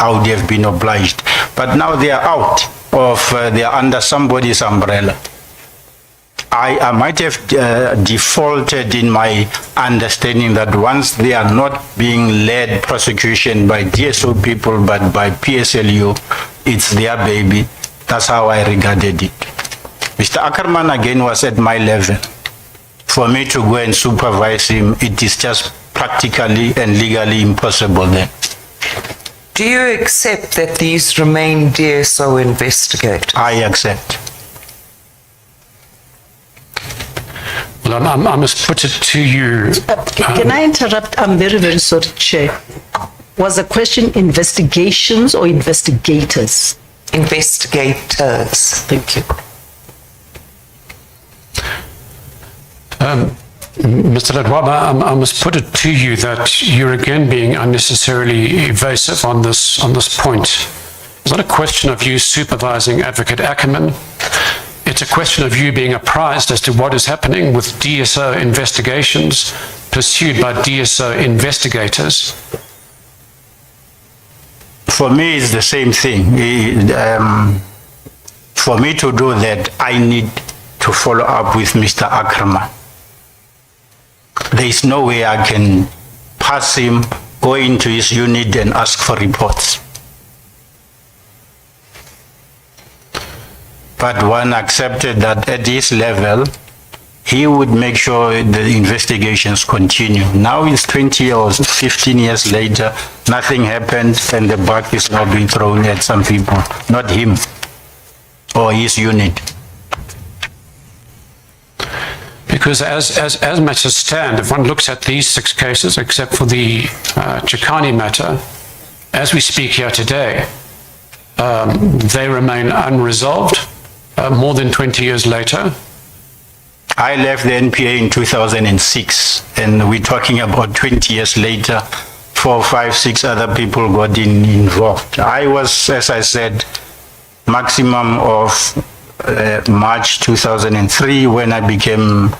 I would have been obliged. But now they are out they are under somebody's umbrella. I might have defaulted in my understanding that once they are not being led prosecution by DSO people but by PCLU, it's their baby. That's how I regarded it. Mr. Ackermann again was at my level. For me to go and supervise him, it is just practically and legally impossible then. Do you accept that these remain DSO investigators? I accept. Well, I must put it to you. Can I interrupt? I'm very, very sorry, Chair. Was the question investigations or investigators? Investigators. Thank you. Mr. Ledwaba, I must put it to you that you're again being unnecessarily evasive on this point. It's not a question of you supervising Advocate Ackermann. It's a question of you being apprised as to what is happening with DSO investigations pursued by DSO investigators. For me, it's the same thing. For me to do that, I need to follow up with Mr. Ackermann. There is no way I can pass him, go into his unit and ask for reports. But one accepted that at this level, he would make sure the investigations continue. Now it's 20 years, 15 years later, nothing happened, and the buck is now being thrown at some people, not him or his unit. Because as matters stand, if one looks at these 6 cases, except for the Chikani matter, as we speak here today, they remain unresolved more than 20 years later. I left the NPA in 2006, and we're talking about 20 years later, 4, 5, 6 other people got involved. I was, as I said, maximum of March 2003 when I became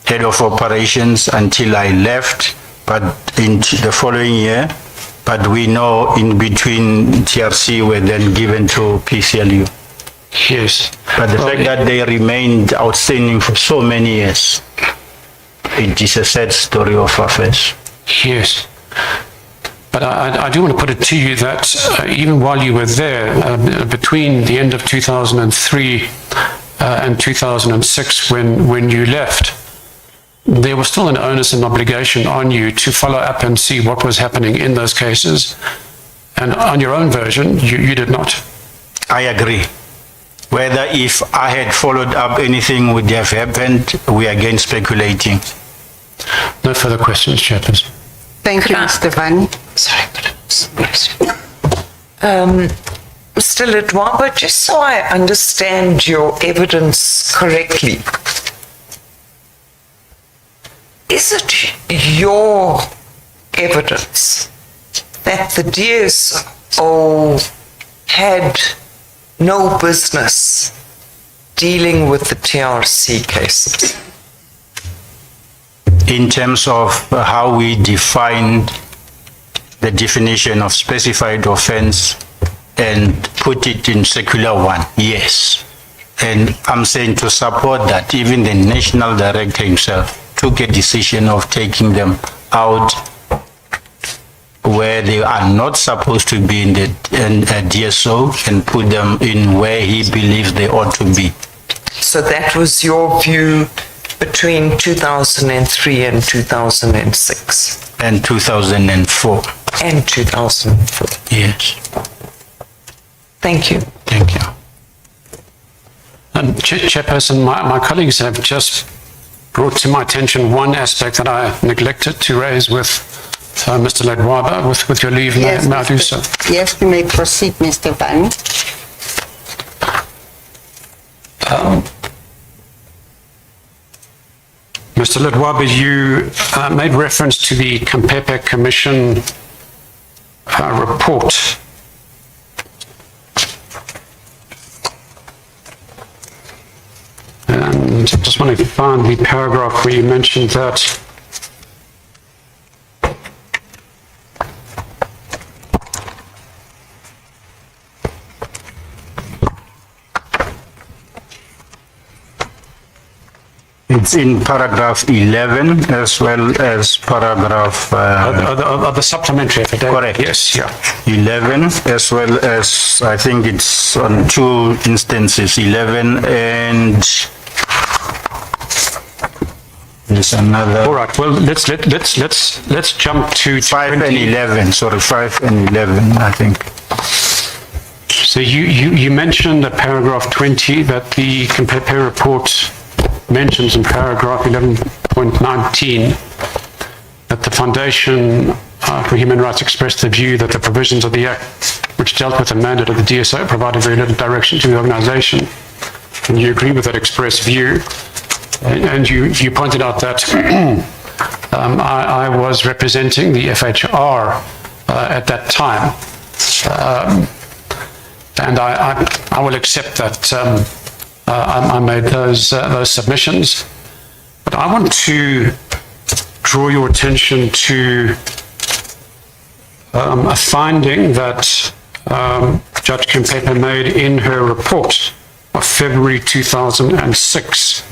head of operations until I left, but in the following year. But we know in between TRC were then given to PCLU. Yes. But the fact that they remained outstanding for so many years, it is a sad story of affairs. Yes. But I do want to put it to you that even while you were there, between the end of 2003 and 2006, when you left, there was still an onus and obligation on you to follow up and see what was happening in those cases. And on your own version, you did not. I agree. Whether if I had followed up anything would have happened, we are again speculating. No further questions, Chairperson. Thank you, Mr. Vani. Sorry, Mr. Ledwaba, just so I understand your evidence correctly, is it your evidence that the DSO had no business dealing with the TRC cases? In terms of how we defined the definition of specified offense and put it in secular one, yes. And I'm saying to support that, even the national director himself took a decision of taking them out where they are not supposed to be in DSO and put them in where he believes they ought to be. So that was your view between 2003 and 2006? and 2004. And 2004. Yes, Thank you. thank you. And Chairperson, my colleagues have just brought to my attention one aspect that I neglected to raise with Mr. Ledwaba. With your leave, may I do so? Yes, you may proceed, Mr. Vani. Mr. Ledwaba, you made reference to the Khampepe Commission report. And I just want to find the paragraph where you mentioned that. It's in paragraph 11 as well as paragraph The supplementary affidavit. Correct. Yes, yeah. 11 as well as, I think it's on two instances, 11 and there's another. All right. Well, let's jump to 5 and 20. 11, sorry, 5 and 11, I think. So you mentioned at paragraph 20 that the Khampepe report mentions in paragraph 11.19 that the Foundation for Human Rights expressed the view that the provisions of the Act, which dealt with the mandate of the DSO, provided very little direction to the organization. And you agree with that expressed view. And you pointed out that I was representing the FHR at that time. And I will accept that I made those submissions. But I want to draw your attention to a finding that Judge Khampepe made in her report of February 2006.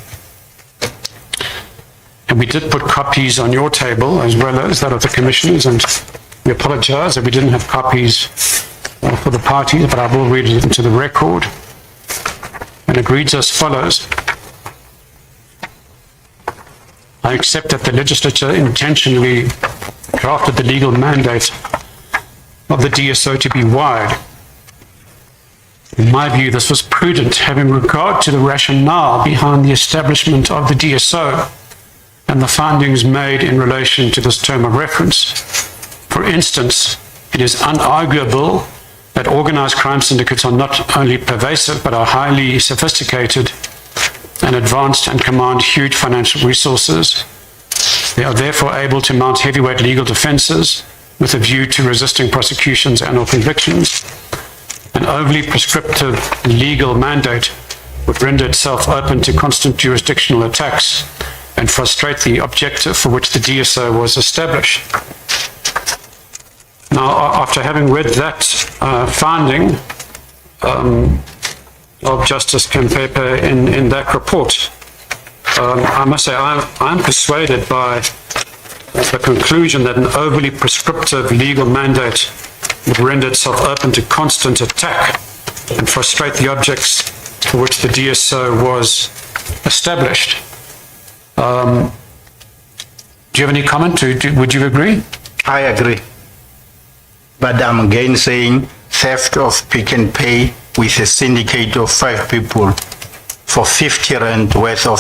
And we did put copies on your table as well as that of the commissioners, and we apologize that we didn't have copies for the parties, but I will read it into the record. And it reads as follows. I accept that the legislature intentionally drafted the legal mandate of the DSO to be wide. In my view, this was prudent, having regard to the rationale behind the establishment of the DSO and the findings made in relation to this term of reference. For instance, it is unarguable that organized crime syndicates are not only pervasive, but are highly sophisticated and advanced and command huge financial resources. They are therefore able to mount heavyweight legal defenses with a view to resisting prosecutions and or convictions. An overly prescriptive legal mandate would render itself open to constant jurisdictional attacks and frustrate the objective for which the DSO was established. Now, after having read that finding of Justice Khampepe in that report, I must say I'm persuaded by the conclusion that an overly prescriptive legal mandate would render itself open to constant attack and frustrate the objects for which the DSO was established. Do you have any comment? Would you agree? I agree. But I'm again saying theft of Pick n Pay with a syndicate of 5 people for 50 rand worth of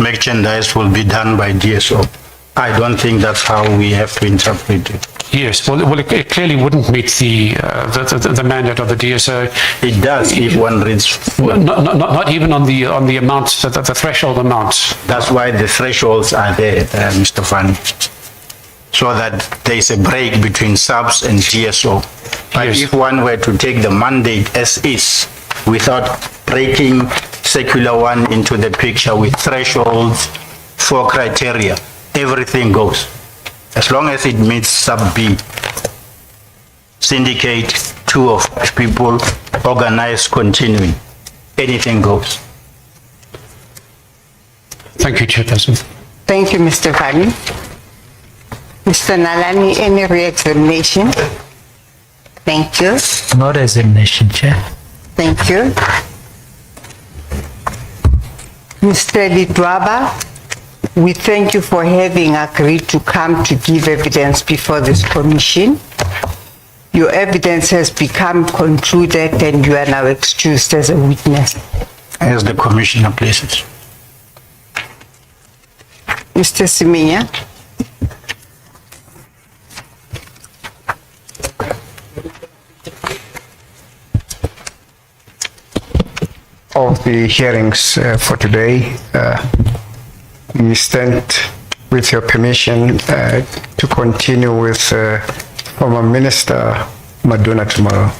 merchandise will be done by DSO. I don't think that's how we have to interpret it. Yes, well, it clearly wouldn't meet the mandate of the DSO. It does if one reads. Not even on the amount, the threshold amount. That's why the thresholds are there, Mr. Van. So that there is a break between subs and DSO. But Yes. if one were to take the mandate as is, without breaking secular one into the picture with thresholds, 4 criteria, everything goes. As long as it meets sub B, syndicate, 2 of 5 people, organized, continuing, anything goes. Thank you, Chairperson. Thank you, Mr. Vani. Mr. Nalani, any re-examination? Thank you. No resignation, Chair. Thank you. Mr. Ledwaba, We thank you for having agreed to come to give evidence before this commission. Your evidence has become concluded and you are now excused as a witness. As the Commissioner pleases. Mr. Siminya? Of the hearings for today, we stand with your permission to continue with former Minister Maduna tomorrow.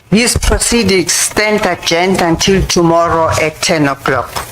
These proceedings stand adjourned until tomorrow at 10 o'clock.